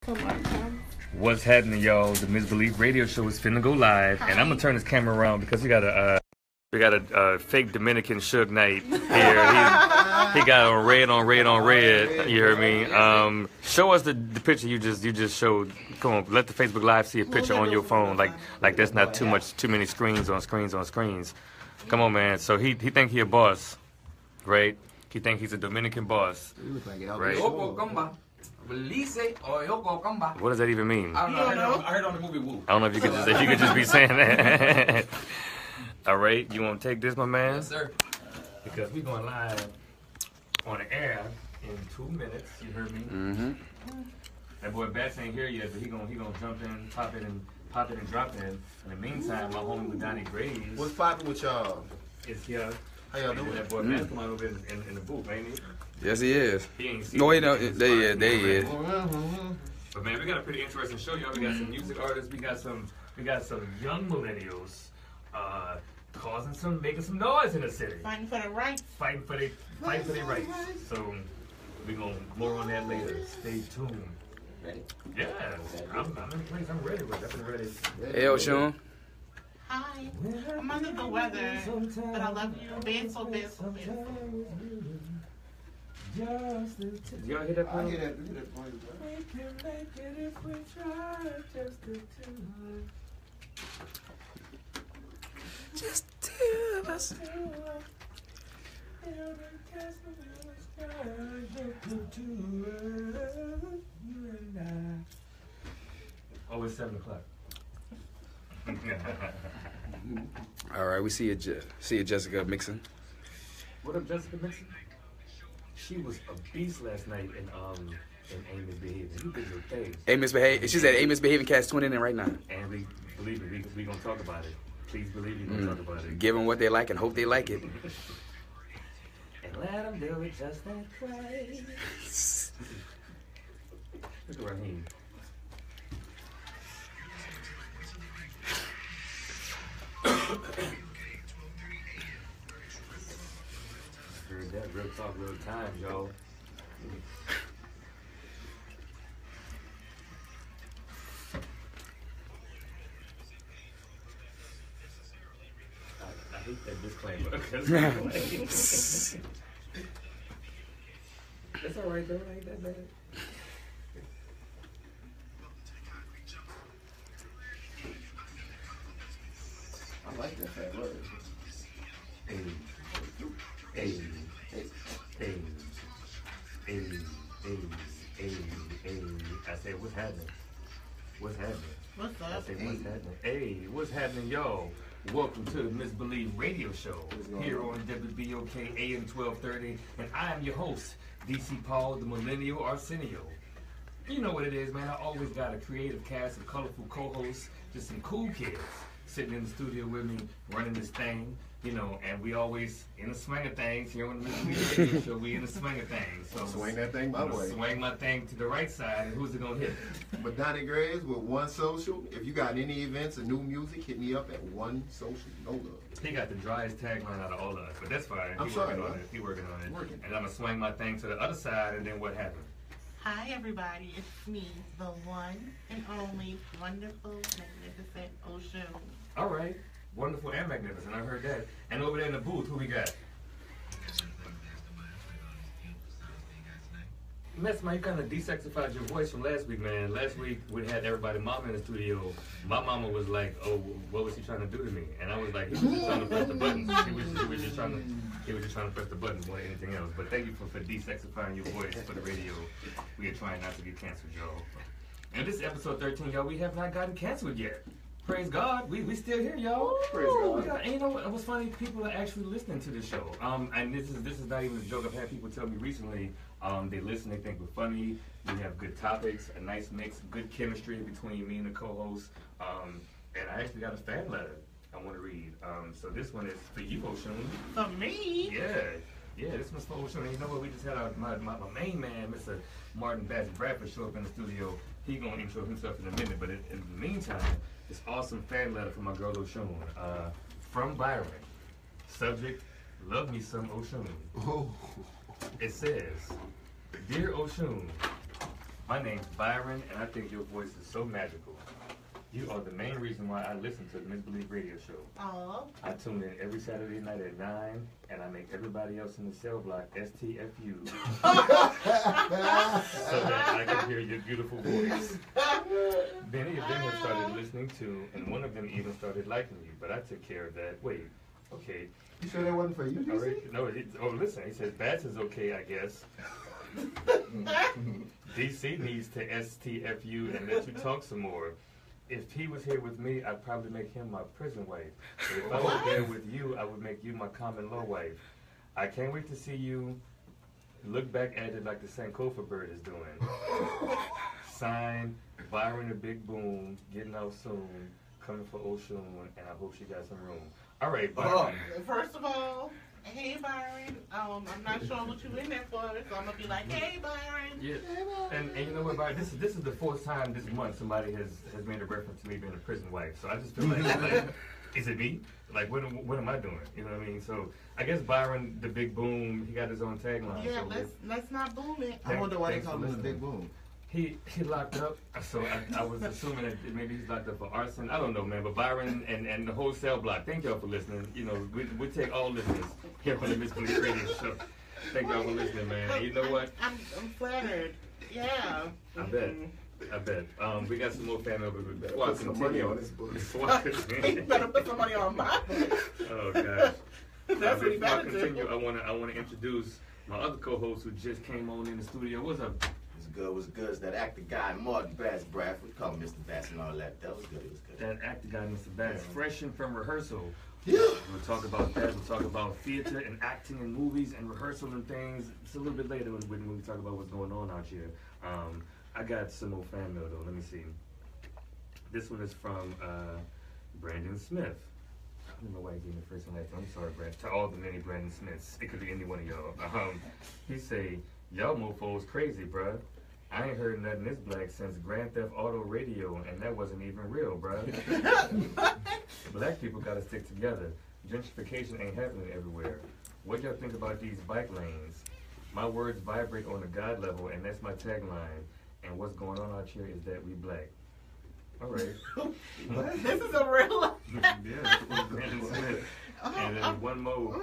Come on, come. What's happening, y'all? The Misbelief radio show is finna go live, and I'm gonna turn this camera around because we got a fake Dominican Suge Knight here. He got on red on red on red. You heard me? Show us the picture you just showed. Come on, let the Facebook Live see a picture on your phone. Like there's not too many screens on screens on screens. Come on, man. So he think he a boss, right? He think he's a Dominican boss, right? What does that even mean? I don't know. I heard on the movie Woo. I don't know if you could just be saying that. All right, you want to take this, my man? Yes, sir. Because we're going live on the air in 2 minutes. You heard me? Mm-hmm. That boy Bats ain't here yet, but he gonna jump in, pop it and drop in. In the meantime, my homie Madania Graves. What's poppin' with y'all? Is here. How y'all doing? That boy Bats come out over in the booth, ain't he? Yes, he is. He ain't seen No, he don't. They is. But man, we got a pretty interesting show, y'all. We got some music artists. We got some young millennials, making some noise in the city. Fighting for the right. Fighting for their rights. So we're gonna more on that later. Stay tuned. Ready? Yeah, I'm in the place. I'm ready. We're definitely ready. Hey, Oshun. Hi. I'm under the weather, but I love you. Beautiful, beautiful, beautiful. Y'all hear that? I hear that. We can make it if we try, just the two. Just two of us. Oh, it's 7 o'clock. All right, we see you, Jessica mixing. What up, Jessica Mixon? She was a beast last night in Ain't Misbehaving. You did your thing. Ain't misbehaving. She said, "Ain't misbehaving." Cast twin in it right now. And we believe it. We gonna talk about it. Please believe we gonna talk about it. Give them what they like and hope they like it. And let them do it just that way. Look at Rahim. Heard that real talk, real time, y'all. I hate that disclaimer. That's all right, though. Ain't that bad. I like that fat word. Hey. I said, what's happening? What's happening? What's I up? said, what's happening? Hey, what's happening, y'all? Welcome to the Misbelief radio show here on WBOK AM 1230, and I am your host, DC Paul, the Millennial Arsenio. You know what it is, man. I always got a creative cast of colorful co-hosts, just some cool kids sitting in the studio with me, running this thing, you know, and we always in the swing of things here on the Misbelief radio show. We in the swing of things. So Swing that thing my way. Swing my thing to the right side, and who's it gonna hit? Madania Graves with One Social. If you got any events or new music, hit me up at One Social. No love. He got the driest tagline out of all of us, but that's fine. I'm He sorry, working on man. it. He working on it. Working. And I'm gonna swing my thing to the other side, and then what happened? Hi, everybody. It's me, the one and only wonderful, magnificent Oshun. All right, wonderful and magnificent. I heard that. And over there in the booth, who we got? Mess, man, you kind of desexified your voice from last week, man. Last week we had everybody mama in the studio. My mama was like, "Oh, what was he trying to do to me?" And I was like, "He was just trying to press the buttons. He was just trying to press the buttons more than anything else." But thank you for desexifying your voice for the radio. We are trying not to get canceled, y'all. And this is episode 13, y'all. We have not gotten canceled yet. Praise God, we still here, y'all. Praise God. And you know what's funny? People are actually listening to this show. And this is not even a joke. I've had people tell me recently. They listen, they think we're funny. We have good topics, a nice mix, good chemistry between me and the co-host. And I actually got a fan letter I want to read. So this one is for you, Oshun. For me? Yeah, this one's for Oshun. And you know what? We just had my main man, Mr. Martin Bass Bradford, show up in the studio. He's going to intro himself in a minute. But in the meantime, this awesome fan letter from my girl Oshun. From Byron. Subject, love me some Oshun. Oh. It says, Dear Oshun, My name's Byron, and I think your voice is so magical. You are the main reason why I listen to the MisterBelief radio show. Oh. I tune in every Saturday night at 9, and I make everybody else in the cell block STFU so that I can hear your beautiful voice. Many of them have started listening to, and one of them even started liking you, but I took care of that. Wait, okay. You sure that wasn't for you, All right. No, listen, he says Bats is okay, I guess. DC needs to STFU and let you talk some more. If he was here with me, I'd probably make him my prison wife. But if I was there with you, I would make you my common law wife. I can't wait to see you look back at it like the Sankofa bird is doing. Signed, Byron the Big Boom, getting out soon, coming for Oshun, and I hope she got some room. All right, Byron. First of all, hey Byron, I'm not sure what you in there for, so I'm gonna be like, hey Byron. Yeah, and you know what, Byron? This is the fourth time this month somebody has made a reference to me being a prison wife. So I just feel like is it me? Like, what am I doing? You know what I mean? So I guess Byron, the Big Boom, he got his own tagline. Yeah, so let's not boom it. I wonder why they call him the Big Boom. He locked up, so I was assuming that maybe he's locked up for arson. I don't know, man. But Byron and the whole cell block, thank y'all for listening. You know, we take all listeners here on the MisterBelief radio show. Thank y'all for listening, man. And you know what? I'm flattered. Yeah. I bet. We got some more fan mail, but before I Put some money continue, on this book. before I You continue, better put some money on my oh gosh. That's what he Before I better continue, do. I wanna introduce my other co-host who just came on in the studio. What's up? Was good. It's that actor guy, Martin Bats, Bradford. We call him Mr. Bats and all that. That was good. It was good. That actor guy, Mr. Bats, fresh in from rehearsal. Yeah. We'll talk about that. We'll talk about theater and acting and movies and rehearsal and things. It's a little bit later when we talk about what's going on out here. I got some more fan mail though. Let me see. This one is from Brandon Smith. I don't know why he gave me first and last name. I'm sorry, Brandon. To all the many Brandon Smiths, it could be any one of y'all. He say, y'all mofos crazy, bruh. I ain't heard nothing this black since Grand Theft Auto Radio, and that wasn't even real, bruh. Black people gotta stick together. Gentrification ain't happening everywhere. What y'all think about these bike lanes? My words vibrate on a God level, and that's my tagline. And what's going on out here is that we black. All right. This is a real life. Yeah, from Brandon Smith. And then one more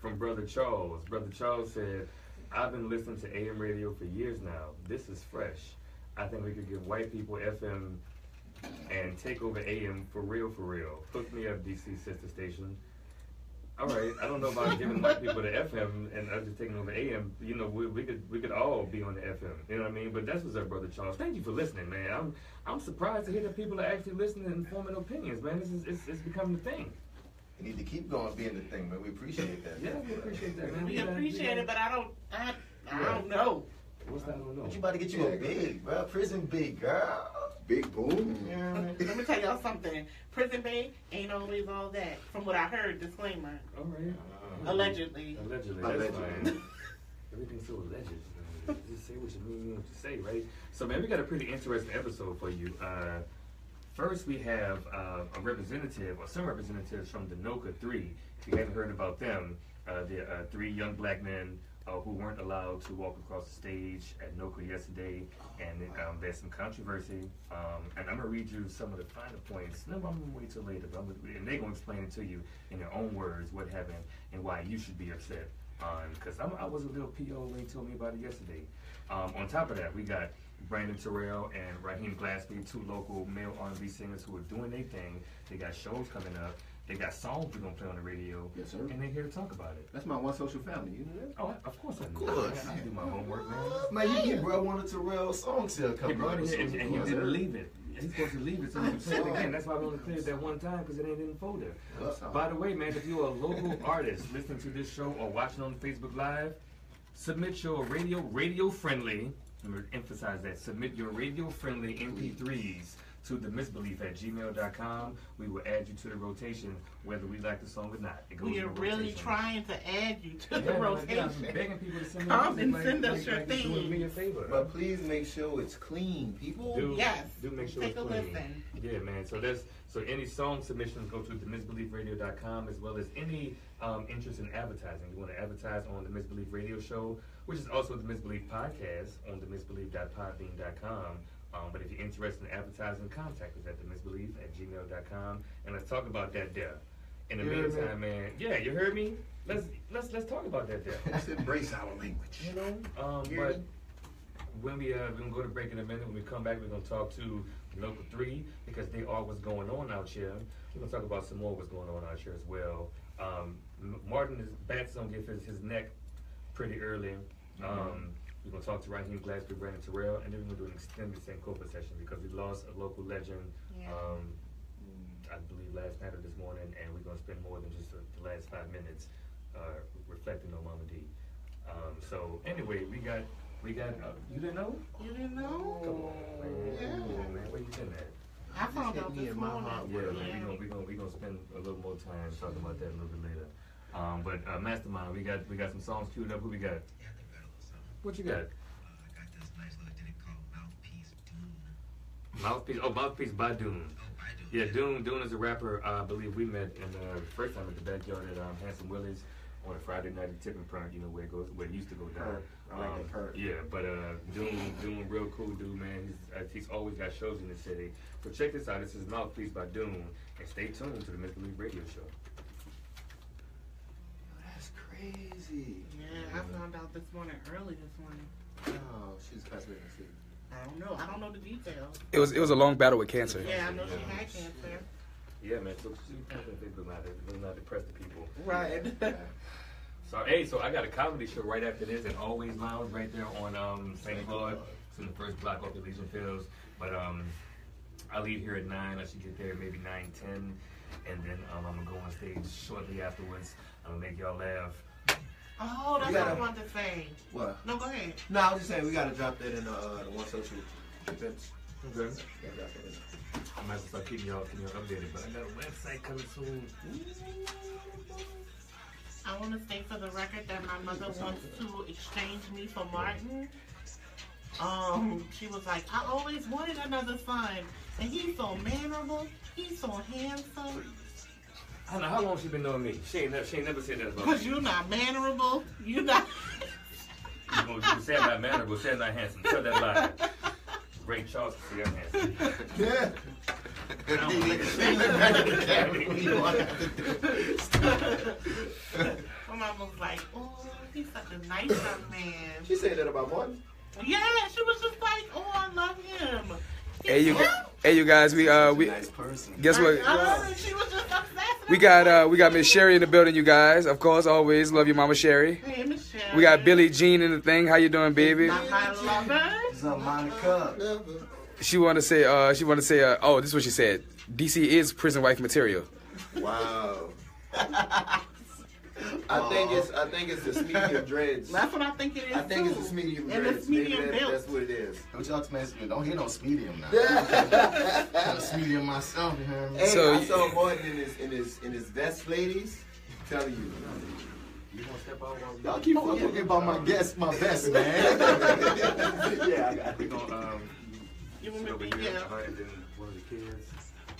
from Brother Charles. Brother Charles said, I've been listening to AM radio for years now. This is fresh. I think we could give white people FM and take over AM for real, for real. Hook me up, DC sister station. All right, I don't know about giving white people the FM and us just taking over AM. You know, we could all be on the FM. You know what I mean? But that's what's up, Brother Charles. Thank you for listening, man. I'm surprised to hear that people are actually listening and forming opinions, man. It's becoming a thing. You need to keep going being the thing, man. We appreciate that. Yeah, we appreciate that, man. We appreciate it, but I don't know. What's that? I don't know. But you about to get you a big, bro. Prison big, girl. Big Boom. Yeah. Let me tell y'all something. Prison bait ain't always all that. From what I heard, disclaimer. All right. Allegedly. Allegedly. That's fine. Everything's so alleged. Just say what you mean what you say, right? So, man, we got a pretty interesting episode for you. First, we have a representative, or some representatives from the NOCA 3. If you haven't heard about them, they're 3 young black men who weren't allowed to walk across the stage at NOCA yesterday, and there's some controversy. And I'm going to read you some of the finer points. No, I'm going to wait till later, but and they're going to explain it to you in their own words what happened and why you should be upset. Because I was a little PO when he told me about it yesterday. On top of that, we got Brandon Tarell and Rahim Glaspy, 2 local male R&B singers who are doing their thing. They got shows coming up. They got songs we're going to play on the radio. Yes, sir. And they're here to talk about it. That's my one social family. You know that? Oh, of course I do. Of course. I do my homework, man. Man, you brought one of Terrell's songs here. He brought it here and he didn't leave it. He's supposed to leave it so we can play it again. That's why we only played it that one time, because it ain't in the folder. By the way, man, if you're a local artist listening to this show or watching on Facebook Live, submit your radio-friendly, I'm going to emphasize that, submit your radio-friendly MP3s to TheMisbelief@gmail.com. We will add you to the rotation, whether we like the song or not. It goes We are in the really rotation. trying to add you to the Yeah, rotation. I'm begging people to send me Come music, and send us your doing me a theme. favor. But please make sure it's clean, people. Yes. Do make sure Take it's a clean. listen. Yeah, man. So any song submissions go to TheMisbeliefRadio.com, as well as any interest in advertising. You want to advertise on the Misbelief Radio Show, which is also the Misbelief Podcast on themisbelief.podbean.com. But if you're interested in advertising, contact us at themisbelief@gmail.com, and let's talk about that there. In the meantime, man, yeah, you heard me. Let's talk about that there. Let's embrace our language. You know, but when we're gonna go to break in a minute. When we come back, we're gonna talk to Local 3 because they are what's going on out here. We're gonna talk about some more what's going on out here as well. Bats gonna get his neck pretty early. We're gonna talk to Rahim, Glaspy, Brandon, Tarell, and then we're gonna do an extended Sankofa session because we lost a local legend. Yeah. I believe last night or this morning, and we're gonna spend more than just the last 5 minutes reflecting on Mama D. So anyway, we got. You didn't know? You didn't know? Come on, man. Yeah. Come on, man. Where you been at? I found out me this in my morning. heart. Yeah, man. We gonna spend a little more time talking about that a little bit later. But Mastermind, we got some songs queued up. Who we got? Yeah, the riddle song. What you got? I got this nice little thing called Mouthpiece Doon. Mouthpiece. Oh, Mouthpiece by Doon. Oh, by Doon. Yeah, Doon is a rapper. I believe we met in the first time at the backyard at Handsome Willie's on a Friday night at Tipping Print. You know where it used to go down. I like that perk. Yeah, but Doon, real cool dude, man. He's always got shows in the city. So check this out. This is Mouthpiece by Doon, and stay tuned to the Misbelief Radio Show. That's crazy. Yeah, I found out this morning, early this morning. Oh, she's passed away. I don't know. I don't know the details. It was a long battle with cancer. Yeah, I know she had cancer. Yeah, man. So she comes on Facebook Live. It not depress the people. Right. So I got a comedy show right after this at Always Lounge right there on St. Claude. It's in the first block off the Legion Fields. But I leave here at 9. I should get there maybe 9:10, and then I'm gonna go on stage shortly afterwards. I'm gonna make y'all laugh. Oh, that's what I wanted to say. What? No, go ahead. No, I was just saying we gotta drop that in the one social events. Okay. Gotta drop that in. I might as well start keeping y'all updated, but I got a website coming soon. I want to state for the record that my mother wants to exchange me for Martin. She was like, I always wanted another son, and he's so mannerable, he's so handsome. I don't know how long she been knowing me. She ain't never said that about Cause me. you're not mannerable, you're not. You say I'm not mannerable, say I'm not handsome. Tell that lie. Ray Charles say I'm handsome. Yeah. I don't think it's My mom was like, oh, he's such a nice young man. She said that about Martin. Yeah, she was just like, oh, I love him. Hey you guys, we Nice person. guess what? She was just obsessed. We got Miss Sherry in the building, you guys. Of course, always love you, Mama Sherry. Hey, Miss Sharon. We got Billie Jean in the thing. How you doing, baby? Not my lover. Monica. She want to say, oh, this is what she said. DC is prison wife material. Wow. I think it's the medium dreads. That's what I think it is. I think too. it's the medium And dreads. it's medium Maybe built. that's what it is. Don't y'all don't hit on Smedium now. I'm Smedium myself, you hear me? Hey, So- I saw Martin in his vest, ladies. I'm telling you. You gonna step out while Y'all keep forgetting about my vest, man. Yeah, I got we gonna You sit want over me to be here, here? her and then one of the kids.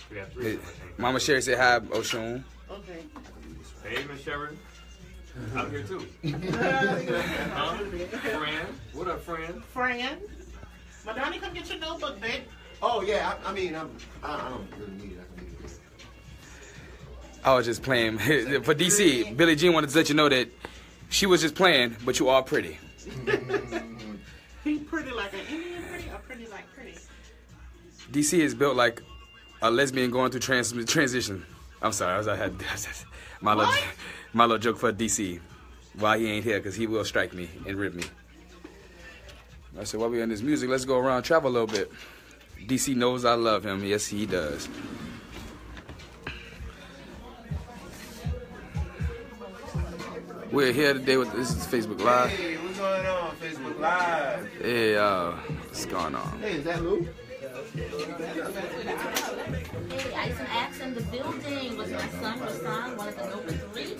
We got 3 Hey, of them, I think. Mama Sherry said hi, Oshun. Okay. Hey, Miss Sharon. I'm here too. Friend. What up, friend? Fran. Madania, come get your notebook, babe. Oh yeah, I don't really need it. I can leave it. I was just playing. For DC, Billie Jean wanted to let you know that she was just playing, but you are pretty. He pretty like an Indian pretty or pretty like pretty? DC is built like a lesbian going through transition. I'm sorry, I had my little joke for DC. Why he ain't here, because he will strike me and rip me. I said, while we in this music, let's go around, travel a little bit. DC knows I love him. Yes, he does. We're here today with, this is Facebook Live. Hey, what's going on? Facebook Live. Hey, what's going on? Hey, is that Lou? Hey, Ison Axe in the building was my son, Rahsaan, one of the Nova 3. And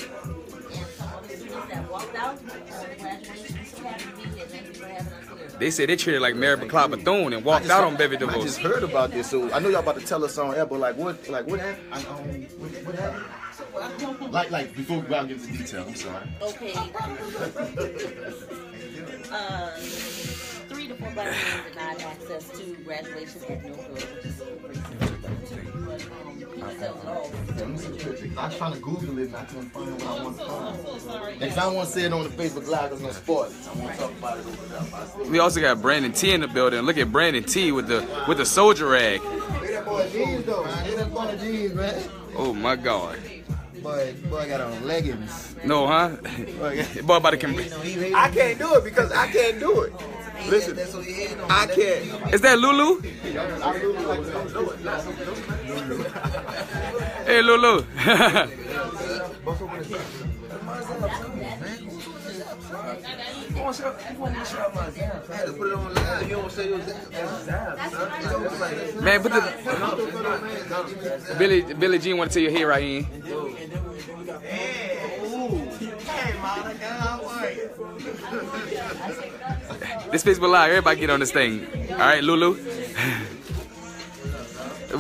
some of the students that walked out on the graduation. So happy to be here. Thank you for having us here. They said they treated like Mary McLeod Doon and walked out on Bevy I DeVos. just heard about this, so I know y'all about to tell us on air, but what happened? What happened? Like before we go out and get into detail, I'm sorry. Okay. 3 to 4 black men denied access to graduation at no good, which is super racist. But he sells it all. I was trying to Google it and I couldn't find what I want to find. I'm so sorry. Next time I want to say it on the Facebook Live, it's going to spoil it. I want to talk about it over there. We also got Brandon T in the building. Look at Brandon T with the soldier rag. Look at that boy jeans, though. Look at that boy jeans, man. Oh my God. Boy got on leggings. No, huh? Boy about to I can't do it because I can't do it. Listen, I can't. Is that Lulu? Hey, Lulu. Man, put the Billie Jean want to tell you, hey, Rahim. This Facebook Live, everybody get on this thing. All right, Lulu.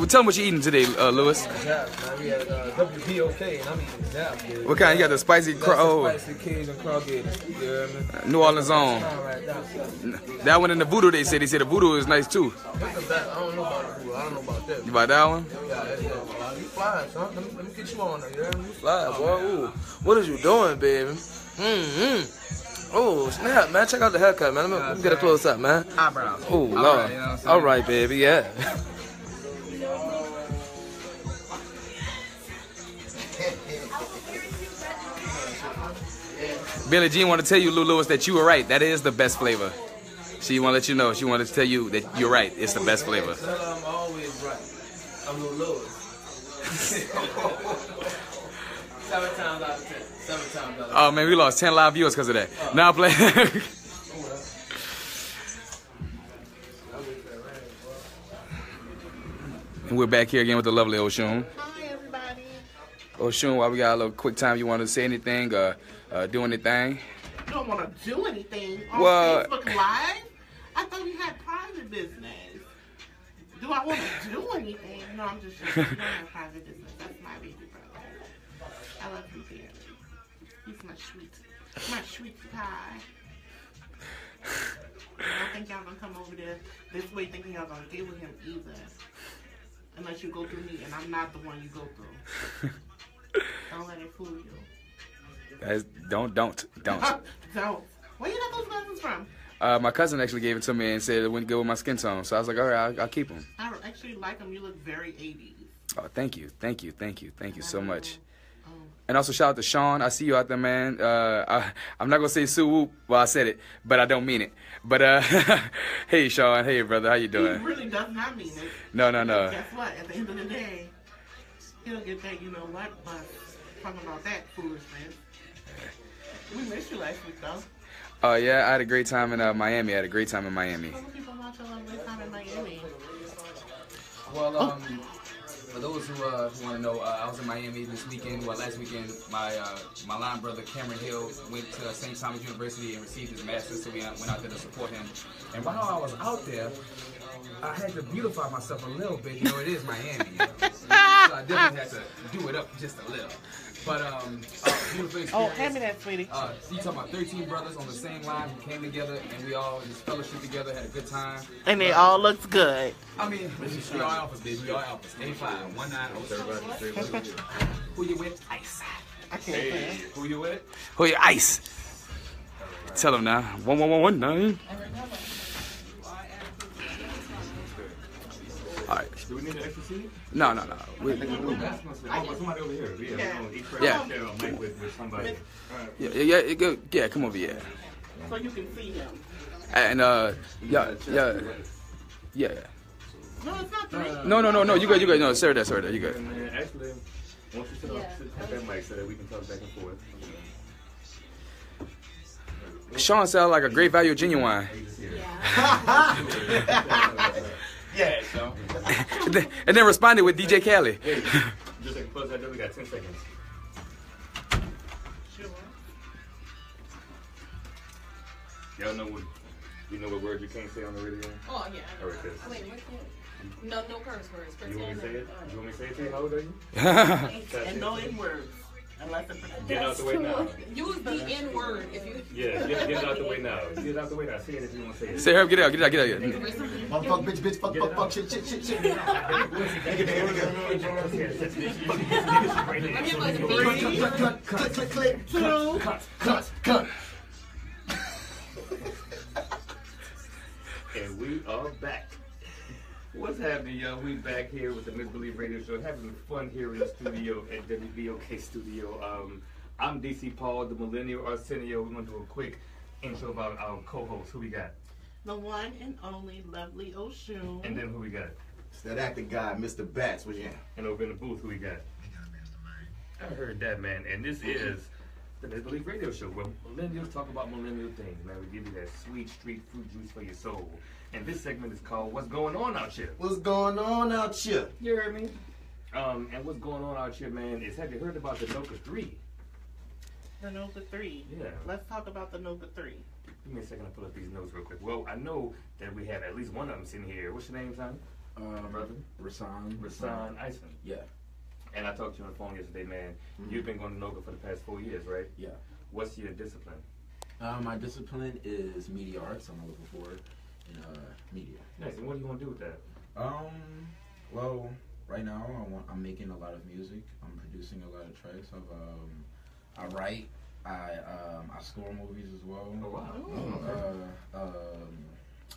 Tell them what you eating today, Lewis. We had WBOK and I'm eating zap. What kind? You got the spicy spicy Cajun crawfish. New Orleans on. That one in the voodoo, they said the voodoo is nice too. I don't know about the voodoo. I don't know about that. You buy that one? Yeah, you fly, son. Let me get you on there. You fly, boy. Ooh. What is you doing, baby? Oh, snap, man. Check out the haircut, man. Let me get a close up, man. Eyebrows. Oh, Lord. All right, baby, yeah. Billie Jean want to tell you, Lewis, that you were right. That is the best flavor. She want to let you know. She wanted to tell you that you're right. It's the best flavor. I'm always right. I'm Lewis. 7 times out of 10. 7 times out of 10. Oh, man, we lost 10 live viewers because of that. Now I'm playing. And we're back here again with the lovely Oshun. Hi, everybody. Oshun, while we got a little quick time, you want to say anything, do anything? You don't want to do anything on Well, Facebook Live? I thought we had private business. Do I want to do anything? No, I'm just joking. We don't have private business. That's my baby brother. I love him dearly. He's my sweet pie. I don't think y'all gonna come over there this way thinking y'all gonna get with him either. Unless you go through me, and I'm not the one you go through. Don't let it fool you. Don't. Don't. Where you got those glasses from? My cousin actually gave it to me and said it went good with my skin tone. So I was like, all right, I'll keep them. I actually like them. You look very 80s. Oh, thank you so much. And also shout out to Sean. I see you out there, man. I'm not gonna say Sue Whoop. Well, I said it, but I don't mean it. But hey, Sean. Hey, brother. How you doing? He really does not mean it. No. Guess what? At the end of the day, he'll get that. You know what? But talking about that foolishness. We missed you last week, though. Oh yeah, I had a great time in Miami. Some people watch a lovely time in Miami. Well, for those who want to know, I was in Miami this weekend. Well, last weekend, my line brother Cameron Hill went to St. Thomas University and received his master's, so we went out there to support him. And while I was out there, I had to beautify myself a little bit. You know, it is Miami. You know? So I definitely had to do it up just a little. But beautiful experience. Oh, hand me that, sweetie. You talking about 13 brothers on the same line who came together, and we all just fellowship together, had a good time. And they all looked good. I mean, we all alphas, baby. We all alphas. 85, 1907. Who you with? Ice. I can't say. Who you with? Who you Ice? Tell them now. 11119. All right. Do we need an extra seat? No. Somebody over here. Yeah. With somebody. Yeah, come over here. So you can see him. And yeah. No, it's not 3. No. You good. No, sir, there. You good. Actually, once you sit at that mic so that we can talk back and forth. Sean sounds like a great value genuine. Yeah, and then responded with DJ Khaled. Hey, just like close that door. We got 10 seconds. Sure. Y'all know what? You know what word you can't say on the radio? Oh, yeah. All right, I mean, what can't? No curse words. You want me to say it? You want me to say it to you? How old are you? And no N-words. Unless it's Get out the way now. Use the N word if you. Yeah, get it out the way now. Get it out the way now. Say it if you want to say it. Say her, get out. Fuck, bitch, fuck, shit. Cut. And we are back. What's happening, y'all? We back here with the Misbelief Radio Show, having fun here in the studio at WBOK Studio. I'm DC Paul, the Millennial Arsenio. We're going to do a quick intro about our co-host. Who we got? the one and only lovely Oshun. And then who we got? It's that acting guy, MisterBats. What's your name? And over in the booth, who we got? I heard that, man. And this is the Misbelief Radio Show, where millennials talk about millennial things, man. We give you that sweet street fruit juice for your soul. And this segment is called What's Going On Out Here? What's going on out here? You heard me? And what's going on out here, man, is have you heard about the Noka 3? The Noka 3. Yeah. Let's talk about the Noka 3. Give me a second to pull up these notes real quick. Well, I know that we have at least one of them sitting here. What's your name, son? Brother, Rahsaan. Rahsaan Ison. Yeah. And I talked to you on the phone yesterday, man. You've been going to Noka for the past 4 years, right? Yeah. What's your discipline? My discipline is media arts. I'm looking forward in media. Nice. And what do you want to do with that? Well, right now I'm making a lot of music. I'm producing a lot of tracks. I write. I score movies as well. Oh wow.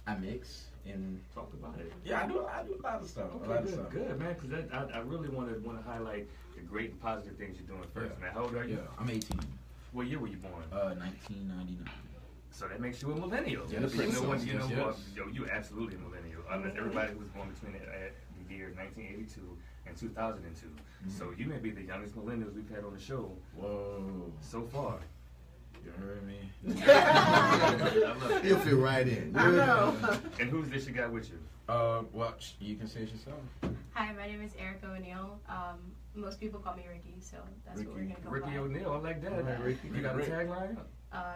I mix and talk about it. Yeah, I do a lot of stuff. Okay, good, man. Because I really want to highlight the great and positive things you're doing first, man. How old are you? Yeah, I'm 18. What year were you born? 1999. So that makes you a millennial. Yeah, You're absolutely a millennial. Everybody who was born between the year 1982 and 2002. So you may be the youngest millennials we've had on the show. Whoa. So far. You heard me? He'll fit right in. I know. And who's this you got with you? Well, you can say it yourself. Hi, my name is Erica O'Neill. Most people call me Rickie, so that's what we're going to go Rickie by. O'Neill, I like that. Right, Rickie. You got a tagline?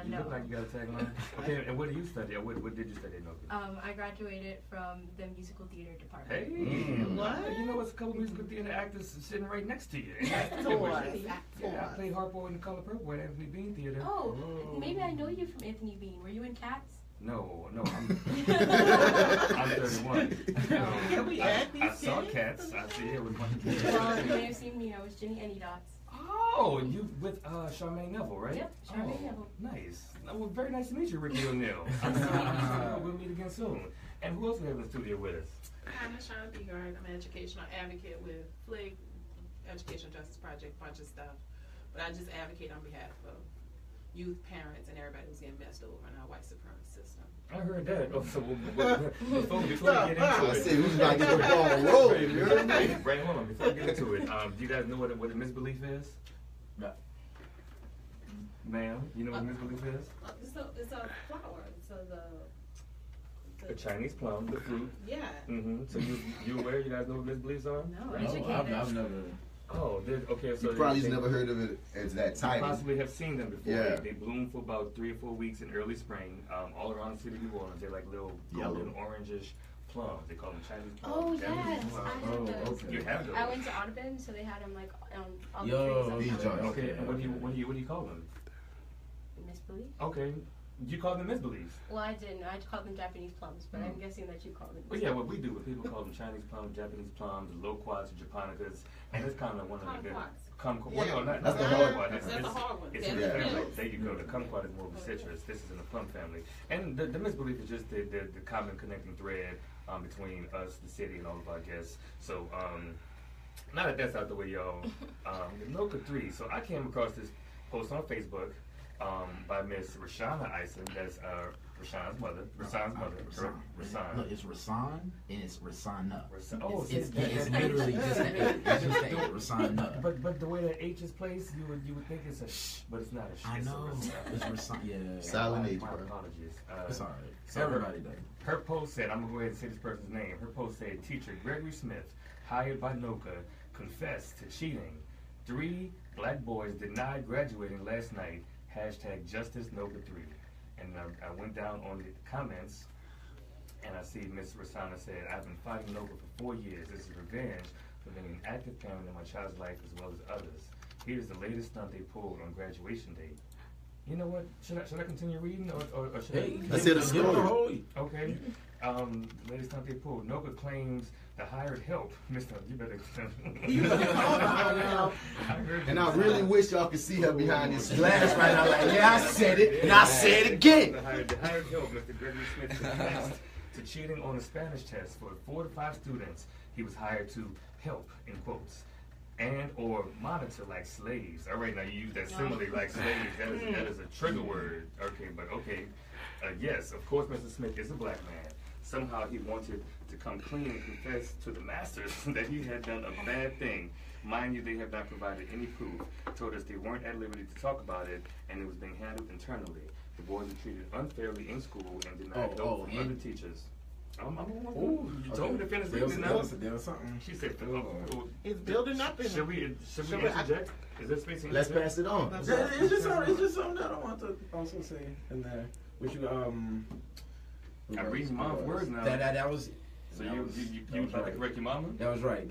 You No. look like you got a tagline. Okay, and what do you study? What did you study at Noka? I graduated from the musical theater department. Hey, What? You know what's a couple musical theater actors sitting right next to you? Yeah, I played Harpo in the Color Purple at Anthony Bean Theater. Oh, maybe I know you from Anthony Bean. Were you in Cats? No, I'm 31. Can we add these I saw kids? Cats. I see it with one. Well, you may have seen me. I was Jenny Any Dots. Oh, you with Charmaine Neville, right? Yep, Charmaine Neville. Nice. Well, very nice to meet you, Rickie O'Neill. I'm sure we'll meet again soon. And who else we have in the studio with us? I'm Ashana Bigard. I'm an educational advocate with FLIG, Educational Justice Project, bunch of stuff. But I just advocate on behalf of youth, parents, and everybody who's getting messed over in our white supremacy system. I heard that. Oh, so before we get into I it, said we got to get the ball rolling. You heard me? Right, hold on. Before we get into it, do you guys know what a misbelief is? No. Ma'am, you know what a misbelief is? It's a flower. So A Chinese plum, the fruit. Yeah. So you aware? You guys know what misbeliefs are? No, No, educated. I've never. Oh, okay. So You probably never heard of it as that You title. possibly have seen them before. Yeah. They bloom for about 3 or 4 weeks in early spring, all around the city of New Orleans. They're like little golden orangish plums. They call them Chinese plums. Oh, Japanese yes. plums. I had those. You have those. I went to Audubon, so they had them like on Yo, the these trees. joints. Okay, and what do you call them? Misbelief? Okay, you call them misbeliefs. Well, I didn't. I called them Japanese plums, but I'm guessing that you call them. Well, yeah, what we do is people call them Chinese plums, Japanese plums, loquats, japonicas, and it's kind of one of the good. Well, no, not That's the not hard kumquat. one. It's That's the hard one. It's Yeah. in the Yeah. family. There you go. The kumquat is more of a citrus. This is in the plum family. And the misbelief is just the common connecting thread between us, the city, and all of our guests. So, now that that's out the way, y'all, the Noka 3. So I came across this post on Facebook by Miss Rahsaan Ison. That's Rahsaan's mother. Rahsaan's mother. Rahsaan. No, it's Rahsaan and it's Rahsaana. Oh, it's literally just an H. It's just an H. Rahsaana. But the way that H is placed, you would think it's a sh, but it's not a sh. I know. It's Rahsaan. Yeah. Silent H. My apologies. It's alright. So Everybody does. Her post said, I'm gonna go ahead and say this person's name. Her post said, Teacher Gregory Smith, hired by NOCA, confessed to cheating. 3 black boys denied graduating last night. Hashtag Justice NOCA 3. And I went down on the comments, and I see Miss Rahsaan said, I've been fighting NOCA for 4 years. This is revenge for being an active parent in my child's life as well as others. Here's the latest stunt they pulled on graduation day. You know what? Should I continue reading, or should I said a story. Okay. Latest stunt they pulled. NOCA claims the hired help. Mister, you better. And I really wish y'all could see her behind this glass right now. Like, yeah, I said it, and I said it again. The hired help, Mr. Gregory Smith, confessed to cheating on the Spanish test for 4 to 5 students. He was hired to help, in quotes, and or monitor like slaves. All right, now you use that simile like slaves. That is a trigger word. Okay, but okay. Yes, of course, Mr. Smith is a black man. Somehow he wanted to come clean and confess to the masters that he had done a bad thing. Mind you, they have not provided any proof. Told us they weren't at liberty to talk about it, and it was being handled internally. The boys were treated unfairly in school and denied help from other teachers. You told me to finish reading now. There was something. She said, it's building up in Should we interject? Is there space to Let's interject? pass it on. It's just something that I want to also say in there. Which I'm reading mom's words now. That was. So you try to correct your mama? That was right.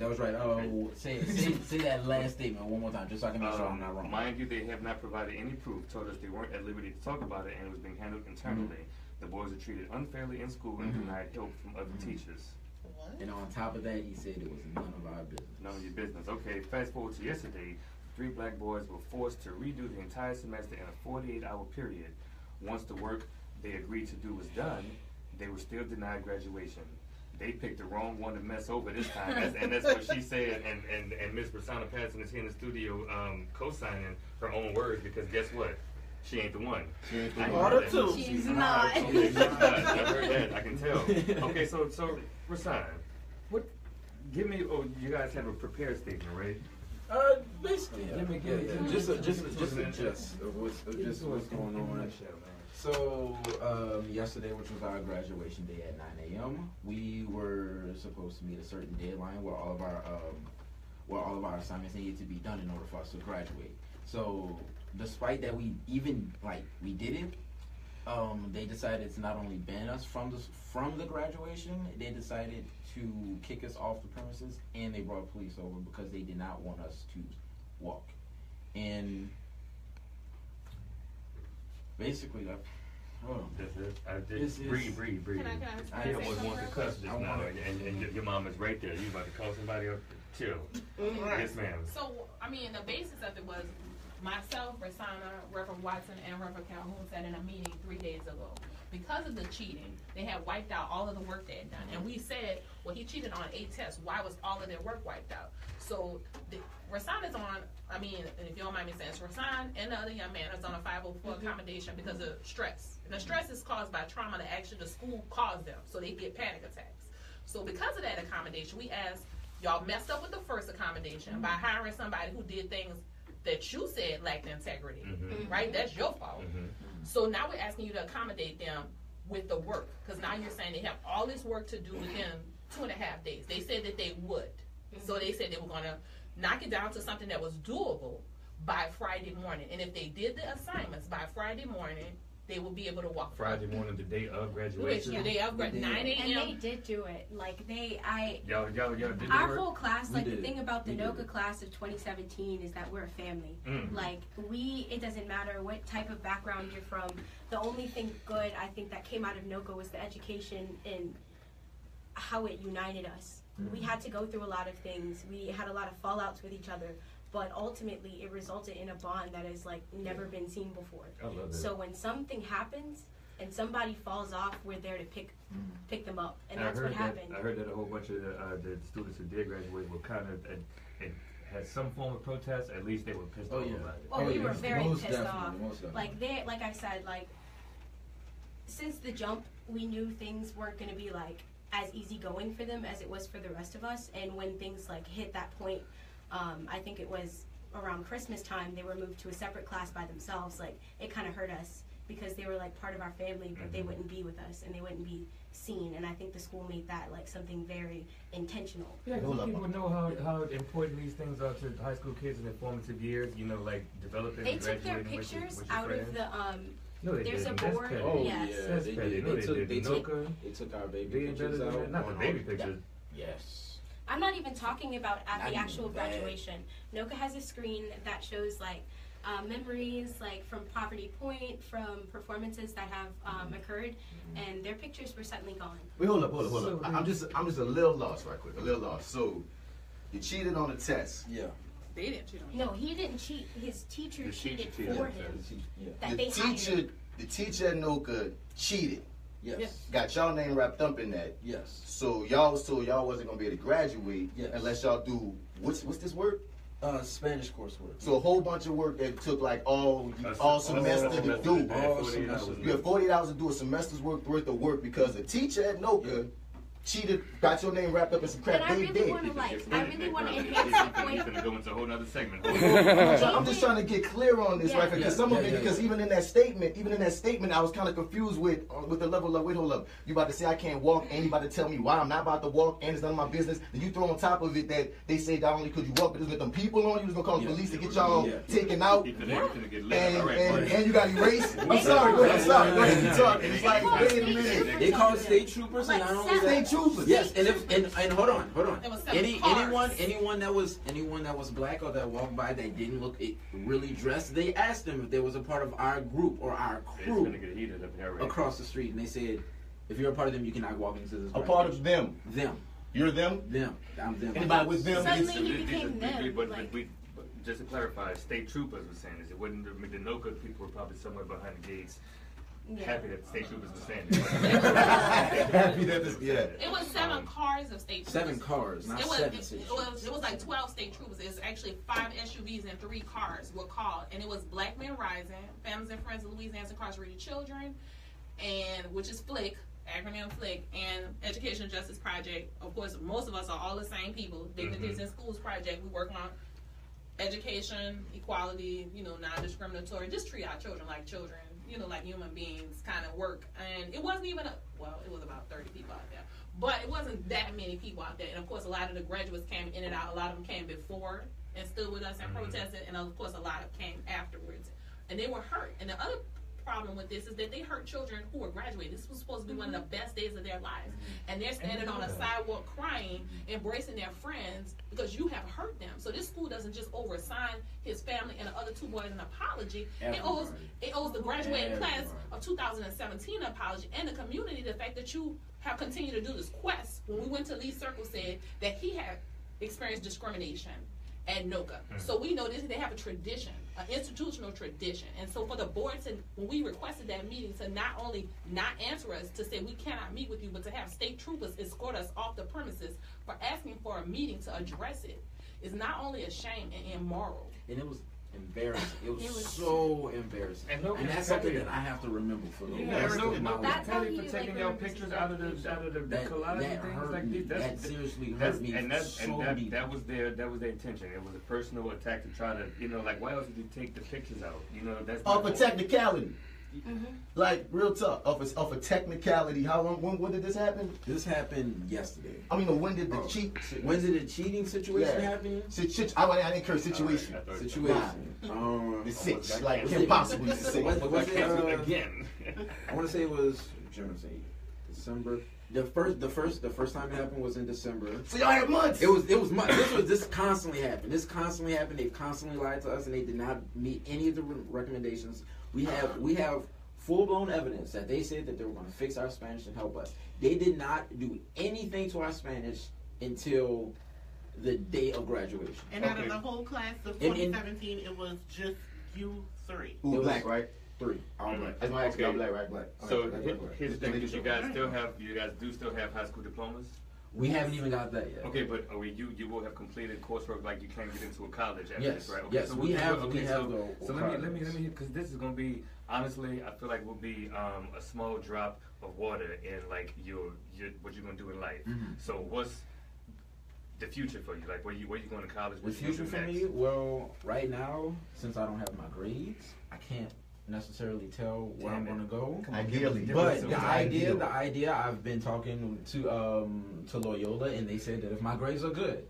Say that last statement one more time, just so I can make sure I'm not wrong. Mind you, they have not provided any proof. Told us they weren't at liberty to talk about it, and it was being handled internally. The boys were treated unfairly in school and denied help from other teachers. What? And on top of that, he said it was none of our business. None of your business. Okay, fast forward to yesterday. 3 black boys were forced to redo the entire semester in a 48-hour period. Once the work they agreed to do was done, they were still denied graduation. They picked the wrong one to mess over this time. That's what she said, and Miss Rahsaan Patterson is here in the studio co-signing her own words, because guess what? She ain't the one. She ain't the one. She's not. I've heard that. I can tell. Okay, so Rahsaan, give me. Oh, you guys have a prepared statement, right? Basically, yeah. Give me just a gist of what's going on. So yesterday, which was our graduation day at 9 a.m., we were supposed to meet a certain deadline where all of our assignments needed to be done in order for us to graduate. So despite that we did it, they decided to not only ban us from the graduation, they decided to kick us off the premises, and they brought police over because they did not want us to walk. And basically, breathe. I almost want to cuss just now, and your mom is right there. You about to call somebody up? Chill. Yes, ma'am. So, I mean, the basis of it was myself, Rahsaan, Reverend Watson, and Reverend Calhoun sat in a meeting 3 days ago. Because of the cheating, they had wiped out all of the work they had done. And we said, well, he cheated on 8 tests. Why was all of their work wiped out? So Rahsaan is on, and if you don't mind me saying, Rahsaan and the other young man is on a 504 accommodation because of stress. And the stress is caused by trauma that actually the school caused them. So they get panic attacks. So because of that accommodation, we asked, y'all messed up with the first accommodation by hiring somebody who did things that you said lacked integrity, right? That's your fault. So now we're asking you to accommodate them with the work, because now you're saying they have all this work to do within 2.5 days. They said that they would. So they said they were going to knock it down to something that was doable by Friday morning. And if they did the assignments by Friday morning, they will be able to walk. Friday morning, the day of graduation. The day of graduation, 9 a.m. And they did do it. Like y'all did our whole class, like the thing about the NOCA class of 2017 is that we're a family. Like it doesn't matter what type of background you're from. The only thing good I think that came out of NOCA was the education and how it united us. We had to go through a lot of things. We had a lot of fallouts with each other. But ultimately, it resulted in a bond that has never been seen before. I love that. So when something happens and somebody falls off, we're there to pick them up, and that's what happened. I heard that a whole bunch of the students who did graduate were kind of had some form of protest. At least they were pissed off about it. Well, we were very pissed off. Like I said, since the jump, we knew things weren't going to be like as easygoing for them as it was for the rest of us. And when things like hit that point, I think it was around Christmas time, they were moved to a separate class by themselves. Like, it kind of hurt us because they were like part of our family, but they wouldn't be with us and they wouldn't be seen. And I think the school made that like something very intentional. Yeah, people know how important these things are to high school kids in their formative years. You know, like developing. They took their pictures with out friends. of the No, they there's didn't. a board. Oh, yes. yeah, That's they petty. did. No, They took our baby pictures out. Not the baby pictures. Yes. I'm not even talking about at Not the even actual that. graduation. Noka has a screen that shows like memories like from Poverty Point, from performances that have occurred, and their pictures were suddenly gone. Wait, hold up. I'm just a little lost right quick. A little lost. So, you cheated on a test. Yeah. They didn't cheat on him. No, he didn't cheat. His teacher cheated cheated for on him. Yeah. That The they hired. teacher at Noka cheated. Yes. Got y'all name wrapped up in that. Yes. So y'all was told y'all wasn't gonna be able to graduate Yes. unless y'all do what's this work? Spanish coursework. So a whole bunch of work that took like all semester to do. All semester. You have 48 hours to do a semester's worth of work because the teacher at Noka cheated, got your name wrapped up in some crap. But I They really did. want to enhance that point. He's gonna go into a whole other segment. I'm just trying to get clear on this, right? Because some of it, because yeah. even in that statement, I was kind of confused with the level of, wait, hold up. You about to say I can't walk, and you about to tell me why I'm not about to walk, and it's none of my business. Then you throw on top of it that they say not only could you walk, but there's them people on you, was gonna call the police to get y'all taken out, and you got erased. I'm sorry, go ahead, keep talking. It's like, wait a minute. They called state troopers, and not only that, State troopers. yes, and hold on. It was 7 cars. Anyone that was black or that walked by that didn't look really dressed, they asked them if they was a part of our group or our crew across the street, and they said, if you're a part of them, you cannot walk into this. A part of them. Them. You're them. Them. I'm them. Anybody with them? Suddenly he became them. But like- just to clarify, state troopers were saying this. It wasn't the Noka people were probably somewhere behind the gates. Yeah. Happy that the state troopers were saying this. Happy that this, yeah. It was 7 cars of state troopers. 7 cars, not It was, 7 it state was like 12 state troopers. It was actually 5 SUVs and 3 cars were called, and it was Black Men Rising, Families and Friends of Louisiana's Incarcerated Children, and which is FLIC, acronym FLIC, and Education Justice Project. Of course, most of us are all the same people. Dignities in Schools Project. We work on education, equality, non-discriminatory. Just treat our children like children. Like human beings kind of work. And it wasn't even it was about 30 people out there. But it wasn't that many people out there. And of course, a lot of the graduates came in and out. A lot of them came before and stood with us and protested. And of course, a lot of them came afterwards. And they were hurt. And the other problem with this is that they hurt children who were graduating. This was supposed to be one of the best days of their lives. And they're standing on a sidewalk crying, embracing their friends because you have hurt them. So this school doesn't just oversign his family and the other 2 boys an apology. It owes the graduating class of 2017 an apology and the community the fact that you have continued to do this quest. When we went to Lee's Circle said that he had experienced discrimination at Noka. So we know this, they have a tradition, an institutional tradition. And so for the board to, when we requested that meeting, to not only not answer us, to say we cannot meet with you, but to have state troopers escort us off the premises for asking for a meeting to address it, is not only a shame and immoral. And it was embarrassing. It was so embarrassing. And that's something that I have to remember for the rest of my life. That's how you for taking your pictures out of the collage and things like this. That seriously hurt me. That was their intention. It was a personal attack to try to, why else did you take the pictures out? That's Off a technicality. Like real tough. Off a technicality. How long? When did this happen? This happened yesterday. I mean, when did the When did the cheating situation happen? I didn't curse situation. Situation. The 6. Like it's impossible to say. Again. I want to say it was. I'm trying to say December. The first time it happened was in December. So y'all had months. It was months. This constantly happened. They've constantly lied to us, and they did not meet any of the recommendations. We have full-blown evidence that they said that they were going to fix our Spanish and help us. They did not do anything to our Spanish until the day of graduation. And out of the whole class of 2017, it was just you 3. Who black, right? 3. All black. That's my all black, right? Black. So here's the thing: you guys do still have high school diplomas? We haven't even got that yet. Okay, but you will have completed coursework like you can get into a college after Yes, this, right? Okay, yes, so we have. So let me because this is gonna be honestly, I feel like will be a small drop of water in like your what you're gonna do in life. Mm-hmm. So what's the future for you? Like where you going to college? The What you future gonna do for next? me, well, right now, since I don't have my grades, I can't necessarily tell where I'm gonna go. Ideally, but the idea, I've been talking to Loyola, and they said that if my grades are good,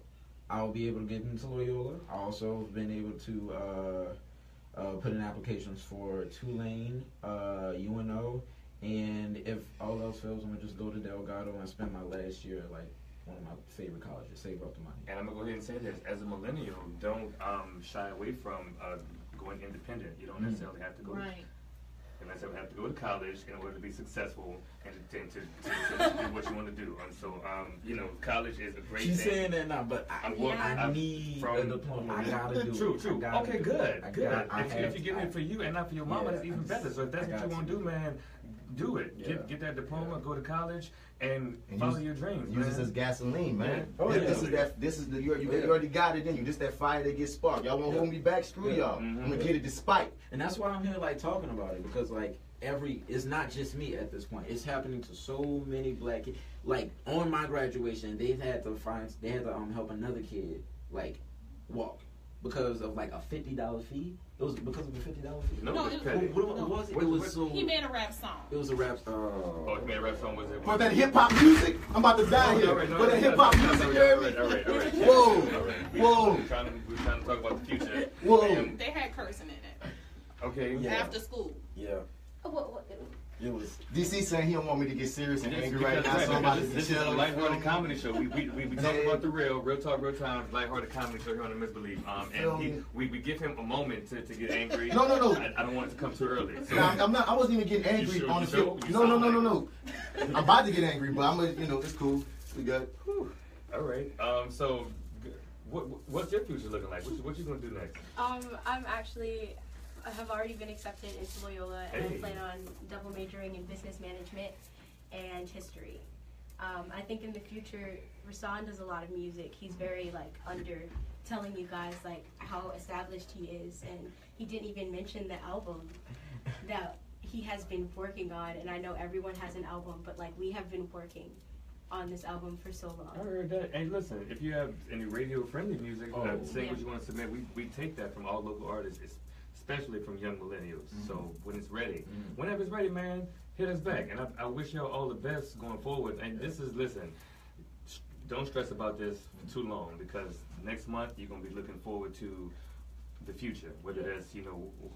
I'll be able to get into Loyola. I also have been able to put in applications for Tulane, UNO, and if all else fails, I'm gonna just go to Delgado and spend my last year like one of my favorite colleges, save up the money. And I'm gonna go ahead and say this: as a millennial, don't shy away from going independent. You don't necessarily have to go. Right. You necessarily have to go to college in order to be successful and to do what you want to do. And so, you know, college is a great She's thing. saying that now, but I need a diploma. I gotta do it. True. Okay, good. If you get it for you and not for your mama, Yeah, that's even better. So if that's what you want to do, man, do it. Yeah. Get that diploma, go to college, and follow your dreams. Use man. this as gasoline, man. Yeah. Oh, yeah. This is the you already got it in you. This that fire that gets sparked. Y'all won't hold me back. Screw y'all. I'm gonna get it despite. And that's why I'm here like talking about it, because like it's not just me at this point. It's happening to so many black kids. Like on my graduation, they had to help another kid like walk because of like a $50 fee. It was because of a $50 fee. No, what was it? It was so. He made a rap song. It was a rap. Oh, he made a rap song. Was it? For that hip hop music, I'm about to die here. For that hip hop music, you hear me? All right. Whoa. We're trying to talk about the future. Whoa. They had cursing in it. Okay. Yeah. After school. Yeah. It was. DC saying he don't want me to get serious and angry right now, Because so I'm about to this is a chill. lighthearted comedy show. We talk about the real talk, real time, lighthearted comedy show here on TheMisbelief. And we give him a moment to get angry. No. I don't want it to come too early. So. I'm not. I wasn't even getting angry on the show. No. I'm about to get angry, but I'm gonna. It's cool. We good. All right. So, what's your future looking like? What you gonna do next? I have already been accepted into Loyola, and I plan on double majoring in business management and history. I think in the future, Rahsaan does a lot of music. He's very under telling you guys how established he is, and he didn't even mention the album that he has been working on. And I know everyone has an album, but we have been working on this album for so long. I heard that. And listen, if you have any radio-friendly music, singles you want to submit, we take that from all local artists, especially from young millennials. So when it's ready, whenever it's ready, man, hit us back. And I wish y'all all the best going forward. And listen, don't stress about this for too long, because next month you're going to be looking forward to the future, whether that's,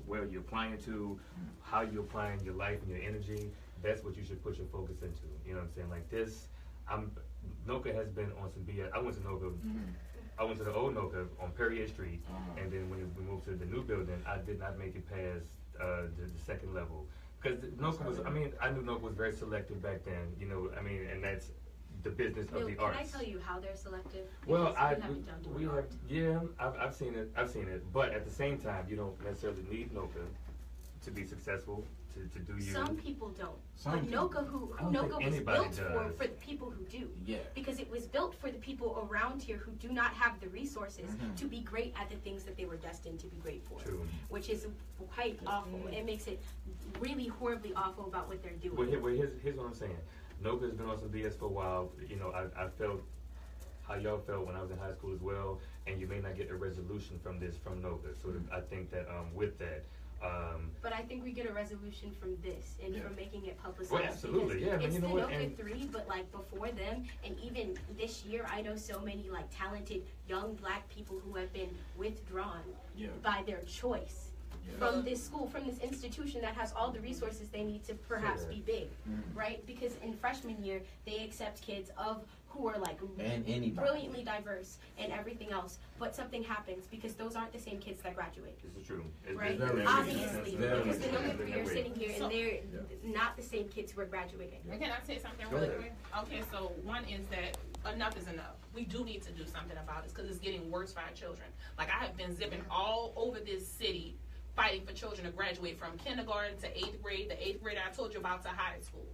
where you're applying to, how you're applying your life and your energy. That's what you should put your focus into. You know what I'm saying? Like this, Noka has been on some BS. I went to Noka. I went to the old Noka on Perrier Street, and then when we moved to the new building, I did not make it past the second level. Because Noka was, I knew Noka was very selective back then, and that's the business of the arts. Can I tell you how they're selective? Well, I've seen it, but at the same time, you don't necessarily need Noka to be successful, to do you. Some people don't. But Noka was built for the people who do. Yeah. Because it was built for the people around here who do not have the resources to be great at the things that they were destined to be great for. True. Which is quite awful. It makes it really horribly awful about what they're doing. Well, here's what I'm saying. Noka's been on some BS for a while. I felt how y'all felt when I was in high school as well, and you may not get a resolution from Noka. So I think that with that. But I think we get a resolution from this and from making it publicized. Well, absolutely, yeah. It's the Noka 3, but before them, and even this year, I know so many talented young black people who have been withdrawn by their choice from this school, from this institution that has all the resources they need to perhaps be big, right? Because in freshman year, they accept kids who are brilliantly diverse and everything else, but something happens because those aren't the same kids that graduate. This is true. Right? Obviously, because the Noka 3 are sitting here and they're not the same kids who are graduating. Can I say something really quick? Okay, so one is that enough is enough. We do need to do something about this because it's getting worse for our children. I have been zipping all over this city fighting for children to graduate from kindergarten to 8th grade, the 8th grade I told you about to high school.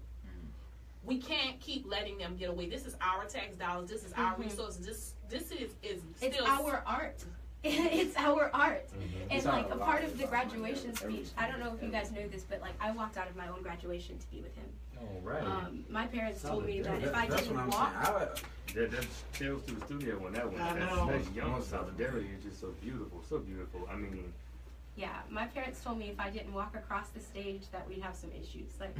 we can't keep letting them get away. This is our tax dollars. This is our resources. This is it's still our art. It's our art. And like a part of the graduation speech, I don't know if you guys know this, but like I walked out of my own graduation to be with him. Oh, right. My parents told me that if I didn't walk, that's Tales to the Studio when that one. That's young solidarity is just so beautiful, so beautiful. I mean, yeah, my parents told me if I didn't walk across the stage that we'd have some issues. Like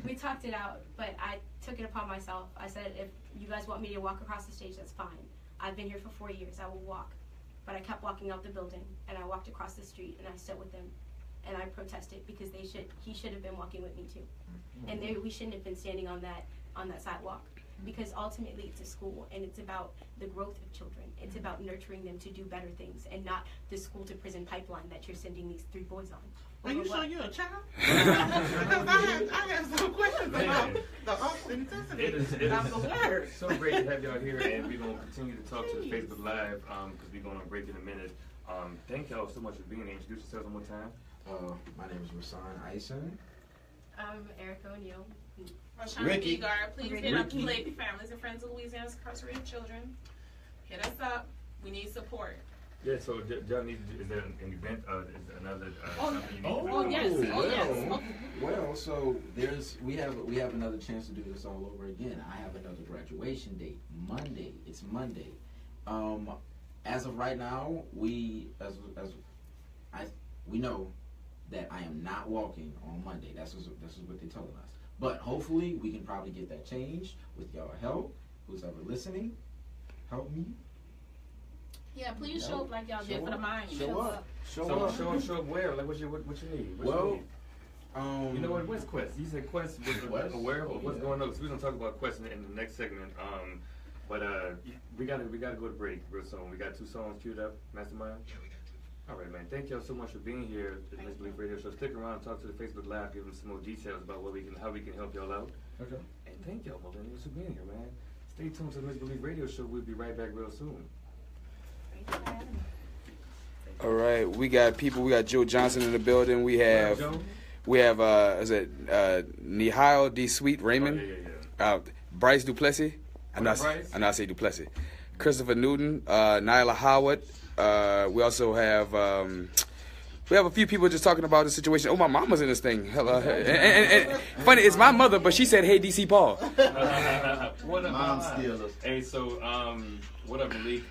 we talked it out, but I took it upon myself. I said, if you guys want me to walk across the stage, that's fine. I've been here for 4 years. I will walk. But I kept walking out the building, and I walked across the street, and I stood with them, and I protested because he should have been walking with me too, and we shouldn't have been standing on that sidewalk, because ultimately it's a school, and it's about the growth of children. It's about nurturing them to do better things, and not the school to prison pipeline that you're sending these 3 boys on. Are you sure you're a child? I have some questions about the authenticity of the word. So great to have y'all here, and we're going to continue to talk to the Facebook Live because we're going to break in a minute. Thank y'all so much for being here. Introduce yourselves one more time. My name is Rahsaan, Ison. I'm Erica O'Neill. Ashana, Rickie. Bigard, please hit up Lady Families and Friends of Louisiana's Incarcerated Children. Hit us up. We need support. Yeah, so y'all need to, is there an event, is there another something you need to do? Oh, yes. Oh, yes. Well, so we have another chance to do this all over again. I have another graduation date, Monday. It's Monday. As of right now, we know that I am not walking on Monday. That's what they're telling us. But hopefully, we can probably get that changed with y'all help. Who's ever listening, help me. Yeah, please show up like y'all did for the mind. Show up. Show up where? Like what you need? Well, you know what? What's Quest? You said Quest was aware of what's going on. So we're gonna talk about Quest in the next segment. But we gotta go to break real soon. We got 2 songs queued up. Mastermind. Yeah, we got 2. All right, man. Thank y'all so much for being here at the Misbelief Radio Show. Stick around and talk to the Facebook Live. Give them some more details about how we can help y'all out. Okay. And thank y'all, millennials, for being here, man. Stay tuned to the Misbelief Radio Show. We'll be right back real soon. All right, we got people. We got Joe Johnson in the building. We have is it Nihal D. Sweet Raymond, Bryce Duplessis. I know I say Duplessis. Christopher Newton, Nyla Howard. We also have a few people just talking about the situation. Oh, my mama's in this thing. Hello. And funny, it's my mother, but she said, "Hey, DC Paul." What up, Mom Steelers? Hey, so what up, Malik?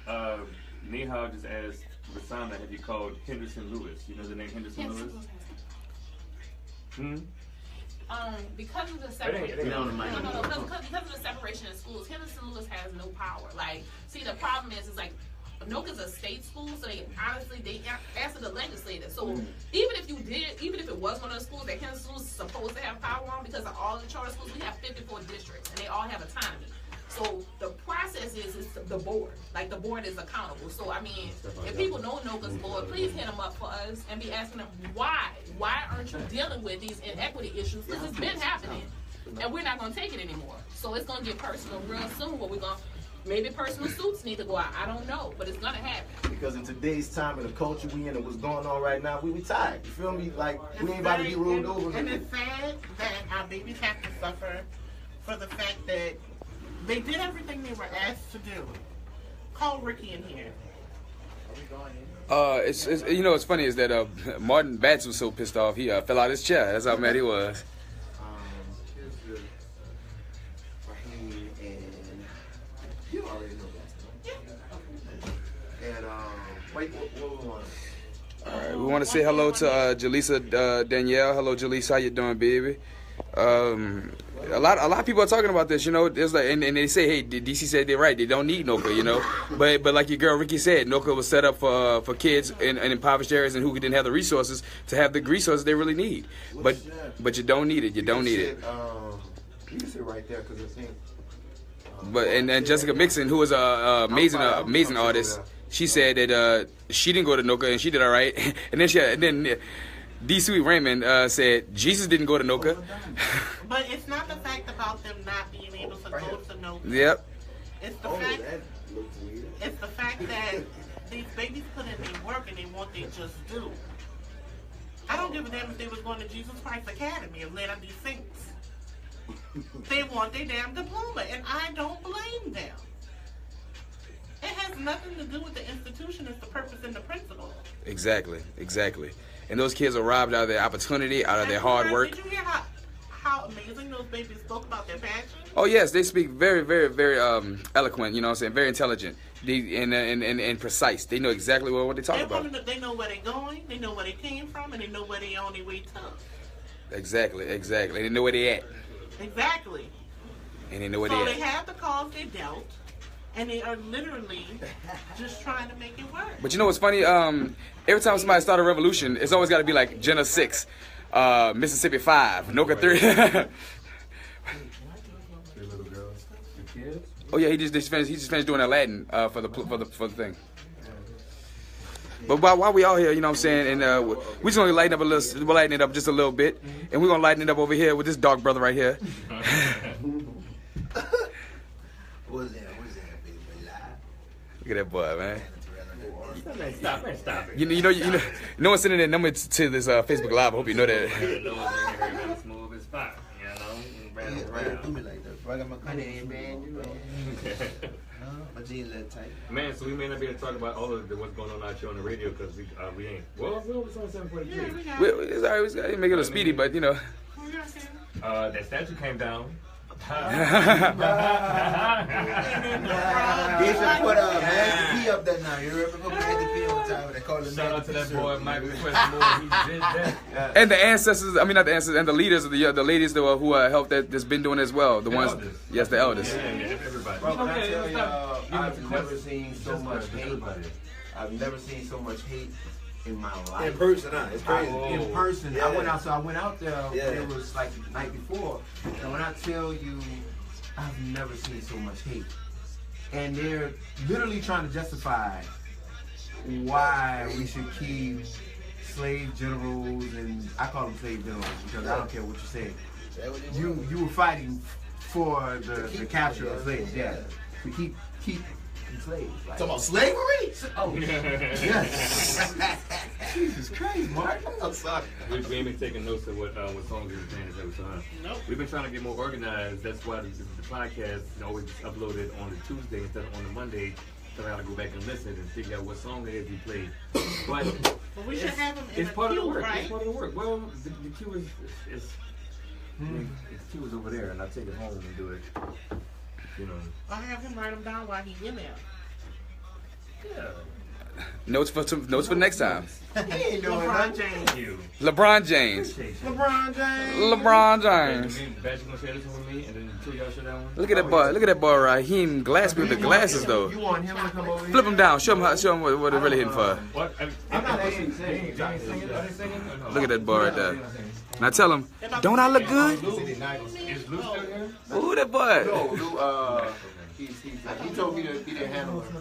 Nihal just asked Rahsaan, have you called Henderson Lewis? You know the name Henderson Lewis? Because of the separation, because of the separation in schools, Henderson Lewis has no power. Like, see, the problem is like, Anoka's a state school, so they answer the legislature. So even if it was one of the schools that Henderson Lewis is supposed to have power on, because of all the charter schools, we have 54 districts, and they all have autonomy. So the process is the board. Like, the board is accountable. So, I mean, if people know Anoka's board, please hit them up for us and be asking them, why aren't you dealing with these inequity issues? Because it's been happening, and we're not going to take it anymore. So it's going to get personal real soon. What we're going to, maybe personal suits need to go out. I don't know, but it's going to happen. Because in today's time and the culture we in and what's going on right now, we tired. You feel me? Like, we ain't about to be ruled over. And it's sad that our babies have to suffer for the fact that they did everything they were asked to do. Call Rickie in here. It's you know what's funny is that Martin Batts was so pissed off he fell out of his chair. That's how mad he was. Here's the Rahim, and you already know that. Yeah. And wait, what we want? All right, we want to say hello to Jaleesa Danielle. Hello, Jaleesa. How you doing, baby? A lot of people are talking about this, you know. There's like, and they say, hey, DC said they're right. They don't need NOCA, you know. But like your girl Rickie said, NOCA was set up for kids in impoverished areas and who didn't have the resources to have the resources they really need. But you don't need it. You don't need it. You can sit right there because it's in. But and Jessica Mixon, who was a amazing artist, she said that she didn't go to NOCA and she did all right. And then D. Sweet Raymond said Jesus didn't go to NOCA. But it's not the fact about them not being able to go to NOCA. Yep. It's the fact that these babies put in their work and they want they just do. I don't give a damn if they was going to Jesus Christ Academy and let them be saints. They want their damn diploma, and I don't blame them. It has nothing to do with the institution. It's the purpose and the principle. Exactly. And those kids are robbed out of their opportunity, out of their hard work. Did you hear how amazing those babies spoke about their passion? Oh yes, they speak very, very, very eloquent. You know what I'm saying? Very intelligent, and precise. They know exactly what they're talking about. They know where they're going. They know where they came from, and they know where they only way to. Exactly. They know where they at. Exactly. And they know where so they they have the cards they dealt, and they are literally just trying to make it work. But you know what's funny? Every time somebody starts a revolution, it's always got to be like Jenna 6, Mississippi 5, Noka 3. Oh yeah, he just finished doing Aladdin for the thing. But while we all here, you know what I'm saying, and we just gonna lighten it up just a little bit, and we're gonna lighten it up over here with this dark brother right here. What's that, baby? Look at that boy, man. Stop it. You know what's sending that number to this Facebook Live. I hope you know that. Smooth as fire, Do me like that. I got my cutting in, man. My jeans a little tight. Man, so we may not be able to talk about all of what's going on out here on the radio because we ain't. Well, it's only 7:43. It's all right. We gotta make it a little speedy, but you know. That statue came down. They should put man, P up there now. You remember put the P on top? They call it. Shout out to that boy Michael Questmore. He did that. And the ancestors. I mean, not the ancestors, and the leaders of the ladies who helped that's been doing as well. The ones. Elders. Yes, the elders. Yeah, everybody. Bro, can I tell y'all, I've never seen so much hate. I've never seen so much hate in my life. In person, huh? It's crazy. In person. Yeah. I went out there when it was like the night before. And when I tell you, I've never seen so much hate. And they're literally trying to justify why we should keep slave generals, and I call them slave generals because I don't care what you say. You were fighting for the capture of slaves, yeah. To keep slaves. Like, talking about slavery? Oh, yes. Jesus Christ, Mark. I'm sorry. We ain't been taking notes of what songs we were playing this episode. Nope. We've been trying to get more organized. That's why the podcast always uploaded on the Tuesday instead of on the Monday. So I gotta go back and listen and figure out what song it is we played. But we should have them in it's a part queue, of the work. right? It's part of the work. Well, the queue is the queue is over there, and I take it home and do it. You know. I have him write them down while he's in there. Yeah. Notes for next time. He ain't doing LeBron nothing. James. LeBron James. LeBron James. Badge gonna share this one with me, and then two y'all share that one. Look at that boy. Look at that boy, Rahim Glaspy with the glasses though. You want him to come over here? Flip him down. Show him what they're really hitting for. What? I'm not singing. Look at that boy right there. Now tell him, don't I look good? Is Lou still here? Ooh, that boy. No, he told me that he didn't handle her.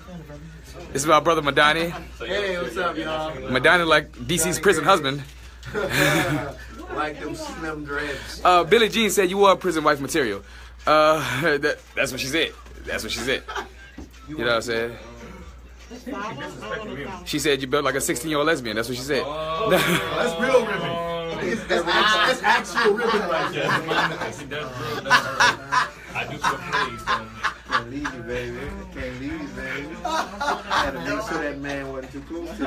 This is my brother Madania. Hey, what's up, y'all? Madania like DC's prison husband. Like them slim dreads. Billie Jean said you are prison wife material. That's what she said. That's what she said. You know what I'm saying? She said you built like a 16-year-old lesbian. That's what she said. Oh, that's real ribbon. That's actual ribbon right there. I do feel pleased. Can't leave you, baby. Can't leave you, baby. I had to make sure that man wasn't too close to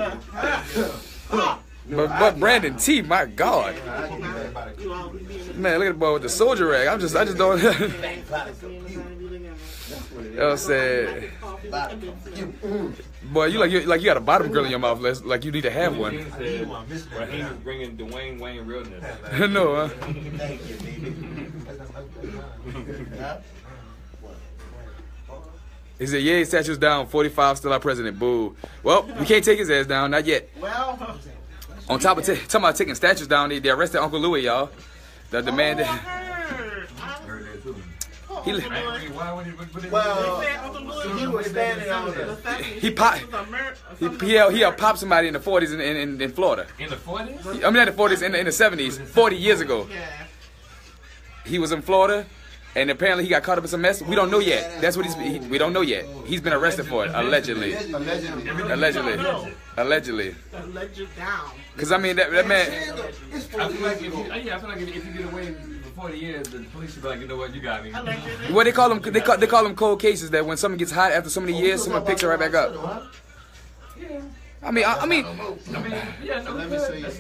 you. But Brandon T, my God. Man, look at the boy with the soldier rag. I just don't. You know what I'm saying? Boy, you like you got a bottom girl in your mouth. Like you need to have one. Rahim is bringing Dwayne Wayne realness. No, huh? Thank you, baby. He said, "Yeah, statues down. 45 still our president. Boo. Well, we can't take his ass down. Not yet. Well, on top of talking about taking statues down, they arrested Uncle Louie, y'all. The man that he was standing on he popped somebody in the 40s in Florida. In the 40s? I mean, not the 40s, in the 70s, 40 years ago. yeah. He was in Florida, and apparently he got caught up in some mess. We don't know yet. That's what we don't know yet. He's been arrested for it, allegedly. Allegedly. Let you down. Because, I mean, that man... I feel like if you get away 40 years, the police should be like, you know what, you got me. What they call them? They call them cold cases. That when something gets hot after so many years, someone picks it right back up. Yeah. I mean, yeah, no, That's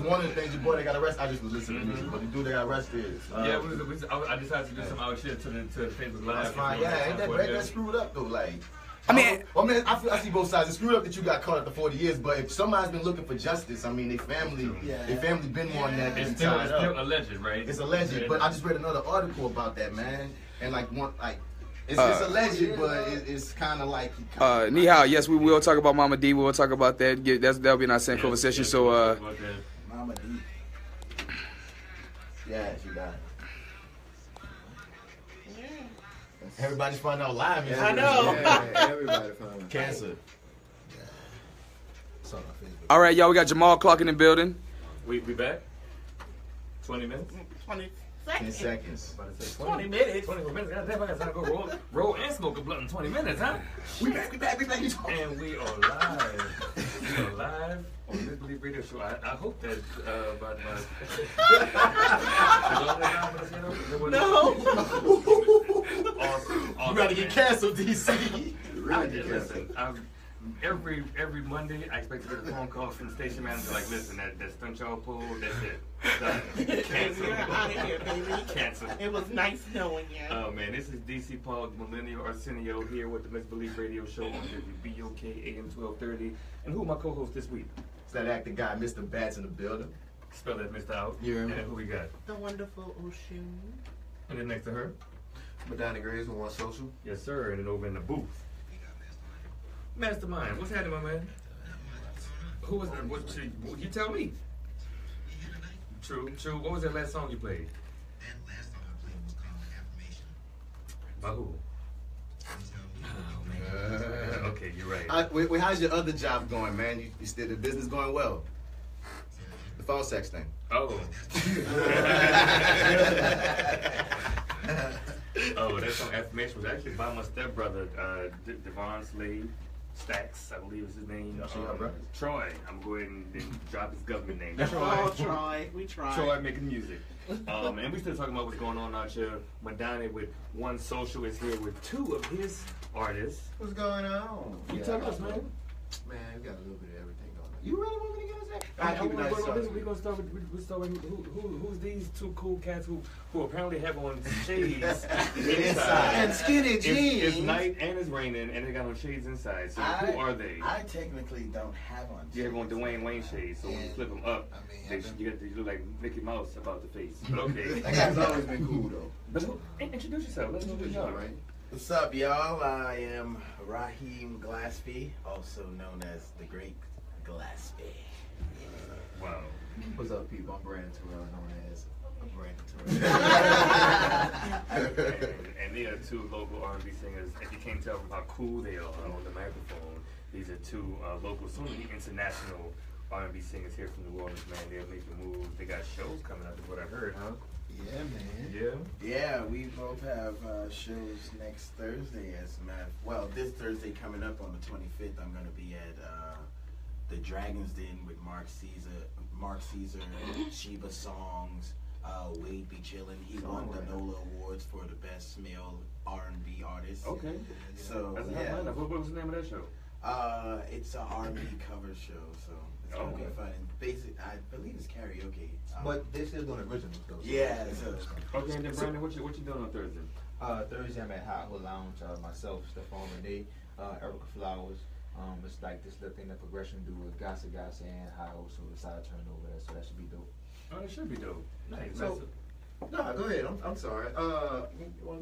one of the things your boy that got arrested. I just was listening to music, but the dude that got arrested. I decided to do some out shit to the Facebook Live. That's fine. Yeah, ain't that screwed up though? Like, I mean, I see both sides. It's screwed up that you got caught after 40 years, but if somebody's been looking for justice, I mean, their family been more than that. It's still alleged, right? It's alleged, but I just read another article about that, man, and it's alleged, but it's kind of like. Ni hao, yes, we will talk about Mama D. We'll talk about that. That'll be in our same conversation. So, Mama D. Yeah, she died. Everybody's finding out live. I know. Everybody found out. Cancer. all right, y'all. We got Jamal Clark in the building. We back. 20 minutes. 20 10 seconds. seconds. 20 minutes. 20 minutes. God damn, I gotta go roll and smoke a blunt in 20 minutes, huh? We back. And we are live. We are live on the MisterBelief Radio Show. I hope that No. Awesome. You gotta get canceled, DC. Listen, every Monday, I expect to get a phone call from the station manager like, listen, that stunt y'all pulled, that's it. Done. Cancel. We're out of here, baby. Cancel. It was nice knowing you. Oh, man, this is DC Paul Millennial Arsenio here with the MisterBelief Radio Show on WBOK AM 1230. And who are my co-hosts this week? It's that acting guy, MisterBats in the building. Spell that Mr. out. Yeah. And who we got? The wonderful Oshun. And then next to her? Madania Graves with One Social. Yes, sir. And then over in the booth. Mastermind. What's happening, my man? Who was that? You tell me. True. What was that last song you played? That last song I played was called Affirmation. By who? Oh, man. Okay, you're right. How's your other job going, man? You still the business going well? The phone sex thing. Oh. Oh, that song Affirmation was actually by my stepbrother, Devon Slade Stacks, I believe is his name. Troy. I'm going to drop his government name. Troy. We tried. Troy making music. And we still talking about what's going on out here. Madania with One Social is here with two of his artists. What's going on? You tell us, man. Man, we got a little bit of everything going on. You really want me to get us that? We're gonna start with who's these two cool cats who apparently have on shades inside and skinny jeans. It's night and it's raining and they got on shades inside. So who are they? I technically don't have on. You have on Dwayne Wayne shades, so when you flip them up, you look like Mickey Mouse about the face. But okay, that guy's always been cool though. But introduce yourself. Let's know who you are, right? What's up, y'all? I am Rahim Glaspy, also known as the Great Glaspy. Wow. What's up, people? I'm Brandon Tarell, known as Brandon Tarell. And they are two local R&B singers. If you can't tell from how cool they are on the microphone, these are two local, soon to be international R&B singers here from New Orleans, man. They're making moves. They got shows coming up, is what I heard, huh? Yeah, man. Yeah? Yeah, we both have shows next Thursday. This Thursday coming up on the 25th, I'm going to be at the Dragon's Den with Mark Caesar, Sheba Songs, Wade Be Chillin'. He won the NOLA Awards for the best male R&B artist. Okay. So that's what was the name of that show? It's an R&B cover show, so it's gonna be fun. I believe it's karaoke. But they're still doing originals though. Yeah. Okay, and then Brandon, what you doing on Thursday? Thursday I'm at Hot Hood Lounge. Myself, Stephon Renee, Erica Flowers. It's like this little thing that Progression do with Gossip and High, so decided to turn it over there. So that should be dope. Oh, it should be dope. Nice. So, no, go ahead. I'm sorry.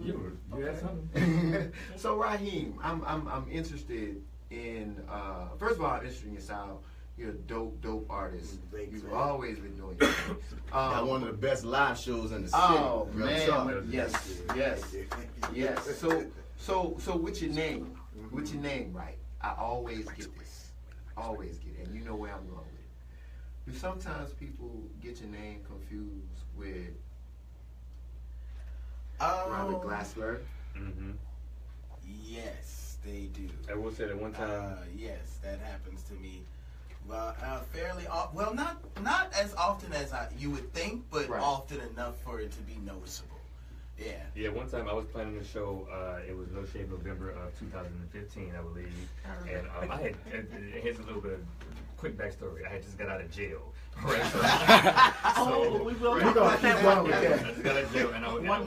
You had something. So Rahim, I'm interested in. First of all, I'm interested in your style. You're a dope artist. You've always been doing it. Got one of the best live shows in the city. Oh man, yes. So with your name, right? I always get this. Always get it. And you know where I'm going with it. Do sometimes people get your name confused with Robert Glasper? Mm-hmm. Yes, they do. I will say that one time. Yes, that happens to me Well, fairly well, not as often as you would think, but often enough for it to be noticeable. Yeah. Yeah, one time I was planning a show, it was No Shave November of 2015, I believe. And I had, here's a little bit of quick backstory. I had just got out of jail. Right? We will right. talk about that one day. I just got out of jail, and I was this one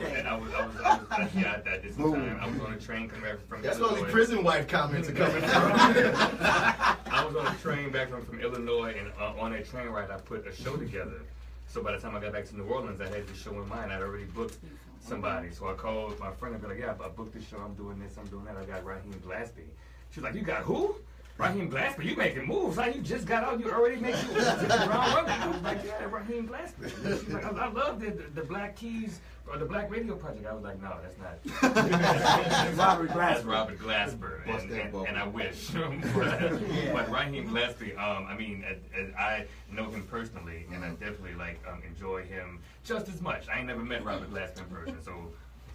time. I was on a train coming back from That's Illinois. where the prison wife comments are coming from. I was on a train back from Illinois, and on that train ride, I put a show together. So by the time I got back to New Orleans, I had this show in mind. I'd already booked somebody. So I called my friend and be like, yeah, I booked this show. I'm doing this. I'm doing that. I got Rahim Glaspy. She's like, you got who? Rahim Glaspy, you making moves. Like, you just got out, you already making moves. I was like, yeah, Rahim Glaspy. She's like, I love the Black Keys, or the Black Radio Project. I was like, no, that's not. Robert Glasper. That's Robert Glasper, and I wish. but Rahim Glaspy, I mean, I know him personally, and I definitely enjoy him just as much. I ain't never met Robert Glasper in person,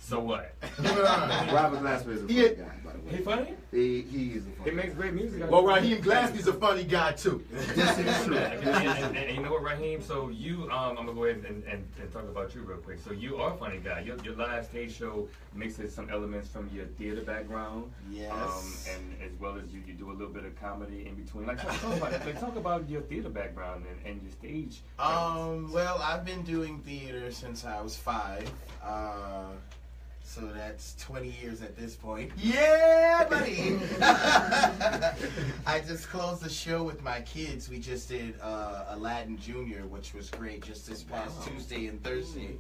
so what? Robert Glasper is a funny guy, by the way. He funny? He is a funny guy. He makes great music. Well, Rahim Glaspy's a funny guy, too. This is true. And you know what, Rahim? So you, I'm going to go ahead and talk about you real quick. So you are a funny guy. Your live stage show mixes some elements from your theater background. Yes. And as well as you do a little bit of comedy in between. Talk about your theater background and your stage. Well, I've been doing theater since I was 5. So that's 20 years at this point. Yeah, buddy! I just closed the show with my kids. We just did Aladdin Jr., which was great, just this past Tuesday and Thursday.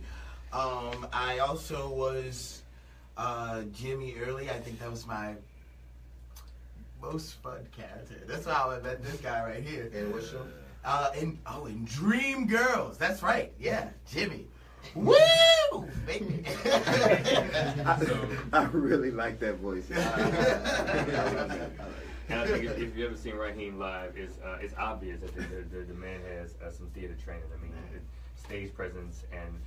I also was Jimmy Early. I think that was my most fun character. That's how I met this guy right here. And what show? In Dream Girls. That's right. Yeah, Jimmy. Woo! Baby. I really like that voice. And I think if you've ever seen Rahim live, it's obvious that the man has some theater training. I mean, stage presence, and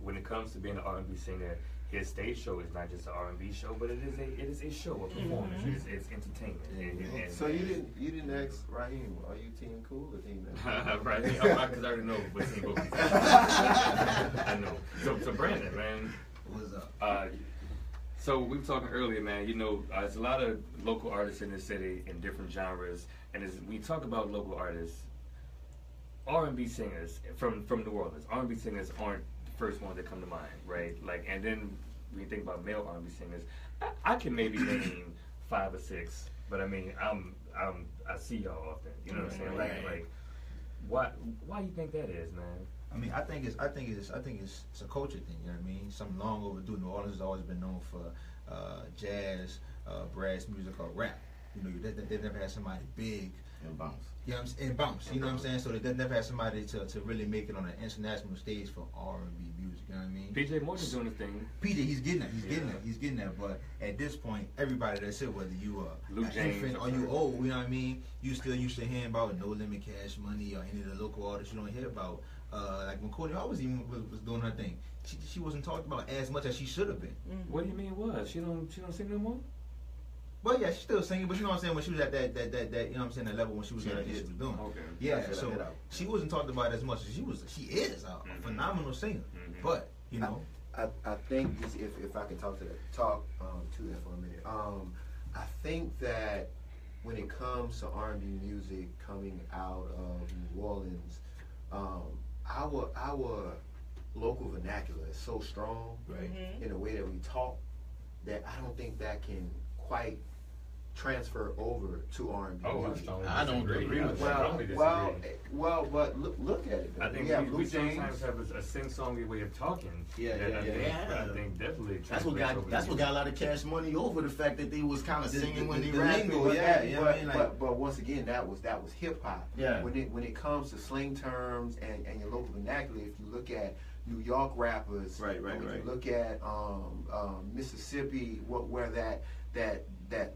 when it comes to being an R&B singer, his stage show is not just an R&B show, but it is a show, a performance. It's entertainment. So you didn't ask Rahim, are you Team Cool or Team Rahim? Because I already know what Team Cool is. I know. So Brandon, man, what's up? So we were talking earlier, man. You know, there's a lot of local artists in this city in different genres, and as we talk about local artists, R&B singers from New Orleans, R&B singers aren't first one that come to mind, right? And then when you think about male R&B singers, I can maybe name 5 or 6, but I mean, I see y'all often. You know what I'm saying? Like, why you think that is, man? I mean, I think it's a culture thing. You know what I mean? Something long overdue. New Orleans has always been known for jazz, brass music, or rap. You know, they never had somebody big and bounce. Yeah, and bounce. You know what I'm saying? So they never had somebody to really make it on an international stage for R&B music. You know what I mean? PJ Morgan's doing his thing. PJ, he's getting that. He's getting that. But at this point, everybody that's it, whether you are Luke an infant or you old, you know what I mean? You still used to hear about No Limit Cash Money or any of the local artists you don't hear about. Like when Courtney always even was doing her thing, she wasn't talked about as much as she should have been. What do you mean was? She don't sing no more? Well, yeah, she's still singing, but you know what I'm saying, when she was at that you know what I'm saying, that level when she was at what she was doing. Okay. Yeah, so she wasn't talked about as much as she is a phenomenal singer. But, you know. I think this, if I can talk to that for a minute. I think that when it comes to R&B music coming out of New Orleans, our local vernacular is so strong, in the way that we talk, that I don't think that can quite transfer over to R&B music. I don't agree with that. Well, but look at it. I think we sometimes have a sing-songy way of talking. I think definitely. That's what got a lot of Cash Money over the fact that they was kind of singing when they rapped. But once again, that was hip hop. Yeah. When it comes to slang terms and your local vernacular, if you look at New York rappers, when you look at Mississippi, where that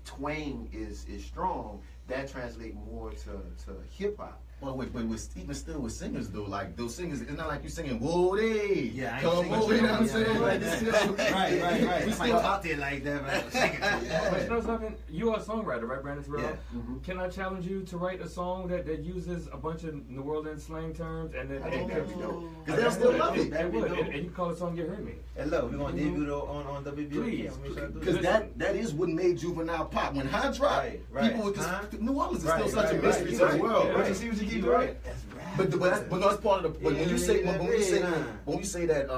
twang is strong, that translates more to hip hop. Well, even still with singers though, like those singers, it's not like you singing "Whoa, they Yeah, I come ain't over," you know what I'm saying? like Like, that. Right. We We still out there like that, but I'm singing to you. But you know something? You are a songwriter, right, Brandon Tarell? Yeah. Mhm. Can I challenge you to write a song that uses a bunch of New Orleans slang terms and then that'd be dope. Because they'll still love it. They would, and you can call the song "You Heard Me." And look, we're gonna debut on WBOK. Please, Make sure I do Because that. that is what made juvenile pop. When High dropped, Right. people would just Huh? New Orleans is Right, still such a right, mystery right. to the Right. world. Yeah. Right? You see what you keep right? But that's part of the. But when you say when we say Yeah. when you say that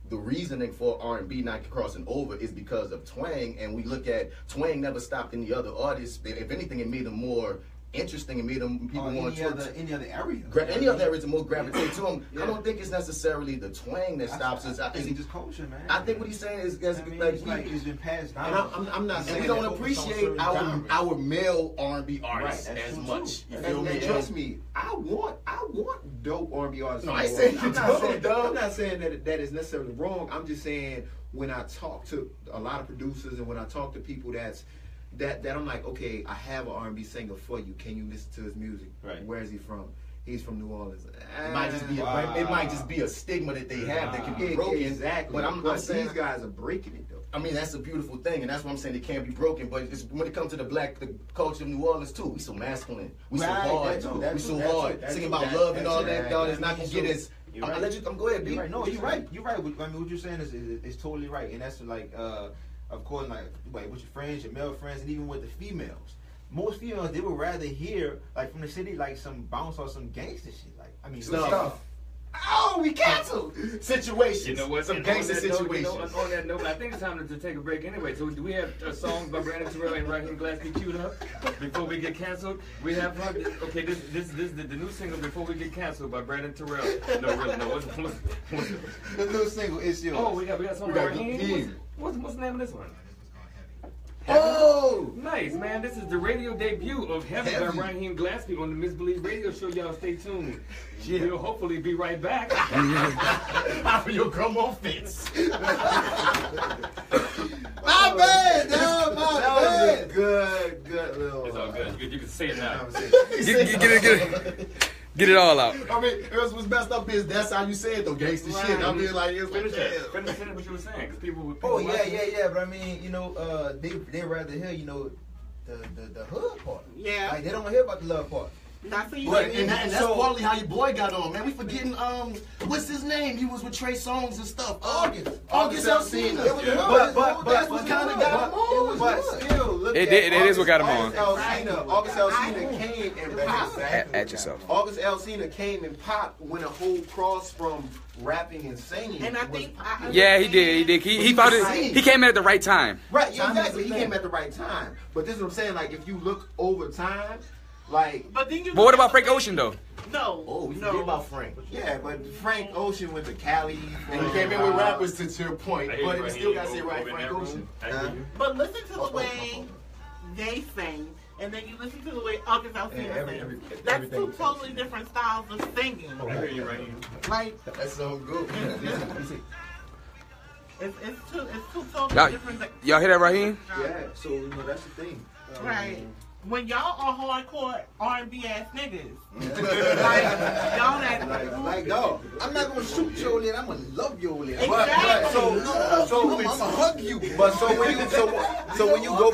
the reasoning for R&B not crossing over is because of twang, and we look at twang never stopped any other artists. If anything, it made them more interesting and made them people want any other area. any other areas more gravitate to them. I don't think it's necessarily the twang that stops us. I think it's just culture, man. I think what he's saying is it's been passed down. And I'm not and saying we don't that appreciate our male R&B artists Right, that's as true, much. too. You And- feel me? and trust me, I want dope R&B artists. No, I ain't saying you don't, dog. I'm not saying that is necessarily wrong. I'm just saying when I talk to a lot of producers and when I talk to people that I'm like, okay, I have an R&B singer for you. Can you listen to his music? Right. Where is he from? He's from New Orleans. It might just be a stigma that they have that can be broken. Exactly. But I'm saying these guys are breaking it though. I mean, that's a beautiful thing, and that's what I'm saying. It can't be broken. But it's, when it comes to the culture of New Orleans too, we so masculine, we so hard, we so hard, singing about love and all that. Dog, it's not gonna get us. I'm gonna let you. Go ahead, B. Right. No, you're right. You're right. I mean, what you're saying is totally right, and that's like, of course, like with your friends, your male friends, and even with the females. Most females, they would rather hear like from the city, like some bounce or some gangster shit. Like, I mean, Stuff. Oh, we canceled situations. You know what? Some And gangster on that note, situations. on that note, I think it's time to take a break anyway. So do we have songs by Brandon Tarell and Rahim Glaspy queued up before we get canceled? We have okay. This is the new single "Before We Get Canceled" by Brandon Tarell. No, really, no. What's the new single is yours. Oh, we got something by Rahim. What's the name of this one? Oh, nice, man. This is the radio debut of Heavy by Rahim Glaspy on the Misbelief radio show. Y'all stay tuned. Yeah. We'll hopefully be right back. After your come on fits. My bad, dog. My bad. Good little. It's all good. You can say it now. Get it all out. I mean, what's messed up is that's how you say it though, gangster shit. I mean, like it's Finish like what you were saying, because people. Oh yeah. But I mean, you know, they rather hear, you know, the hood part. Yeah. Like they don't want to hear about the love part. Not for you. But, and that's partly how your boy got on, man. We forgetting what's his name? He was with Trey Songz and stuff. August Alsina. But that's what kind of got him on. But still, look It is what got him on. August Alsina came and popped. At yourself. August Alsina came and popped when a whole cross from rapping and singing. And I think Yeah, he did. He found it. He came in at the right time. Right, exactly. He came at the right time. But this is what I'm saying. Like if you look over time, like. But then you. But what about Frank Ocean though? No. Oh, we forget about Frank. Yeah, but Frank Ocean went to Cali. And he came in with rappers to your point. But he still got to say right, Frank Ocean. But listen to the way they sing, and then you listen to the way August Alsina sings. That's two totally different styles of singing. I hear you, Rahim. Like That's so good. it's two totally different things. Y'all hear that, Rahim? Yeah. So you know that's the thing. Right. When y'all are hardcore R&B ass niggas, like y'all that Like dog, I'm not gonna shoot your lit. I'm gonna love your lit. Exactly. But I'm gonna hug you. But so when you go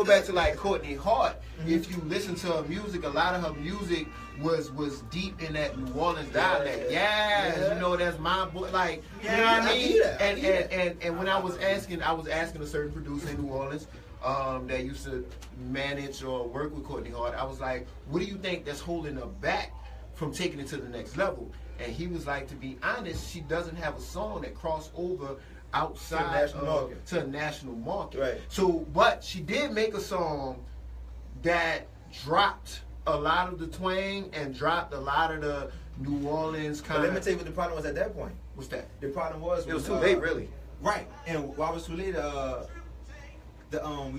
back to like Courtney Hart, If you listen to her music, a lot of her music was deep in that New Orleans dialect. Yeah, you know that's my boy. Like you know what I mean? And when I was asking a certain producer in New Orleans that used to manage or work with Courtney Hart. I was like, what do you think that's holding her back from taking it to the next level? And he was like, to be honest, she doesn't have a song that crossed over outside to a national market. Right. So, but she did make a song that dropped a lot of the twang and dropped a lot of the New Orleans kind But of. let me tell you what the problem was at that point. What's that? The problem was It was too late, really. Right, and while it was too late, you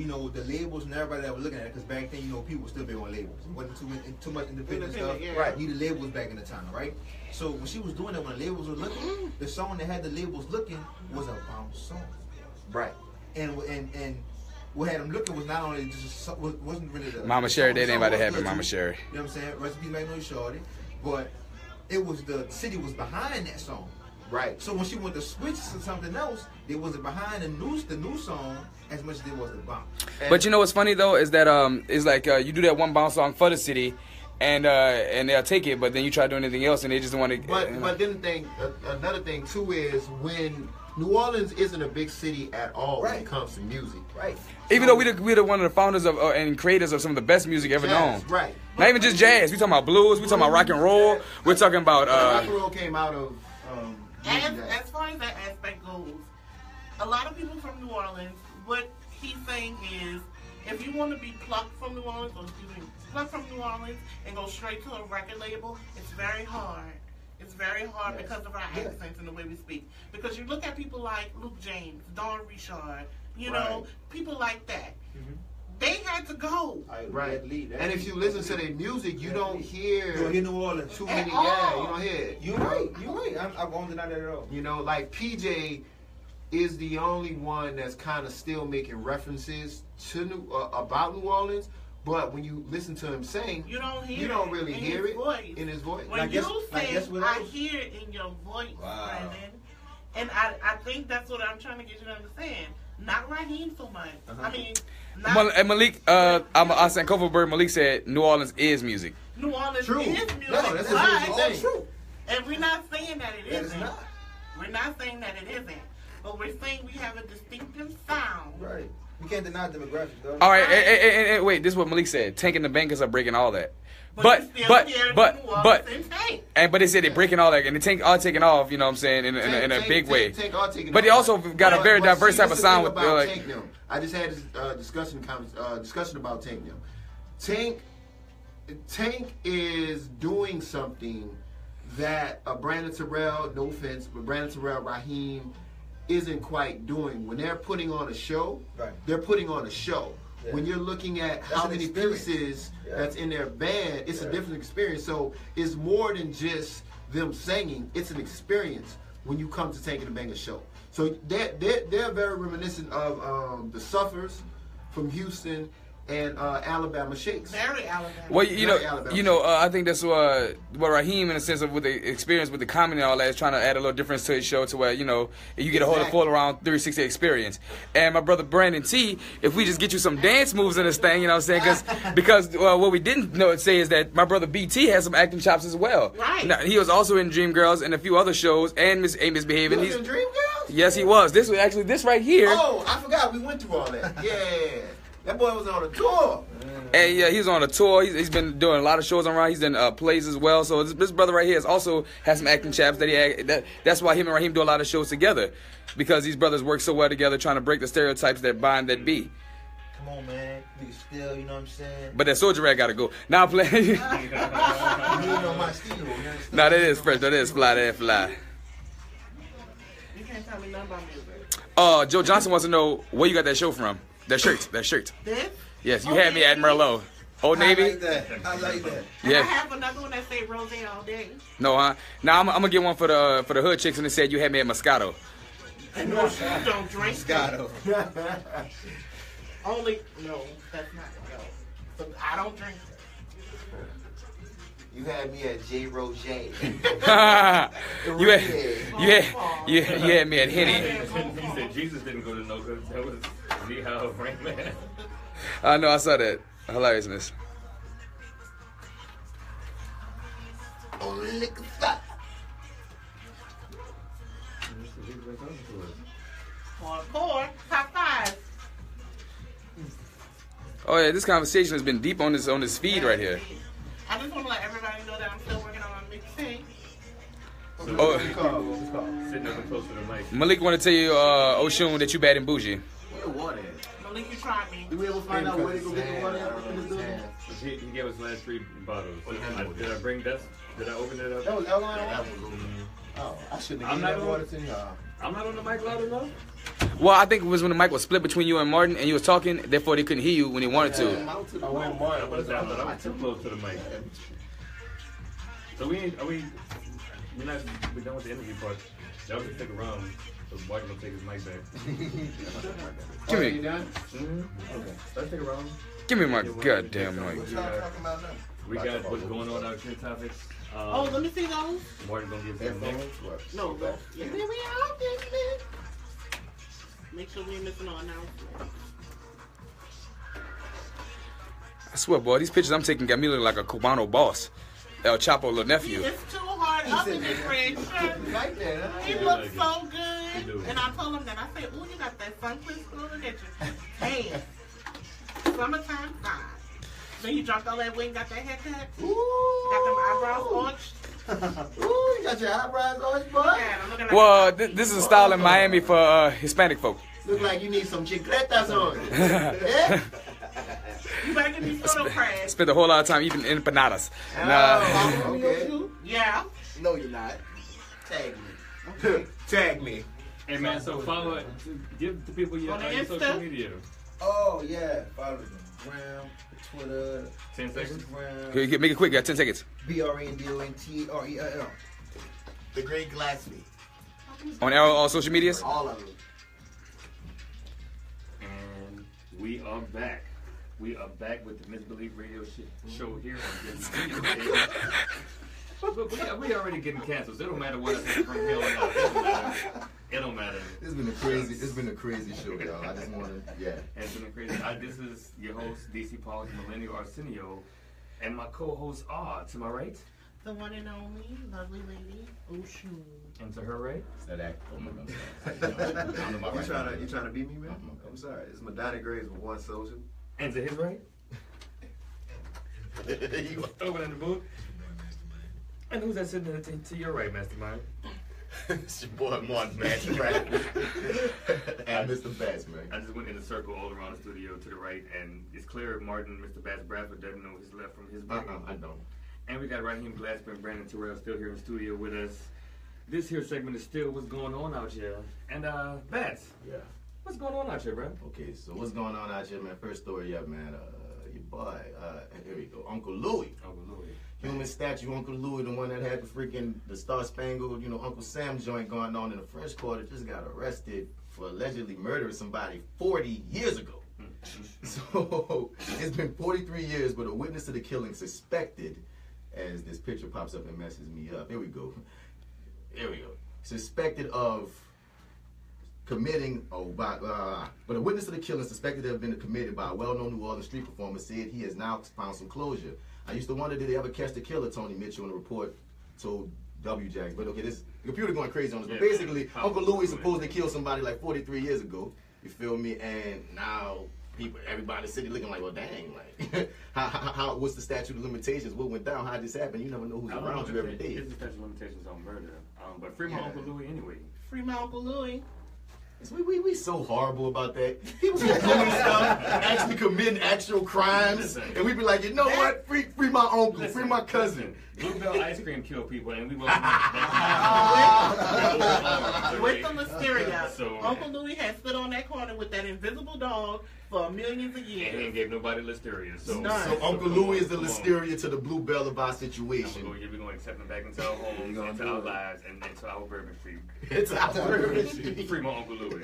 know, the labels and everybody that was looking at it, because back then, you know, people were still big on labels. It wasn't too much independent stuff. Yeah. Right, needed labels back in the time, right? So when she was doing that, when the labels were looking, the song that had the labels looking was a bounce song. Right. And what had them looking was not only just wasn't really the Mama Sherry, that ain't about to happen, good Mama too. Sherry. You know what I'm saying? Recipe Magnolia Shorty, but it was the city was behind that song. Right. So when she went to switch to something else, it wasn't behind the new song as much as it was the bounce. But you know what's funny though is that it's like you do that one bounce song for the city, and they'll take it, but then you try to do anything else, and they just want to. But then the thing, another thing too is when New Orleans isn't a big city at all when it comes to music. Right. Even though we're one of the founders of and creators of some of the best music ever known. Right. Not even just jazz. We talking about blues. We talking about rock and roll. We're talking about. Rock and roll came out of. As far as that aspect goes, a lot of people from New Orleans, what he's saying is, if you want to be plucked from New Orleans, or excuse me, plucked from New Orleans and go straight to a record label, it's very hard. It's very hard because of our accents and the way we speak. Because you look at people like Luke James, Don Richard, you know, people like that. They had to go. Right. And if you listen to their music, you don't hear New Orleans too many. all. Yeah, you don't hear it. You're right. I won't deny that at all. You know, like PJ is the only one that's kind of still making references to about New Orleans. But when you listen to him sing, you don't really hear it in his voice. When you sing, I hear it in your voice, Brandon. And I think that's what I'm trying to get you to understand. Not Rahim so much. I mean, And Malik, I sent Kofelberg. Malik said New Orleans is music. New Orleans is music. No, that's all true. And we're not saying that it isn't. not. We're not saying that it isn't. But we're saying we have a distinctive sound. Right. You can't deny demographics, though. All right, and wait. This is what Malik said. Tank and the Bankers are breaking all that. But they said they're breaking all that, and they all taking off. You know what I'm saying in a big way. But they also got a very diverse type of sound with like. I just had this discussion about Tank now. Tank is doing something that Brandon Tarell, no offense, but Brandon Tarell, Rahim isn't quite doing. When they're putting on a show, they're putting on a show. Yeah. When you're looking at how many pieces that's in their band, it's a different experience. So it's more than just them singing. It's an experience when you come to Tank and the Banger show. So they're very reminiscent of the Suffers from Houston and Alabama Shakes. Very Alabama. Well, I think that's what Rahim, in a sense of with the experience with the comedy and all that, is trying to add a little difference to his show to where, you get a whole full around 360 experience. And my brother Brandon T, if we just get you some dance moves in this thing, you know what I'm saying? Because what we didn't say is that my brother BT has some acting chops as well. Right. Now, he was also in Dreamgirls and a few other shows and Misbehaving. He was in Dreamgirls? Yes, he was. This was actually this right here. Oh, I forgot we went through all that. Yeah. That boy was on a tour. And yeah, he's on a tour. He's been doing a lot of shows around. He's in plays as well. So this brother right here also has some acting chaps that's why him and Rahim do a lot of shows together, because these brothers work so well together, trying to break the stereotypes that bind that be. Come on, man. We still, you know what I'm saying? But that Soldier Rat gotta go. Now I'm playing. You know my steel. Nah, that is fresh. That is fly. That fly. You can't tell me nothing about music. Joe Johnson wants to know where you got that show from. That shirt. This? Yes, you had me at Merlot. Old Navy? I like that. Yeah. I have another one that say Rose all day. No, huh? Now I'm gonna get one for the hood chicks, and they said you had me at Moscato. And no, you don't drink Moscato. Only that's not But I don't drink it. You had me at J. Roger. you had me at Henny. He said Jesus didn't go to no good. That was Neha Frank man. I know, I saw that. Hilariousness. Only lick a thought. Four, top five. Oh yeah, this conversation has been deep on this feed right here. I just want to let everybody know that I'm still working on my mixtape. Sitting up close to the mic. Malik want to tell you, Oshun, that you bad and bougie. Where the water at? Malik, you tried me. Did we ever find out where they go get the water at? He gave us the last 3 bottles. Did I bring that? Did I open it up? That was oh, I shouldn't have given that water to y'all. I'm not on the mic loud enough? Well, I think it was when the mic was split between you and Martin, and you was talking, therefore they couldn't hear you when he wanted to. I went Martin, but I was too close to the mic. So we're done with the interview part. Y'all can stick around. Martin gonna take his mic back. Give me. You done? Okay. Let's take a round. Give me my goddamn mic. What y'all talking about now? We got what's going on out here topics. Oh, let me see those. Martin gonna give them next. No, no. Yeah, here we are, business. Make sure we ain't missing no announcements. I swear, boy, these pictures I'm taking got me looking like a Cubano boss. El Chapo little nephew. It's too hard up in this red shirt. Like that, huh? He looks so good. And I told him that. I said, ooh, you got that sun-kissed look at you. Damn. Summertime fine. Then you dropped all that weight and got that haircut. Ooh. Got them eyebrows arched. Ooh, you got your eyebrows arched, boy. Yeah, I'm looking like Well, this is a style in Miami for Hispanic folk. Look like you need some chicletas on. Yeah? you better give me photo crash. Spent a whole lot of time eating empanadas. Oh, okay. Yeah. No, you're not. Tag me. Tag me. Hey man, so follow, give the people your social media. Oh yeah, follow the gram, Twitter, 10 seconds. Instagram. Okay, make it quick. Got 10 seconds. BRNDONTRELL. The Great Glaspy. On all social medias. All of them. And we are back. We are back with the Misbelief Radio show here on WBOK. But we already getting canceled. So it don't matter what I say from here on out. It don't matter. It's been a crazy show, y'all. I just want to, It's been a crazy. This is your host, DC Paul's Millennial Arsenio, and my co-hosts are, to my right, the one and only lovely lady, Oshun. And to her right, is that act? Oh my You trying to beat me, man? I'm sorry. It's Madania Graves with one social. And to his right, you over in the booth. And who's that sitting to your right, Mastermind? It's your boy Martin, Mastermind. And MisterBats, man. I just went in a circle all around the studio to the right, and it's clear Martin, Mr. Bats Bradford, doesn't know his left from his right. I don't. And we got Rahim, Glaspy, and Brandon Tarell still here in the studio with us. This here segment is still what's going on out here. And Bats. Yeah. What's going on out here, bro? Okay, so what's going on out here, man? First story up, man. Your boy, here we go, Uncle Louie. Uncle Louie. Human statue, Uncle Louie, the one that had the Star Spangled, Uncle Sam joint going on in the first quarter, just got arrested for allegedly murdering somebody 40 years ago. So it's been 43 years, but a witness to the killing suspected, as this picture pops up and messes me up. Here we go. Suspected of committing, but a witness to the killing suspected to have been committed by a well-known New Orleans street performer said he has now found some closure. I used to wonder, did they ever catch the killer, Tony Mitchell, in a report told WJack. But okay, the computer going crazy on this. But basically, Uncle Louie supposedly killed somebody like 43 years ago. You feel me? And now everybody in the city looking like, well, dang, like, what's the statute of limitations? What went down? How did this happen? You never know who's around you every day. It's the statute of limitations on murder. But free my Uncle Louie anyway. Free my Uncle Louie. We so horrible about that. People be doing stuff, actually committing actual crimes, and we be like, you know what? Free my uncle, free my cousin. Bluebell ice cream kill people, and we will. With the listeria, Uncle Louie has stood on that corner with that invisible dog for millions of years. And he ain't gave nobody listeria. So Uncle Louie is the listeria to the Bluebell of our situation. We're going to accept him back into our homes, into our lives, and into our Bourbon Street. It's our Bourbon Street. Free my Uncle Louie.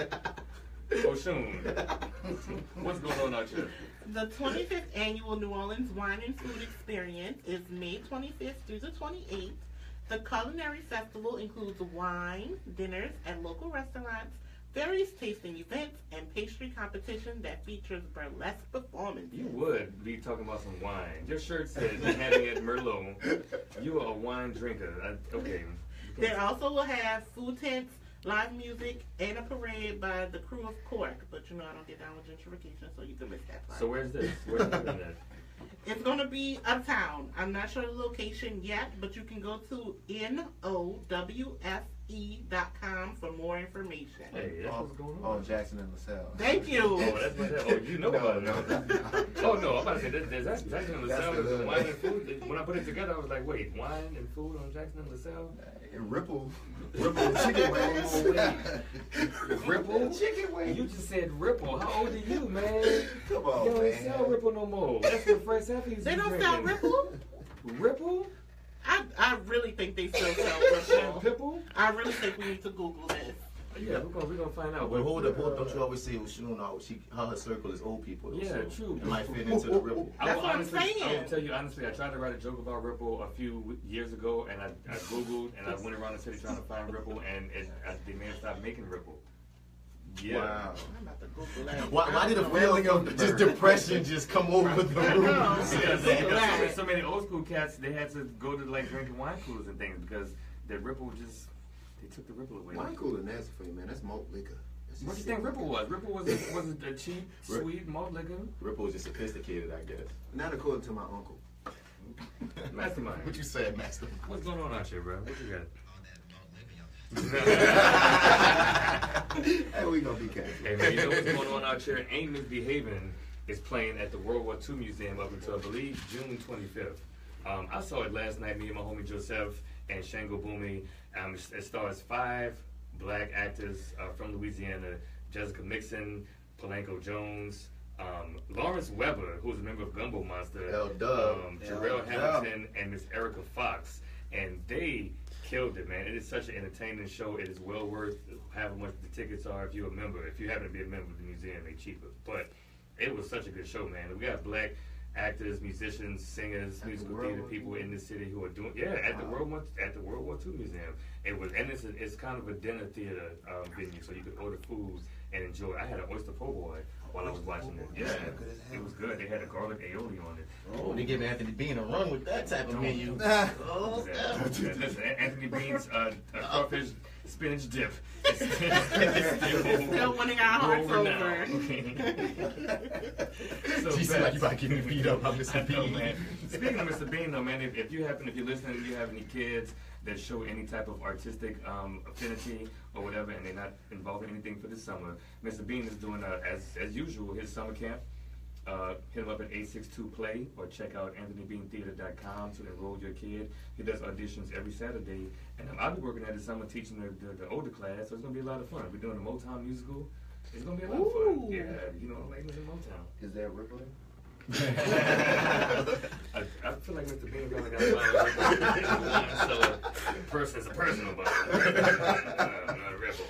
Oshun, what's going on out here? The 25th Annual New Orleans Wine and Food Experience is May 25th through the 28th. The culinary festival includes wine, dinners at local restaurants, various tasting events, and pastry competition that features burlesque performances. You would be talking about some wine. Your shirt says having it Merlot. You are a wine drinker. Okay. They also will have food tents, live music, and a parade by the crew of Cork. But I don't get down with gentrification, so you can miss that part. So where's this? Where's this? It's going to be uptown. I'm not sure the location yet, but you can go to NOWFE.com for more information. Hey, that's what's going on. Oh, Jackson and LaSalle. Thank you. Oh, that's what that, you know about it now. Oh, no, I'm about to say, that's Jackson and LaSalle is wine and food. When I put it together, I was like, wait, wine and food on Jackson and LaSalle? Ripple chicken wings. Ripple chicken wings. You just said Ripple. How old are you, man? Come on, man. They don't sell Ripple no more. That's what Fresh Heffy's. They don't sell Ripple? Ripple? I really think they still sell Ripple. Ripple? I really think we need to Google this. Yeah, we're gonna find out. But hold up, don't you always say Oshun, how her circle is old people? Though, yeah, so true. It might fit into the Ripple. That's what I'm saying. I will tell you honestly, I tried to write a joke about Ripple a few years ago, and I Googled and I went around the city trying to find Ripple, and they may have stopped making Ripple. Yeah. Wow. Why did a feeling of just depression just come over the room? Because so many old school cats, they had to go to like drinking wine coolers and things because the Ripple just, they took the Ripple away. Wine cooler nasty for you, man. That's malt liquor. What do you think Ripple was? Ripple was a cheap, sweet malt liquor. Ripple was just sophisticated, I guess. Not according to my uncle. Mastermind. What you said, Mastermind? What's going on out here, bro? What you got? Hey, we gonna be careful. Hey man, you know what's going on out here? Ain't Misbehaving is playing at the World War II Museum up until I believe June 25th. I saw it last night. Me and my homie Joseph and Shango Boomy. It stars 5 black actors from Louisiana: Jessica Mixon, Polanco Jones, Lawrence Weber, who's a member of Gumbo Monster, Tarell Hamilton, and Miss Erica Fox, and they killed it, man. It is such an entertaining show. It is well worth however much the tickets are if you're a member. If you happen to be a member of the museum, they're cheaper. But it was such a good show, man. We got black actors, musicians, singers, musical theater people in this city who are doing at the World War II Museum. It was, and it's kind of a dinner theater venue, so you could order food and enjoy. I had an oyster po' boy while I was watching it. Yeah, it was good. They had a garlic aioli on it. Oh, they give Anthony Bean a run with that type of menu. Listen, Anthony Bean's crawfish spinach dip. It's still winning our hearts over. So you seem like you about to get me beat up by Mr. Bean. Man. Speaking of Mr. Bean, though, man, if you're listening and you have any kids that show any type of artistic affinity or whatever, and they're not involved in anything for this summer, Mr. Bean is doing, as usual, his summer camp. Hit him up at 862-PLAY or check out AnthonyBeanTheater.com to enroll your kid. He does auditions every Saturday, and I'll be working at the summer teaching the older class, so it's going to be a lot of fun. We're doing a Motown musical. It's going to be a lot of fun. Yeah, you know, like in Motown. Is there a Ripple? I feel like Mr. Bean got a lot of so a person is a personal bond. I'm not a rebel.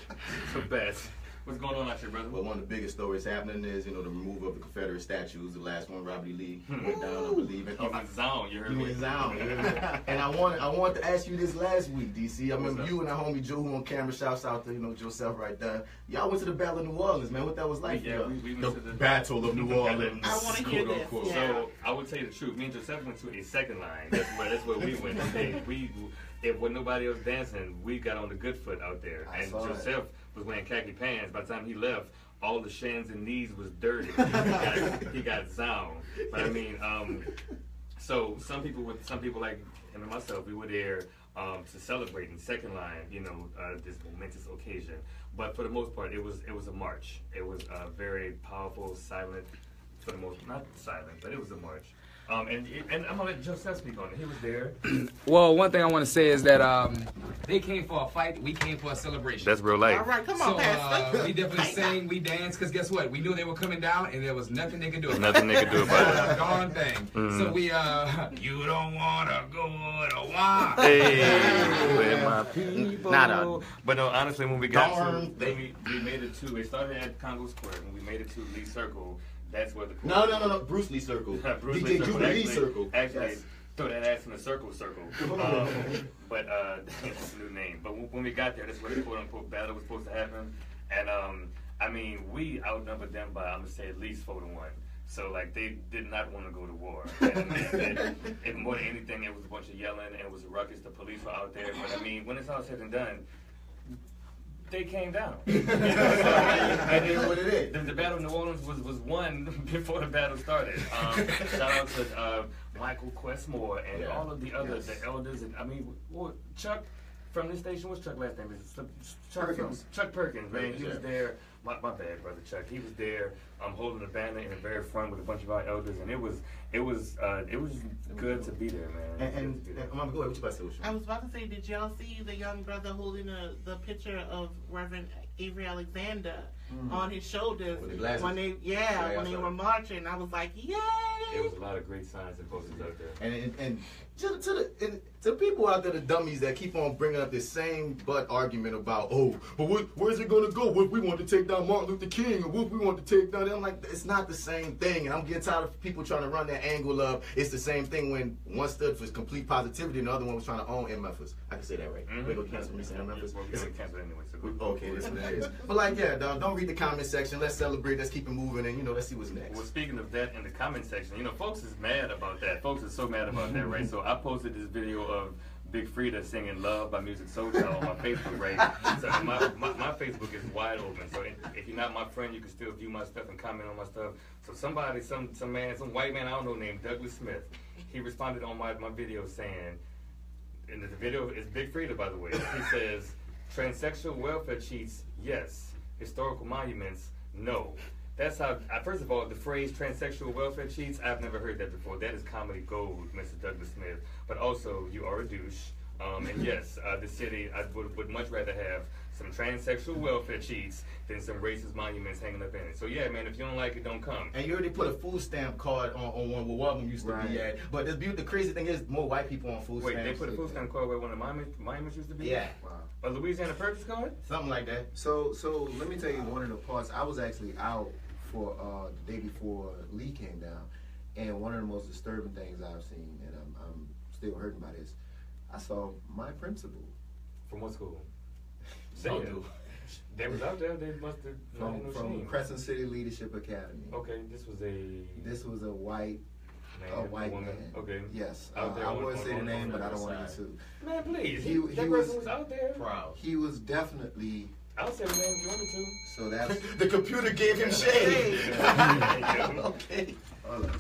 So Bats. What's going on out here, brother? Well, one of the biggest stories happening is, the removal of the Confederate statues. The last one, Robert E. Lee, went down, I believe. And Zone, you heard me. He went down. And I wanted to ask you this last week, DC. I remember you and our homie Joe, who on camera, shouts out to, Joseph right there. Y'all went to the Battle of New Orleans, man. What that was like? Yeah, we went to the Battle of New Orleans. I want to hear this. Yeah. So I would tell you the truth. Me and Joseph went to a second line. That's where we went. If with nobody else dancing, we got on the good foot out there. And Joseph was wearing khaki pants. By the time he left, all the shins and knees was dirty. He got zoned. But I mean, so some people like him and myself, we were there to celebrate in second line, this momentous occasion. But for the most part, it was a march. It was very powerful, silent. For the most, not silent, but it was a march. And I'm gonna let Joseph speak on it. He was there. Well, one thing I want to say is that they came for a fight, we came for a celebration. That's real life. All right, come on, Pastor. We definitely sang, we danced, because guess what? We knew they were coming down, and there was nothing they could do about it. Nothing they could do about it. A darn thing. Mm-hmm. So we, you don't want to go to war. Hey, with my people. But no, honestly, when we got to, we made it to, it started at Congo Square, when we made it to Lee Circle. That's where the No, Bruce Lee Circle. Bruce DJ Lee Jubilee Circle. Actually, throw that ass in a circle. But that's a new name. But when we got there, that's where the quote-unquote battle was supposed to happen. And I mean, we outnumbered them by, I'm gonna say, at least 4-1. So like they did not want to go to war. And more than anything, it was a bunch of yelling and it was a ruckus. The police were out there. But I mean, when it's all said and done, they came down. And what it is. The Battle of New Orleans was won before the battle started. Shout out to Michael Questmore and all of the others, the elders. And I mean, Chuck from this station, what's Chuck's last name? Chuck Perkins, man. He was there. my bad, brother Chuck. He was there, holding the banner in the very front with a bunch of our elders, and it was good to be there, man. And Mama, go ahead. What you about to say? I was about to say, did y'all see the young brother holding the picture of Reverend Avery Alexander on his shoulders with the glasses? When they were marching? I was like, yay! There was a lot of great signs and posters out there. And to people out there, the dummies that keep on bringing up this same butt argument about, oh, but where's it going to go? What if we want to take down Martin Luther King, or what if we want to take down? I'm like, it's not the same thing. And I'm getting tired of people trying to run that angle of it's the same thing when one stood for complete positivity and the other one was trying to own Memphis. I can say that right. We're going to cancel me saying Memphis. Well, we're going to cancel it anyway. So okay, that's what it is. But like, yeah, dog, don't read the comment section. Let's celebrate. Let's keep it moving, and let's see what's next. Well, speaking of that, in the comment section, folks is mad about that. Folks are so mad about that, right? So I posted this video of Big Frida singing "Love" by Music Soulchild on my Facebook, right? So my Facebook is wide open. So if you're not my friend, you can still view my stuff and comment on my stuff. So somebody, some man, some white man I don't know named Douglas Smith, he responded on my video saying, and the video is Big Frida, by the way. He says, "Transsexual welfare cheats, yes. Historical monuments, no." That's how, first of all, the phrase transsexual welfare cheats, I've never heard that before. That is comedy gold, Mr. Douglas Smith. But also, you are a douche. And yes, the city, I would much rather have some transsexual welfare cheats than some racist monuments hanging up in it. So yeah, man, if you don't like it, don't come. And you already put a food stamp card on one where Walmart used to be at. But the crazy thing is, more white people on food stamps. Wait, they put a food stamp card where one of the monuments used to be? Yeah. Wow. A Louisiana Purchase card? Something like that. So let me tell you one of the parts. I was actually out for the day before Lee came down, and one of the most disturbing things I've seen, and I'm still hurting by this, I saw my principal. From what school? They was out there. They must have from Crescent City Leadership Academy. Okay, this was a white woman. Man. Okay. Yes. Out there I wouldn't say the name, but I don't want to get sued. Man, please. He was out there. Proud. He was definitely. I'll say the name if you want me to. So that's the computer gave him shade. Okay.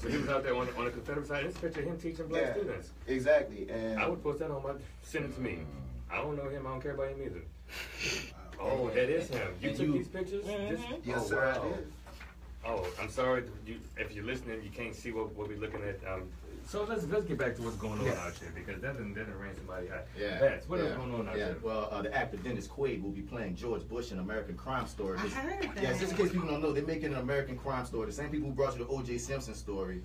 So he was out there on the Confederate side. This picture of him teaching black students. Exactly. And I would post that on send it to me. I don't know him. I don't care about him either. Oh, that is him. You took these pictures? Yes, sir. I did. Oh, I'm sorry. If you're listening, you can't see what we're looking at. So let's get back to what's going on out here, because that didn't ran somebody out. Bats, what is going on out there? Well, the actor Dennis Quaid will be playing George Bush in American Crime Story. I heard that. Yeah, just in case people don't know, they're making an American Crime Story. The same people who brought you the O.J. Simpson story,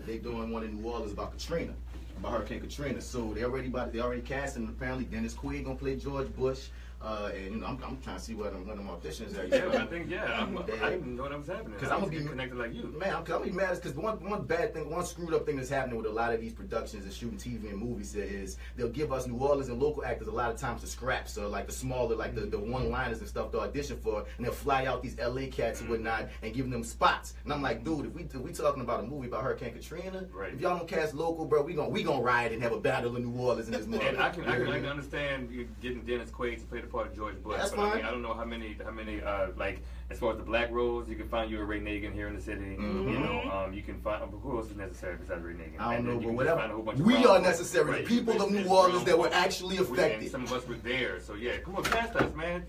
they're doing one in New Orleans about Katrina, about Hurricane Katrina. So they already casting. Apparently, Dennis Quaid gonna play George Bush. And I'm trying to see what them auditions are. Yeah, I think I didn't know that was happening. Because I'm gonna be connected like you, man. I'm gonna be mad because one bad thing, one screwed up thing that's happening with a lot of these productions and shooting TV and movies is they'll give us New Orleans and local actors a lot of times to scrap. So like the smaller, like the one-liners and stuff to audition for, and they'll fly out these LA cats and whatnot and giving them spots. And I'm like, dude, if we talking about a movie about Hurricane Katrina, if y'all don't cast local, bro, we gonna riot and have a battle in New Orleans in this movie. And I can understand you getting Dennis Quaid to play the part of George Bush. That's but fine. I mean, I don't know how many like as far as the black roles, you can find you a Ray Nagin here in the city. You can find who else is necessary besides Ray Nagin? I don't know, but whatever. We are necessary. The people of New Orleans that were actually affected. And some of us were there, so yeah, come on, cast us, man.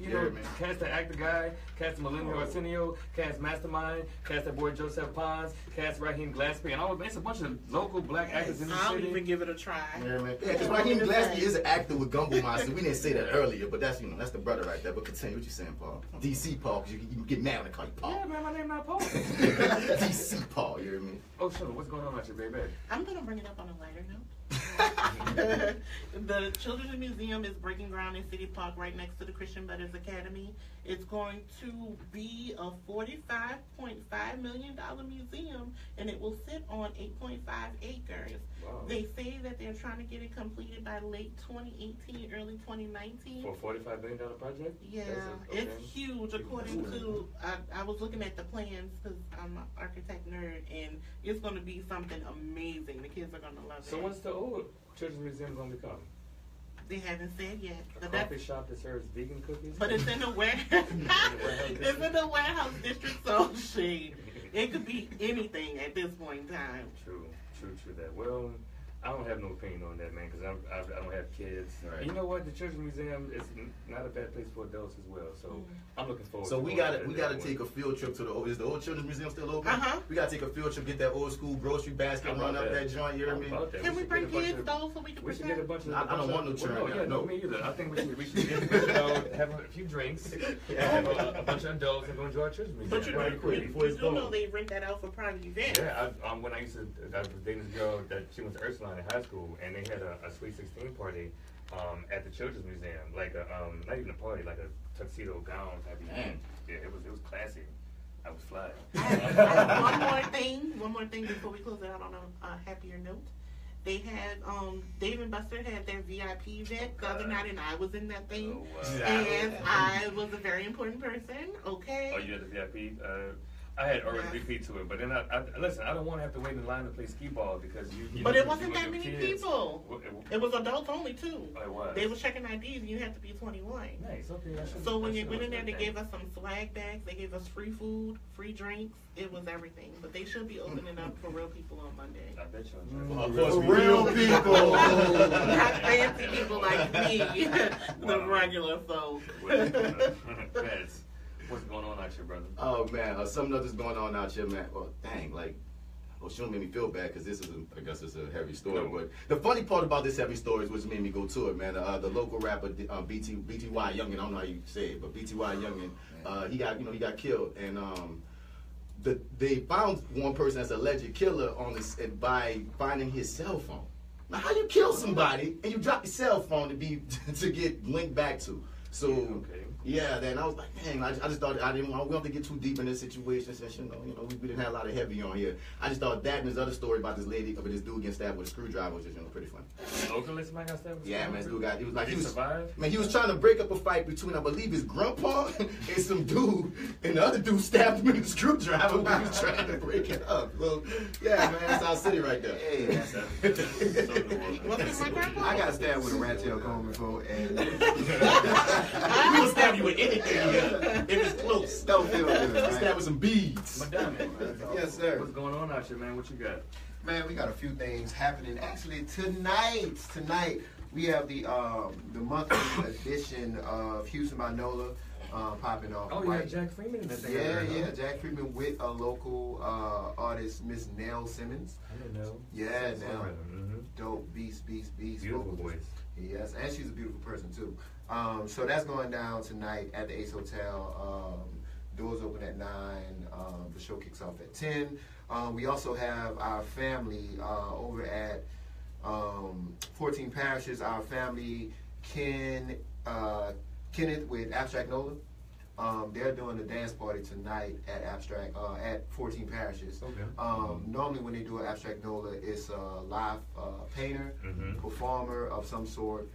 Cast the actor guy, cast the Millennial Arsenio, cast Mastermind, cast that boy Joseph Pons, cast Rahim Glaspy, and all of it's a bunch of local black actors in the city. I'll even give it a try. Yeah, because Rahim Glaspy is an actor with Gumbo Monster. We didn't say that earlier, but that's that's the brother right there. But continue what you saying, Paul. DC Paul, because you get mad when I call you Paul. Yeah, man, my name not Paul. DC Paul, you hear me? Oh, sure. What's going on out here, baby? I'm gonna bring it up on a lighter note. The Children's Museum is breaking ground in City Park right next to the Christian Brothers Academy. It's going to be a $45.5 million museum, and it will sit on 8.5 acres. Wow. They say that they're trying to get it completed by late 2018, early 2019. For a $45 million project? Yeah, it's huge. According to, I was looking at the plans because I'm an architect nerd, and it's going to be something amazing. The kids are going to love it. So what's the old Children's Museum going to become? They haven't said yet. A coffee shop that serves vegan cookies? But it's in a warehouse. It's in a warehouse district, so shade. It could be anything at this point in time. True that. Well, I don't have no opinion on that, man, because I don't have kids. Right. You know what? The Children's Museum is not a bad place for adults as well. So I'm looking forward. So to we gotta take a field trip to is the old Children's Museum still open? We gotta take a field trip, get that old school grocery basket, run up that joint. You know what I mean? Can we bring kids though, so we can get a bunch of. I don't want no children. No, me either. I think we should get, have a few drinks, have a bunch of adults, and go enjoy Children's Museum. But you do know they rent that out for private events. Yeah, when I used to, I was dating this girl that she went to Ursuline in high school, and they had a Sweet 16 party at the Children's Museum, like not even a party, like a tuxedo gown type event. Yeah, it was classy. I was fly. I have one more thing before we close it out on a happier note. They had Dave and Buster had their VIP event the other night, and I was in that thing, and I was a very important person. Okay. Oh, you had the VIP. I had RSVP to it, but then I listen. I don't want to have to wait in line to play skee ball because you. But it wasn't that many people. It was adults only too. Oh, it was. They were checking IDs, and you had to be 21. Nice. Okay. So when you went in there, they gave us some swag bags. They gave us free food, free drinks. It was everything. But they should be opening up for real people on Monday. I bet you. For real people, not fancy people like me, the regular folk. What's going on out here, brother? Oh man, something else is going on out here, man. Well, dang, like, Oshun made me feel bad because this is, I guess, it's a heavy story. But the funny part about this heavy story is what made me go to it, man. The local rapper BTY Youngin, I don't know how you say it, but BTY Youngin, he got killed, and they found one person that's alleged killer on this by finding his cell phone. Now, how you kill somebody and you drop your cell phone to get linked back to? So. Yeah, then I was like, dang, I just thought we don't have to get too deep in this situation since, you know, we didn't have a lot of heavy on here. I just thought that and this other story about this lady, but this dude getting stabbed with a screwdriver was just, pretty funny. Locally, somebody got stabbed with a Yeah, man, this dude he survived? Man, he was trying to break up a fight between, I believe, his grandpa and some dude, and the other dude stabbed him with a screwdriver when he was trying to break it up. Well, yeah, man, that's our city right there. Hey, I got stabbed with a rat tail comb before, and he will stab you with anything if it's close. Don't feel good. Right? Stab with some beads. Madania. Yes, sir. What's going on out here, man? What you got? Man, we got a few things happening. Actually, tonight we have the monthly edition of Houston by Nola popping off. Oh, yeah, Jack Freeman in that thing. Yeah, Jack Freeman with a local artist, Miss Nell Simmons. I didn't know. Yeah, Nell. Dope, beast. Beautiful voice. Yes, and she's a beautiful person, too. So that's going down tonight at the Ace Hotel. Doors open at 9. The show kicks off at 10. We also have our family over at 14 Parishes. Our family, Kenneth with Abstract Nola. They're doing a dance party tonight at Abstract at 14 Parishes. Okay. Normally when they do an Abstract Nola, it's a live painter, performer of some sort,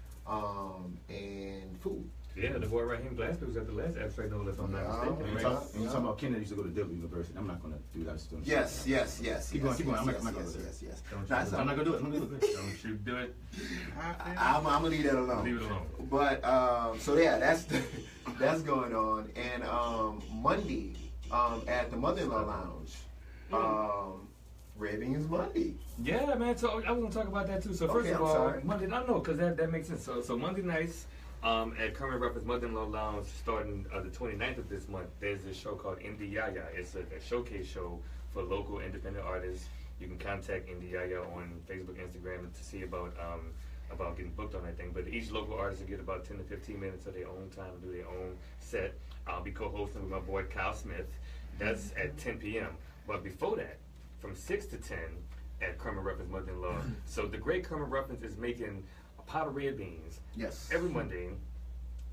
and food. Yeah, the boy Rahim Glaspy was at the last Abstract Nola, if I'm not mistaken. You're talking about Kennedy used to go to W University. I'm not going to do that. Yes. Keep going. I'm not going to do it. Yes. I'm not going to do it. Don't you do it. I'm going to leave that alone. Leave it alone. But, so yeah, that's going on. And Monday at the Mother-in-Law Lounge, Ravings Monday. Yeah, man. So I was going to talk about that too. So first of all, Monday, I know, because that makes sense. So Monday nights, at Current Reference Mother-in-Law Lounge, starting the 29th of this month, there's this show called Indie Yaya. It's a showcase show for local independent artists. You can contact Indie Yaya on Facebook, Instagram to see about getting booked on that thing. But each local artist will get about 10 to 15 minutes of their own time to do their own set. I'll be co-hosting with my boy Kyle Smith. That's at 10 p.m. But before that, from 6 to 10 at Kermit Reference Mother-in-Law. So the great Kermit Reference is making a pot of red beans every Monday,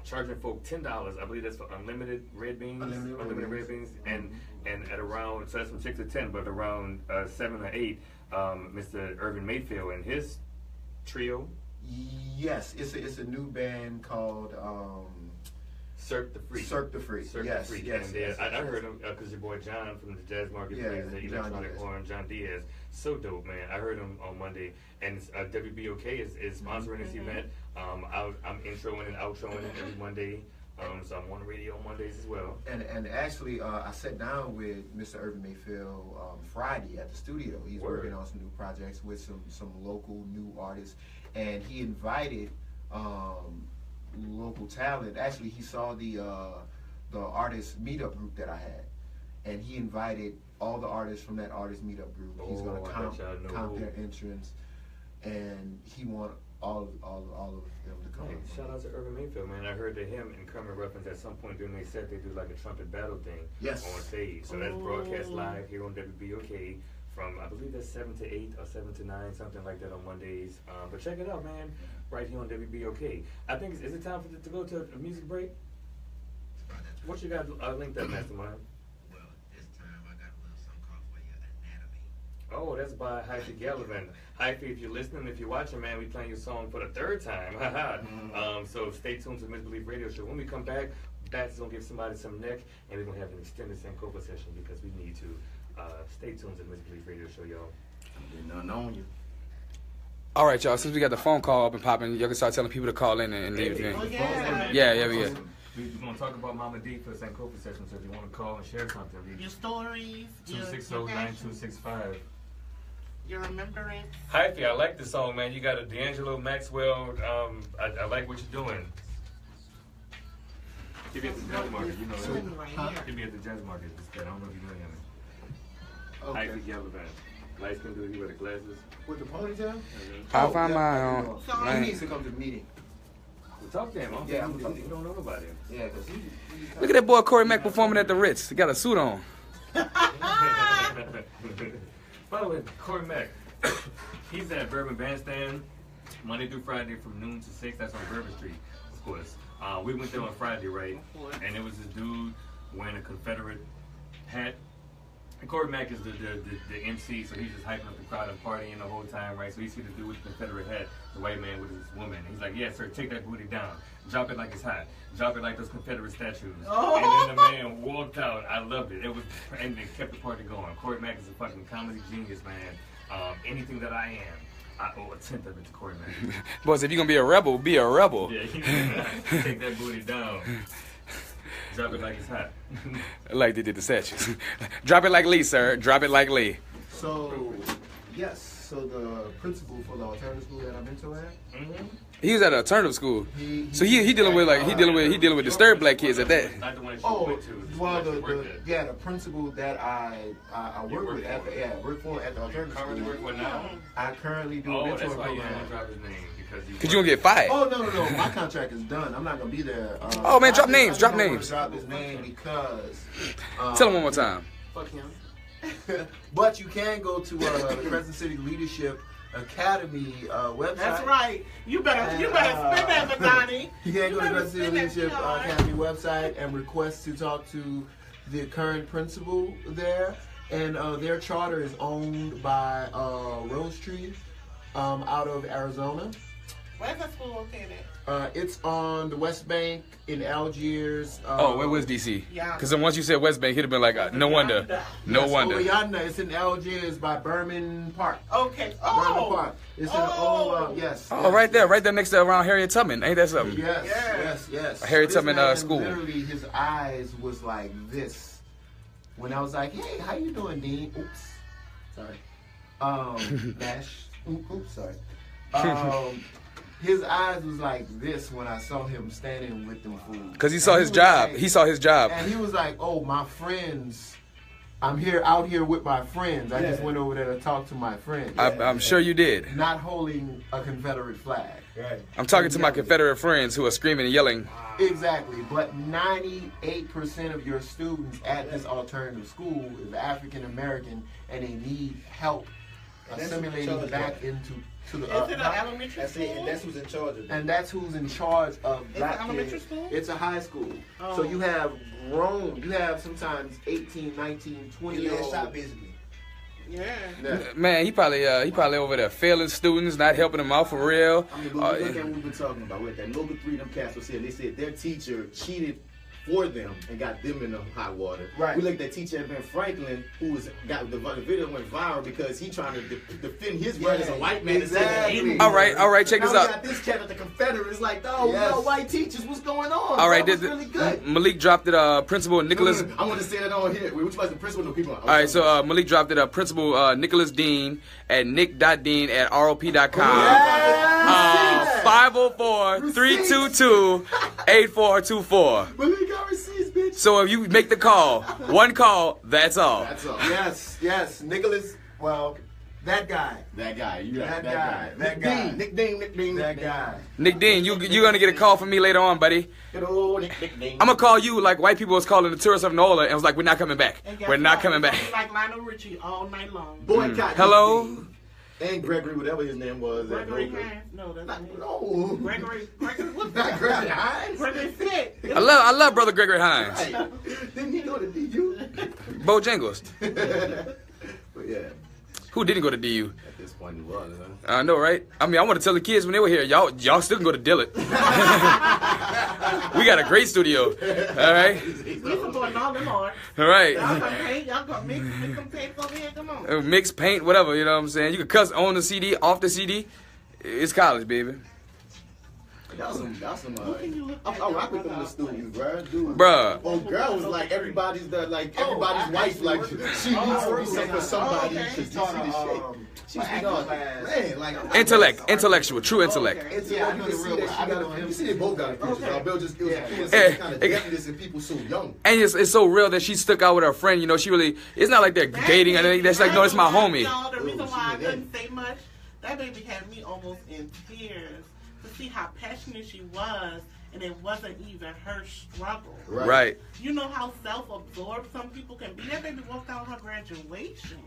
charging folk $10. I believe that's for unlimited red beans. Unlimited red beans. And at around, so that's from 6 to 10, but around 7 or 8, Mr. Irvin Mayfield and his trio. Yes, it's a new band called Cirque the Freak. Yes. I heard him because your boy John from the Jazz Market plays the electronic horn, John Diaz. So dope, man. I heard him on Monday, and WBOK is sponsoring this event. I'm introing and outroing it every Monday. So I'm on the radio on Mondays as well. And actually, I sat down with Mr. Urban Mayfield Friday at the studio. He's working on some new projects with some local new artists, and he invited local talent. Actually, he saw the artist meetup group that I had, and he invited all the artists from that artist meetup group. He's going to count their entrance, and he wants all of them to come. Hey, shout out to Urban Mayfield, man. I heard that him and Kermit reference at some point during their set they do like a trumpet battle thing on stage. So that's broadcast live here on WBOK from, I believe that's 7 to 8 or 7 to 9, something like that on Mondays. But check it out, man, right here on WBOK. I think, is it time for to go to a music break? What you got linked up, Mastermind? Well, this time I got a little something called for your anatomy. Oh, that's by Hifey Gallivant. Hifey, if you're listening, if you're watching, man, we playing your song for the 3rd time. So stay tuned to the Misbelief Radio Show. When we come back, Bats is going to give somebody some neck, and we're going to have an extended Sankofa session because we need to. Stay tuned to the Misbelief Radio Show, y'all. Nothing on you. All right, y'all. Since we got the phone call up and popping, y'all can start telling people to call in and leave. Yeah. We're going to talk about Mama D for the Sankofa session, so if you want to call and share something, your stories, 260-9265. Your remembrance. Hifey, I like this song, man. You got a D'Angelo Maxwell. I like what you're doing. Give me at the jazz market, you know. Give me at the jazz market. I don't know if you know him. Okay. Hifey Gallivant. Light skin dude, he wear the glasses. With the ponytail? I'll find my own. He needs to come to the meeting. We'll talk to him. Yeah, we don't know about him. Yeah, because Look at that boy Corey Mack performing at the Ritz. He got a suit on. By the way, Corey Mack, he's at Bourbon Bandstand Monday through Friday from noon to 6. That's on Bourbon Street, of course. We went there on Friday, right? And it was this dude wearing a Confederate hat. And Corey Mack is the MC, so he's just hyping up the crowd and partying the whole time, right? So he see the dude with the Confederate hat, the white man with his woman. He's like, yeah, sir, take that booty down. Drop it like it's hot. Drop it like those Confederate statues. And then the man walked out. I loved it. And they kept the party going. Corey Mack is a fucking comedy genius, man. Anything that I am, I owe a tenth of it to Corey Mack. Boys, if you're going to be a rebel, be a rebel. Yeah, take that booty down. Drop it like it's hot. Like they did the statues. Drop it like Lee, sir. Drop it like Lee. So, yes. So the principal for the alternative school that I'm into at. He was at an alternative school. So he dealing with he dealing with disturbed black kids at that. Well, the principal that I work with at the alternative school. I currently do a mentor program. Cause you gonna get fired. Oh no! My contract is done. I'm not gonna be there. Oh man, drop names. Drop names. Drop his name because. Tell him one more time. Fuck him. But you can go to the Crescent City Leadership Academy website. That's right. You better spin that, Madania. You can go to the Crescent City Leadership Academy website and request to talk to the current principal there. And their charter is owned by Rose Tree out of Arizona. Where's the school located? It's on the West Bank in Algiers. Where was DC? Yeah. Because once you said West Bank, it'd have been like, no wonder. No wonder. It's in Algiers by Berman Park. Okay. Berman Park. It's in yes. Oh, yes. Right there next to around Harriet Tubman. Ain't that something? Yes. Harriet Tubman school. Literally, his eyes was like this when I was like, "Hey, how you doing, Dean?" Oops, sorry. Dash. Oops, sorry. His eyes was like this when I saw him standing with them fools. Because he saw his job. He saw his job. And he was like, "Oh, my friends. I'm out here with my friends. I just went over there to talk to my friends." I'm sure you did. Not holding a Confederate flag. Right. I'm talking to my Confederate friends who are screaming and yelling. Exactly. But 98% of your students at this alternative school is African American, and they need help assimilating back into the Is it an elementary school? And that's who's in charge of it. And that's who's in charge of black kids. Elementary kids. school? It's a high school. Oh. So you have sometimes 18, 19, 20-year-olds. Basically. Yeah. Man, he probably over there failing students, not helping them out for real. I mean, look at what we've been talking about. With that local 3, them cats were saying, they said their teacher cheated for them and got them in the hot water. Right. We looked at Teacher Ben Franklin, who got the video went viral because he trying to defend his right as a white man. Exactly. All right, check this now out. we got this cat at the Confederates like, oh, we got white teachers. What's going on? All right, that was really good. Malik dropped it. Principal Nicholas. I want to say that on here. Wait, which was the principal? No, people. All right, so Malik dropped it. Principal Nicholas Dean at nick.dean@rop.com. 504-322-8424. Malik got receipts, bitch. So if you make the call, one call, that's all. That's all. Yes, Nicholas. Well, that guy. That guy. You got That guy. Nick Dean. That guy. Nick Dean, you're gonna get a call from me later on, buddy. Nick Dean. I'm gonna call you like white people was calling the tourists of Nola and was like, we're not coming back. We're not coming back. Like Lionel Richie all night long. Boycott. Hello? And Gregory, whatever his name was. Gregory Hines. No, that's not No. Gregory, what's Not that? Gregory Hines. Gregory Fit. I love brother Gregory Hines. Right. Didn't he go to DU? Bojangles. But yeah. Who didn't go to DU? At this point, he was, huh? I know, right? I mean, I want to tell the kids when they were here, y'all still can go to Dillett. We got a great studio. All right? We supporting all them hard. All right. Y'all come paint, y'all come mix some tapes over here, come on. Mix, paint, whatever, you know what I'm saying? You can cuss on the CD, off the CD. It's college, baby. Y'all some, I rock with them the students, bro. Dude. Bruh. Oh, girl was like everybody's wife. Like she used to be something for somebody. She see the shit. She was man, like Intellectual, true intellect. Yeah, you see they both got it. Bill just it was kind of deafness in people so young. And it's so real that she stuck out with her friend. You know, she really. It's not like they're dating or anything. That's like, no, it's my homie. The reason why I couldn't say much, that baby had me almost in tears to see how passionate she was, and it wasn't even her struggle. Right. You know how self-absorbed some people can be. That baby walked out her graduation.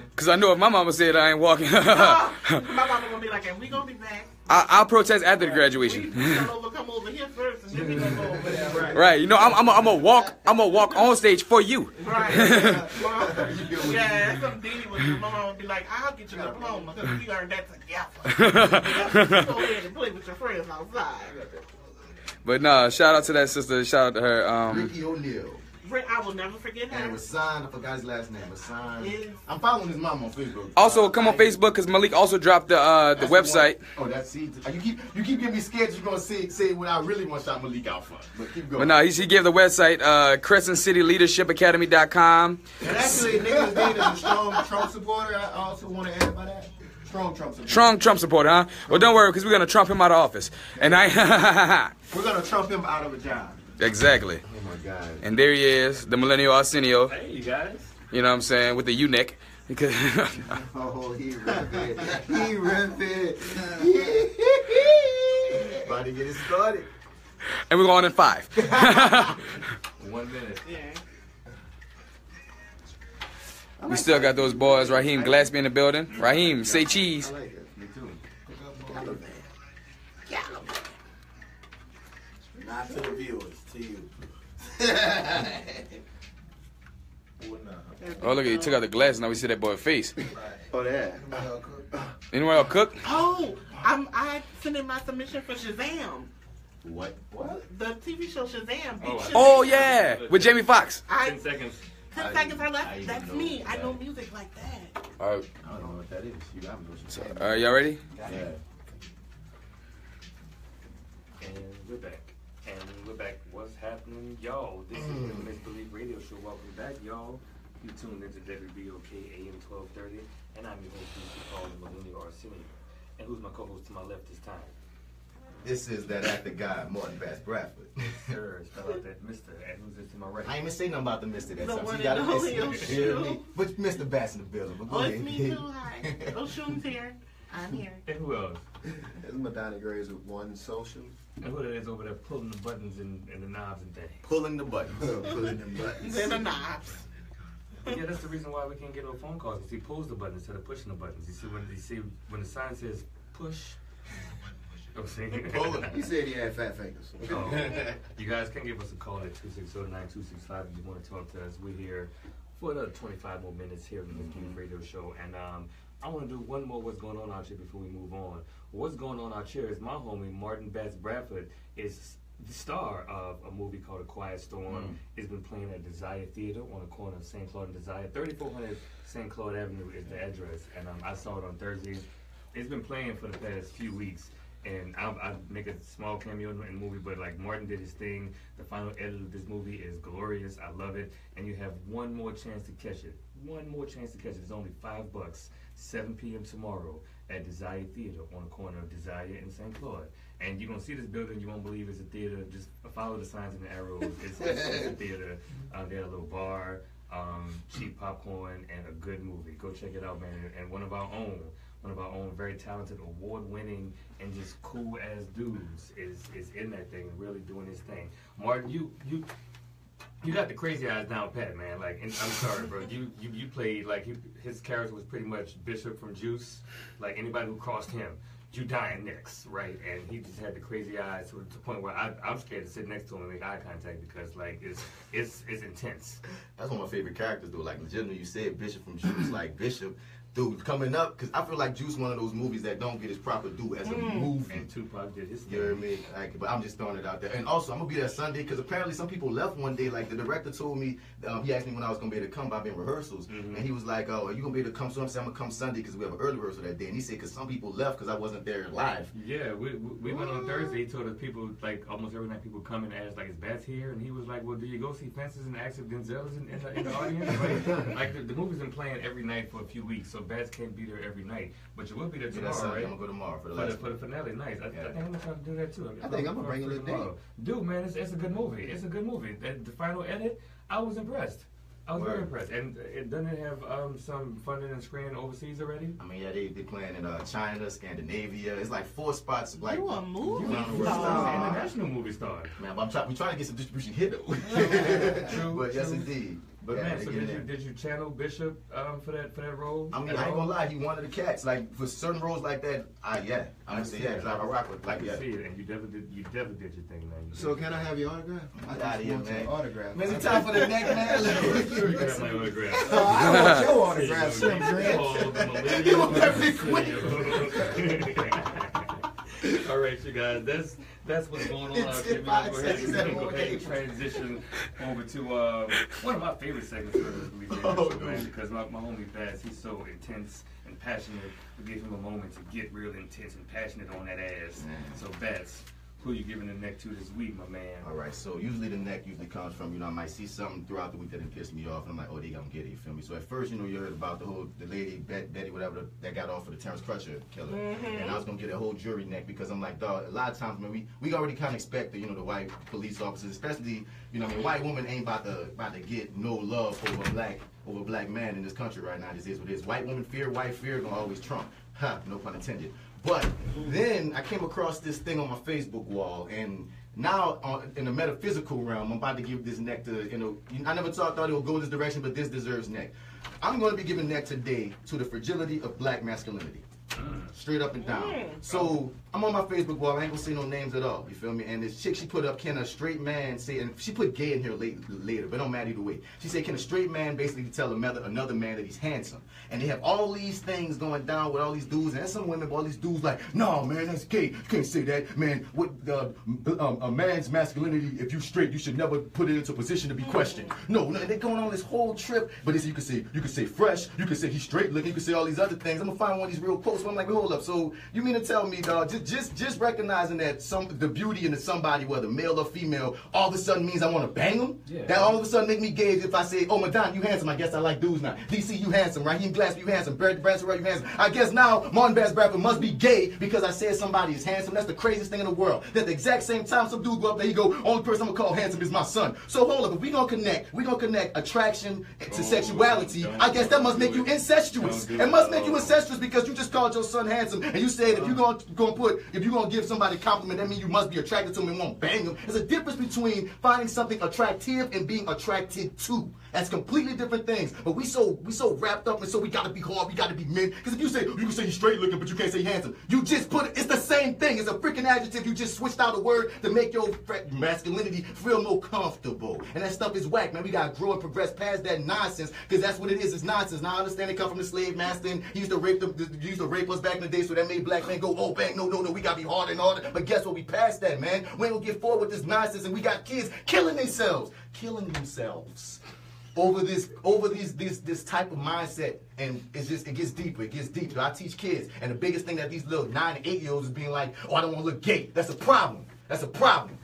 Because I know if my mama said I ain't walking. My mama gonna be like, and we gonna be back. I'll protest after the graduation. Come over here first, and then we gonna go over there. Right. You know, I'm gonna walk on stage for you. Right. Yeah, that's something Diddy would do. My mama would be like, I'll get your diploma because we earned that together. Go ahead and play with your friends outside. But nah, shout out to that sister. Shout out to her. Rickie O'Neal. I will never forget her. And Rahsaan, I forgot his last name. Rahsaan. I'm following his mom on Facebook. Also, come on Facebook because Malik also dropped the website. Oh, that's it. You keep getting me scared. You're gonna say what I really want to shout Malik out for. But keep going. But no, he gave the website CrescentCityLeadershipAcademy.com. And actually, Nicholas Dean is a strong Trump supporter. I also want to add about that. Strong Trump supporter. Strong Trump supporter, huh? Well, don't worry, because we're gonna Trump him out of office. And we're gonna Trump him out of a job. Exactly. Oh my God. And there he is, the millennial Arsenio. Hey, you guys. You know what I'm saying? With the U-neck. Because oh, he ripped it. He ripped it. About to get it started. And we're going in 5. 1 minute. Yeah. We still got those boys. Rahim, Glaspy in the building. Rahim, say cheese. I like it. Me too. Not to the viewers, to you. Oh, look at you. Took out the glass. Now we see that boy's face. Oh, yeah. Anyone else cook? Oh, I sent in my submission for Shazam. What? The TV show Shazam. Oh, yeah. With Jamie Foxx. 10 seconds. 10 seconds are left. That's me. I know music like that. All right. I don't know what that is. You got me. Y'all ready? Yeah. And we're back. What's happening, y'all? This is the MisterBelief Radio Show. Welcome back, y'all. You tuned into WBOK AM 1230, and I'm your host, Mr. Paul Millennial Arsenio. And who's my co-host to my left this time? This is that actor guy, Martin Bass Bradford. Sir, spell out that Mr. And who's this to my right? I ain't even say nothing about the Mr. That The time. one You got and to only listen. You hear me? Oshun. But Mr. Bass in the building. But go Oh, ahead. it's me too. Hi. Oshun's here. I'm here. And who else? It's Madania Graves with One Social. And who that is over there pulling the buttons and the knobs and things? Pulling the buttons. Pulling them buttons. Then the knobs. Yeah, that's the reason why we can't get no phone calls. Because he pulls the buttons instead of pushing the buttons. You see when the sign says push. I'm saying. He said he had fat fingers. Oh. You guys can give us a call at 260-9265 if you want to talk to us. We're here for another 25 more minutes here on the MisterBelief Radio Show. And I want to do one more what's going on out here before we move on. What's going on out here is my homie Martin Bass Bradford is the star of a movie called A Quiet Storm has been playing at Desire Theater on the corner of St. Claude and Desire. 3400 St. Claude Avenue is the address, and I saw it on Thursday. It's been playing for the past few weeks, and I make a small cameo in the movie, but like Martin did his thing. The final edit of this movie is glorious. I love it, and you have one more chance to catch it. One more chance to catch it. It's only $5. 7 p.m. tomorrow at Desire Theater on the corner of Desire and St. Claude. And you're going to see this building. You won't believe it's a theater. Just follow the signs and the arrows. It's a theater. They had a little bar, cheap popcorn, and a good movie. Go check it out, man. And one of our own very talented, award-winning, and just cool-ass dudes is in that thing, really doing his thing. Martin, you got the crazy eyes down pat, man. Like, and I'm sorry, bro. You played, like, his character was pretty much Bishop from Juice. Like, anybody who crossed him, you dying next, right? And he just had the crazy eyes to the point where I'm scared to sit next to him and make eye contact because, like, it's intense. That's one of my favorite characters, though. Like, legitimately, you said Bishop from Juice, like, Bishop. Dude, coming up, because I feel like Juice one of those movies that don't get its proper due as a movie. And Tupac did his thing. You know what I mean? Like, but I'm just throwing it out there. And also, I'm going to be there Sunday, because apparently some people left one day. Like, the director told me, he asked me when I was going to be able to come, but I've been in rehearsals. And he was like, oh, are you going to be able to come? So I'm saying I'm going to come Sunday, because we have an early rehearsal that day. And he said, because some people left because I wasn't there live. Yeah, we went on Thursday. He told us people, like, almost every night people come and ask, like, is Bats here? And he was like, well, do you go see Fences and ask if Denzel is in the audience? Like the movie's been playing every night for a few weeks, so Bats can't be there every night, but you will be there tomorrow, right? I'm gonna go tomorrow for the finale. Nice. I think I'm gonna try to do that too. I think I'm gonna bring it tomorrow. Dude, man, it's a good movie. It's a good movie. The final edit, I was impressed. I was very impressed. And doesn't it have some funding and screening overseas already? I mean, yeah, they playing in China, Scandinavia. It's like 4 spots. Like, you a movie star. International movie star. Man, but we trying to get some distribution here though. True. But yes, indeed. But yeah, man, so did you channel Bishop for that role? I mean, I ain't gonna lie, he one of the cats. Like for certain roles like that, I'm gonna say drive a rock with like that. See it, and you definitely did your thing, man. So can I have your autograph? Get out of here, man. Autograph. Man, it's time for the neck, man. Sure, you can have my autograph. I want your autograph, Slim Grant. All right, you guys, that's what's going on out here. We're going to go ahead and transition over to one of my favorite segments of this week, man, because my homie Bats, he's so intense and passionate. We give him a moment to get real intense and passionate on that ass. So Bats, who you giving the neck to this week, my man? All right, so usually the neck comes from, I might see something throughout the week that didn't piss me off, and I'm like, oh, they gonna get it, you feel me? So at first, you heard about the lady, Betty, whatever, that got off for the Terrence Crutcher killer. And I was gonna get a whole jury neck because I'm like, dog, a lot of times, man, we already kind of expect the white police officers, especially, white woman ain't about to get no love over a black man in this country right now. This is what it is. White woman fear, white fear gonna always trump. Ha, no pun intended. But then I came across this thing on my Facebook wall, and now in the metaphysical realm, I'm about to give this neck to, I never thought it would go this direction, but this deserves neck. I'm going to be giving neck today to the fragility of black masculinity. Straight up and down. So I'm on my Facebook wall. I ain't gonna say no names at all. You feel me? And this chick, she put up, can a straight man say, and she put gay in here later, but it don't matter either way. She said, can a straight man basically tell another man that he's handsome? And they have all these things going down with all these dudes, and some women, all these dudes like, no, man, that's gay. You can't say that, man. With a man's masculinity, if you straight, you should never put it into a position to be questioned. No, they're going on this whole trip. But you can say fresh. You can say he's straight looking. You can say all these other things. I'm gonna find one of these real posts. I'm like, hold up. So you mean to tell me, dog, just recognizing that the beauty in somebody, whether male or female, all of a sudden means I want to bang them? Yeah. That all of a sudden make me gay if I say, oh, Madania, you handsome. I guess I like dudes now. DC, you handsome. Rahim, Glaspy, you handsome. Tarell, you handsome. I guess now Martin Bass Bradford must be gay because I said somebody is handsome. That's the craziest thing in the world. That the exact same time some dude go up there, he go, only person I'm going to call handsome is my son. So hold up. If we going to connect attraction to sexuality, I guess that must make you incestuous. It must make you incestuous because you just called your son handsome and you said if you're gonna give somebody a compliment, that means you must be attracted to him and won't bang him. There's a difference between finding something attractive and being attracted to. That's completely different things. But we so wrapped up and so we gotta be hard, we gotta be men. Because if you can say he's straight looking, but you can't say handsome. You just it's the same thing. It's a freaking adjective. You just switched out a word to make your masculinity feel more comfortable. And that stuff is whack, man. We gotta grow and progress past that nonsense because that's what it is. It's nonsense. Now I understand it come from the slave master and he used to rape rape us back in the day, so that made black men go, oh, bang, no, we gotta be harder and harder. But guess what? We passed that, man. We ain't gonna get forward with this nonsense, and we got kids killing themselves over this type of mindset, and it gets deeper. I teach kids, and the biggest thing that these little 9 and 8-year-olds is being like, oh, I don't want to look gay. That's a problem.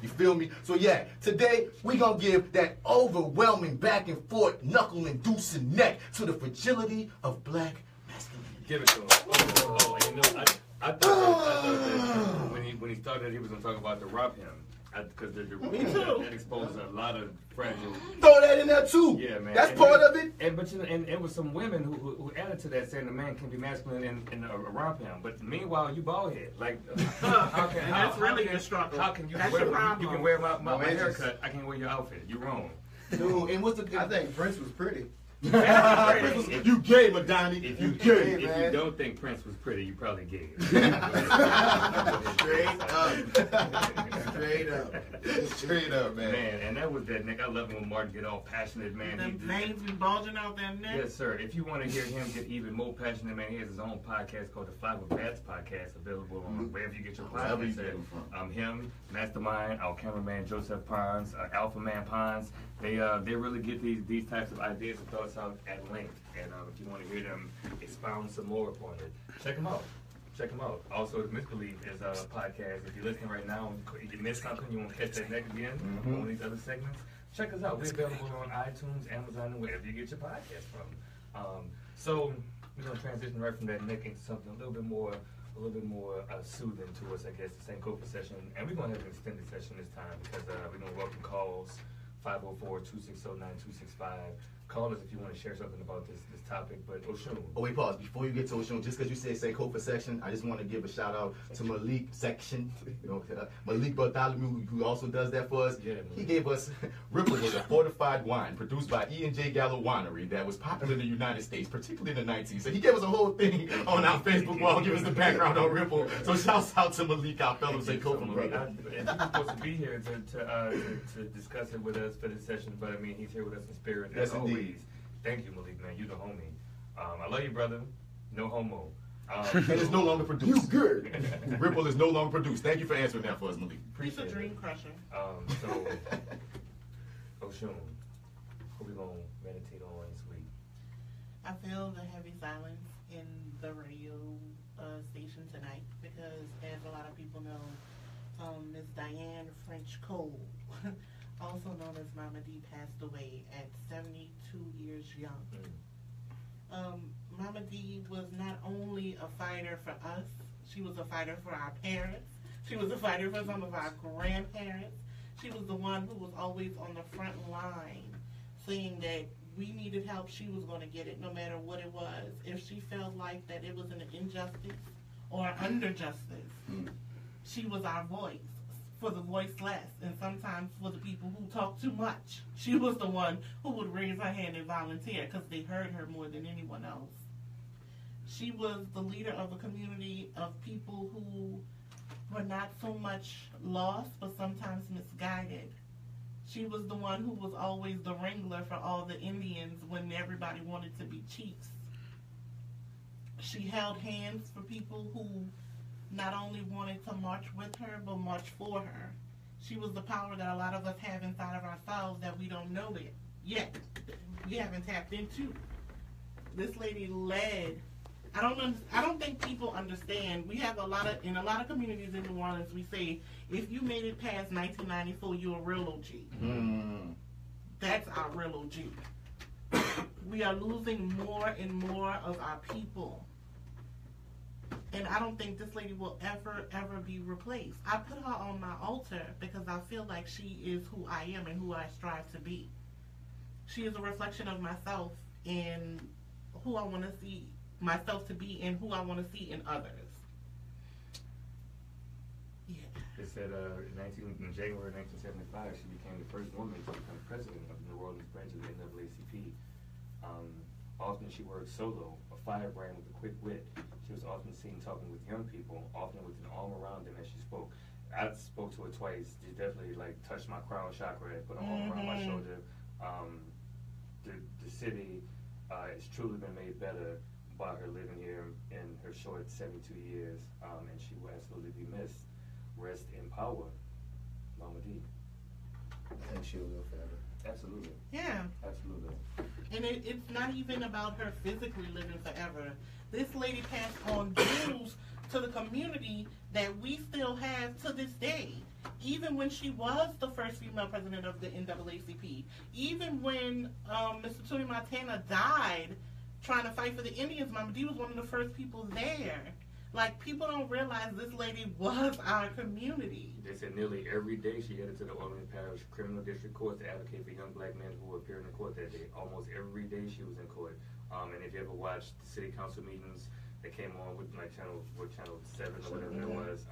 You feel me? So yeah, today we gonna give that overwhelming back and forth, knuckle-inducing neck to the fragility of black masculinity. Give it to him. You know, I thought that when he started, he was gonna talk about the rob him. Because that exposes a lot of fragile. Throw that in there too. Yeah, man. That's part of it. And it was some women who added to that, saying the man can be masculine and around him. But meanwhile, you bald head. Like, that's really the struggle. How can you that's wear? Your problem. You can wear my haircut. I can't wear your outfit. You're wrong. Dude, and what's the? I think Prince was pretty. You gay, Madania. If you don't think Prince was pretty, you probably gay. Straight up, man. Man, and that was that Nick. I love when Martin get all passionate, man. Them veins be bulging out their neck. Yes, sir. If you want to hear him get even more passionate, man, he has his own podcast called the Mistreatmrent podcast, available on wherever you get your podcasts. Him, Mastermind, our cameraman Joseph Pons, Alpha Man Pons. They really get these types of ideas and thoughts out at length. And if you want to hear them expound some more upon it, check them out. Also, TheMisbelief is a podcast. If you're listening right now and you missed something, you want to catch that next again on one of these other segments, check us out. We're available on iTunes, Amazon, and wherever you get your podcast from. So we're going to transition right from that Nick into something a little bit more soothing to us, I guess, the Sankofa session. And we're going to have an extended session this time because we're going to welcome calls. 504-260-9265. Call us if you want to share something about this topic. But Oshun. Oh, wait, pause. Before you get to Oshun, just because you say Sankofa section, I just want to give a shout out to Malik section. Malik Bartholomew, who also does that for us. Yeah, he gave us Ripple was a fortified wine produced by E&J Gallo Winery that was popular in the United States, particularly in the 90s. So he gave us a whole thing on our Facebook wall, give us the background on Ripple. So shouts out to Malik, our fellow Sankofa brother. And he was supposed to be here to discuss it with us for this session, but I mean, he's here with us in spirit. Yes, indeed. Thank you, Malik, man. You the homie. I love you, brother. No homo. And it's no longer produced. You good. Ripple is no longer produced. Thank you for answering that for us, Malik. He's a dream crusher. So, Oshun, what we going to meditate on this week? I feel the heavy silence in the radio station tonight because, as a lot of people know, Miss Dyan French Cole, also known as Mama D, passed away at 72 years young. Mama D was not only a fighter for us, she was a fighter for our parents. She was a fighter for some of our grandparents. She was the one who was always on the front line saying that we needed help, she was going to get it no matter what it was. If she felt like that it was an injustice or underjustice, she was our voice for the voiceless, and sometimes for the people who talk too much. She was the one who would raise her hand and volunteer because they heard her more than anyone else. She was the leader of a community of people who were not so much lost, but sometimes misguided. She was the one who was always the wrangler for all the Indians when everybody wanted to be chiefs. She held hands for people who not only wanted to march with her, but march for her. She was the power that a lot of us have inside of ourselves that we don't know it yet. We haven't tapped into. This lady led. I don't think people understand. We have in a lot of communities in New Orleans, we say, if you made it past 1994, you're a real OG. That's our real OG. We are losing more and more of our people. And I don't think this lady will ever be replaced. I put her on my altar because I feel like she is who I am and who I strive to be. She is a reflection of myself and who I want to see myself to be and who I want to see in others. Yeah. It said in January 1975, she became the first woman to become president of the New Orleans branch of the NAACP. Often she worked solo, a firebrand with a quick wit. She was often seen talking with young people, often with an arm around them as she spoke. I spoke to her twice. She definitely touched my crown chakra and put an arm around my shoulder. The city has truly been made better by her living here in her short 72 years, and she will absolutely be missed. Rest in power, Mama D. And she'll live forever. Absolutely. Yeah. Absolutely. And it's not even about her physically living forever. This lady passed on jewels to the community that we still have to this day. Even when she was the first female president of the NAACP, even when Mr. Tony Montana died trying to fight for the Indians, Mama D was one of the first people there. Like, people don't realize this lady was our community. They said nearly every day she headed to the Orleans Parish Criminal District Court to advocate for young black men who were appearing in court that day. Almost every day she was in court. And if you ever watched the city council meetings that came on with like channel 7 or whatever it was,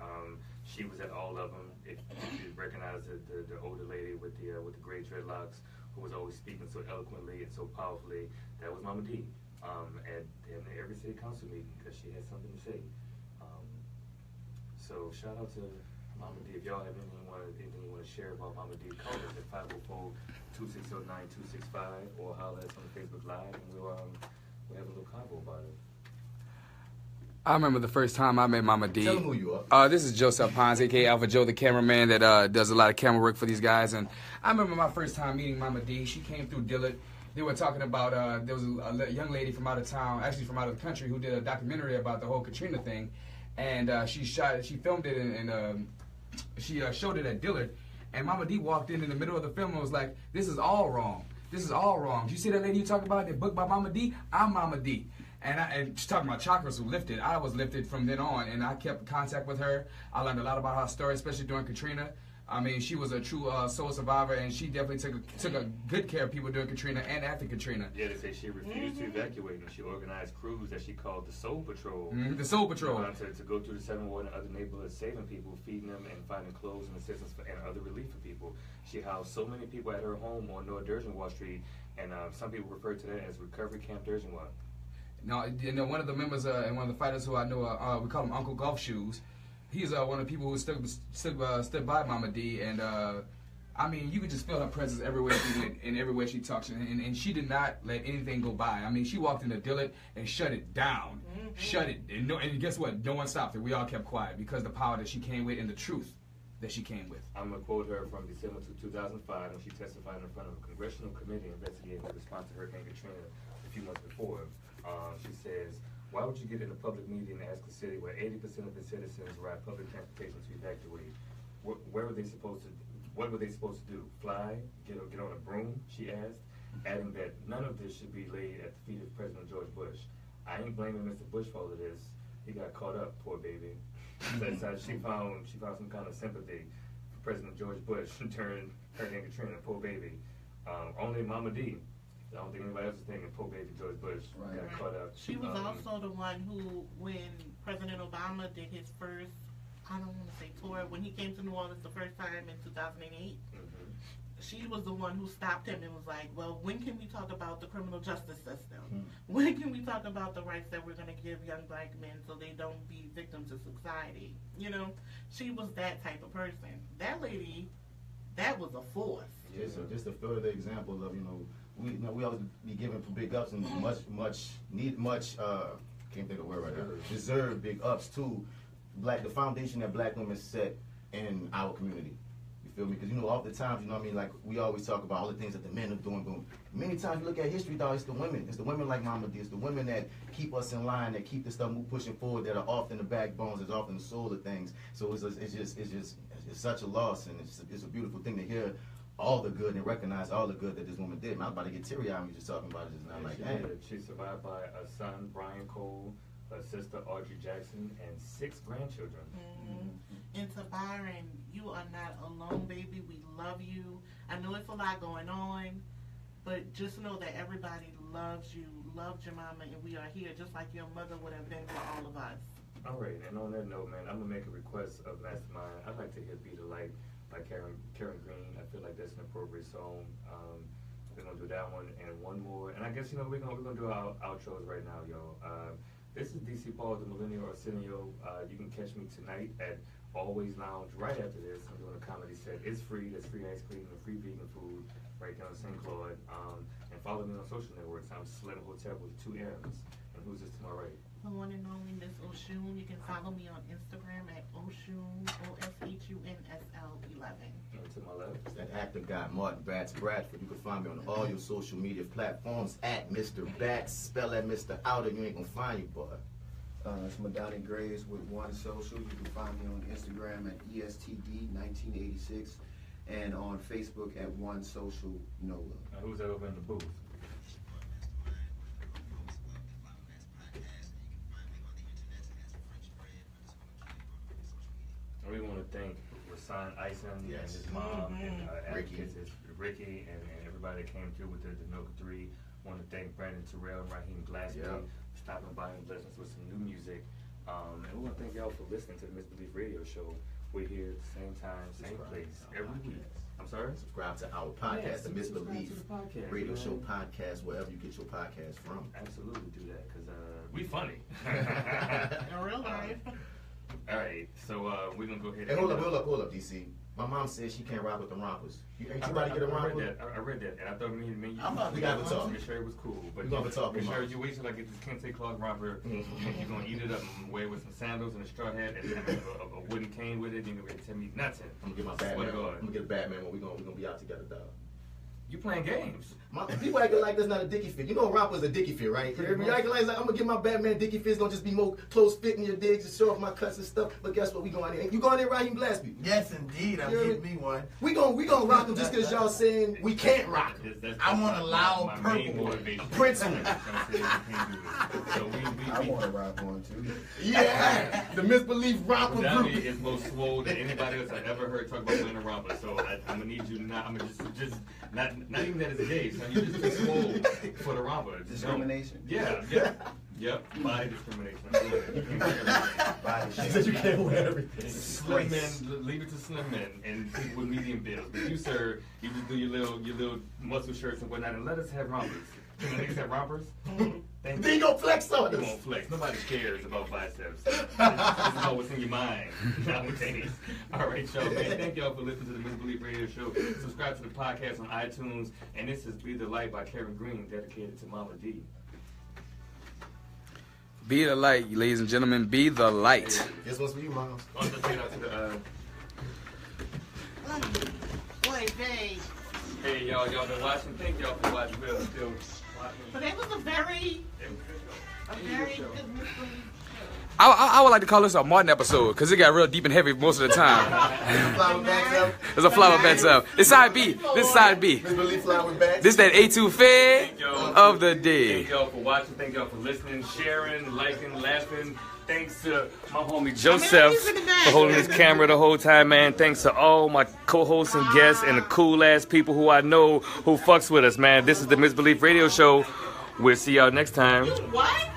she was at all of them. If you recognize the older lady with the gray dreadlocks who was always speaking so eloquently and so powerfully, that was Mama D. At every city council meeting, because she had something to say. So shout out to Mama D. If y'all have anything you want to share about Mama D, call us at 504-260-9265 or holler at us on Facebook Live, and we'll have a little convo about it. I remember the first time I met Mama D. Tell them who you are. This is Joseph Pons, a.k.a. Alpha Joe, the cameraman that does a lot of camera work for these guys. And I remember my first time meeting Mama D. She came through Dillard. They were talking about, there was a young lady from out of town, actually from out of the country, who did a documentary about the whole Katrina thing. And she filmed it and she showed it at Dillard. And Mama D walked in the middle of the film and was like, "This is all wrong. This is all wrong. Do you see that lady you talking about, that book by Mama D? I'm Mama D." And she's talking about chakras were lifted. I was lifted from then on, and I kept contact with her. I learned a lot about her story, especially during Katrina. I mean, she was a true soul survivor, and she definitely took a good care of people during Katrina and after Katrina. Yeah, they say she refused to evacuate, and she organized crews that she called the Soul Patrol. The Soul Patrol. To go through the 7th Ward and other neighborhoods, saving people, feeding them, and finding clothes and assistance and other relief for people. She housed so many people at her home on North Dergenwall Street, and some people refer to that as Recovery Camp Dergenwall. Now, one of the members and one of the fighters who I know, we call him Uncle Golf Shoes. He's one of the people who stood by Mama D, and I mean, you could just feel her presence everywhere she went and everywhere she talked, and she did not let anything go by. I mean, she walked into Dillard and shut it down, shut it, and guess what? No one stopped her. We all kept quiet because the power that she came with and the truth that she came with. I'm gonna quote her from December 2005 when she testified in front of a congressional committee investigating the response to Hurricane Katrina a few months before. She says, "Why would you get in a public meeting and ask a city where 80% of the citizens ride public transportation to evacuate? What were they supposed to do? Fly? Get on a broom?" She asked, adding that none of this should be laid at the feet of President George Bush. "I ain't blaming Mr. Bush for all of this. He got caught up, poor baby." So she found some kind of sympathy for President George Bush during Hurricane Katrina, poor baby. Only Mama D. I don't think anybody else was thinking poor baby George Bush got caught up. She was also the one who, when President Obama did his first, I don't want to say tour, when he came to New Orleans the first time in 2008, she was the one who stopped him and was like, "Well, when can we talk about the criminal justice system? When can we talk about the rights that we're going to give young black men so they don't be victims of society?" You know, she was that type of person. That lady, that was a force. Yeah, so just a further example of, we always be giving for big ups and much can't think of the word right now, deserve big ups to the foundation that black women set in our community. You feel me? Because oftentimes, like we always talk about all the things that the men are doing, but many times you look at history, dog, it's the women. It's the women like Mama D. It's the women that keep us in line, that keep the stuff pushing forward, that are often the backbones, that's often the soul of things. So it's such a loss, and it's a beautiful thing to hear all the good and recognize all the good that this woman did. Man, I was about to get teary-eyed when you just talking about it just now. Like, dang. She's survived by a son, Brian Cole, a sister, Audrey Jackson, and 6 grandchildren. And to Byron, you are not alone, baby. We love you. I know it's a lot going on, but just know that everybody loves you, loved your mama, and we are here just like your mother would have been for all of us. All right, and on that note, man, I'm going to make a request of Mastermind. I'd like to hear Be the Light by Caren Green. I feel like that's an appropriate song. We're going to do that one and one more. And I guess, we're going to do our outros right now, y'all. This is DC Paul, the Millennial Arsenio. You can catch me tonight at Always Lounge. Right after this, I'm doing a comedy set. It's free. There's free ice cream and free vegan food right down in St. Claude. And follow me on social networks. I'm Slim Hotel with 2 M's. And who's this to my right? The one and only Miss Oshun. You can follow me on Instagram at Oshun, OSHUNSL11. And to my left? It's that actor guy, Martin Bats Bradford. You can find me on all your social media platforms at MisterBats. Spell that Mr. out and you ain't gonna find you, boy. It's Madania Graves with One Social. You can find me on Instagram at ESTD1986 and on Facebook at One Social NOLA. Who's that over in the booth? We want to thank Rahsaan, Ison, and his mom, and Rickie, and everybody that came through with the Noka 3. Want to thank Brandon, Tarell, and Rahim Glaspy stopping by and blessing us with some new music. And we want to thank y'all for listening to the Misbelief Radio Show. We're here at the same time, same place, every week. I'm sorry? Subscribe to our podcast, The Misbelief Radio Show podcast, wherever you get your podcast from. Absolutely do that, because we funny. In real life. All right, so we're going to go ahead and... Hey, hold up, DC. My mom says she can't rock with the rompers. Ain't you ready to get a romper? I read that, and I thought me and you... We got to talk. Make sure it was cool. But we got to talk. Make sure you wait till I get this kente cloth romper. You're going to eat it up and wear it with some sandals and a straw hat and have a wooden cane with it. You're going to tell me nothing. I'm going to get my Batman. I'm going to get a Batman when we're going to be out together, dog. You playing games. People acting like that's not a dicky fit. You know a romper's a dicky fit, right? You acting like I'm gonna get my Batman dicky fit. It's gonna just be more close fitting your digs and show off my cuts and stuff. But guess what? We going in. You going in, Rahim Glaspy? Yes, indeed. I'm getting me one. We gonna rock them just because y'all saying we can't rock them. I want a loud purple Prince on it. I want to rock one too. Yeah, the Misbelief romper group. Madania is most swole than anybody else I've ever heard talk about wearing a romper. So I'm gonna need you not. I'm gonna just not even that it's gay. So you're just too swole for the romper. Discrimination. Yep. Body discrimination. She said you can't wear everything. Slim men, leave it to slim men and people with medium builds. But you, sir, you just do your little muscle shirts and whatnot, and let us have rompers. Can the niggas have rompers? Then you gonna flex on us. You won't flex. Nobody cares about biceps. This is about what's in your mind nowadays. All right, y'all, man. Thank y'all for listening to the Misbelief Radio Show. Subscribe to the podcast on iTunes. And this is Be the Light by Caren Green, dedicated to Mama D. Be the light, ladies and gentlemen. Be the light. This one's for you, Mom. Let's get out to the... Boy, babe. Hey, y'all been watching. Thank y'all for watching. We're still watching. But it was a very good Misbelief. I would like to call this a Martin episode because it got real deep and heavy most of the time. There's a flower bats up. It's side B. This is side B. This is that A2 Fed of the day. Thank y'all for watching. Thank y'all for listening, sharing, liking, laughing. Thanks to my homie Joseph for holding his camera the whole time, man. Thanks to all my co-hosts and guests and the cool-ass people who I know who fucks with us, man. This is the Misbelief Radio Show. We'll see y'all next time. What?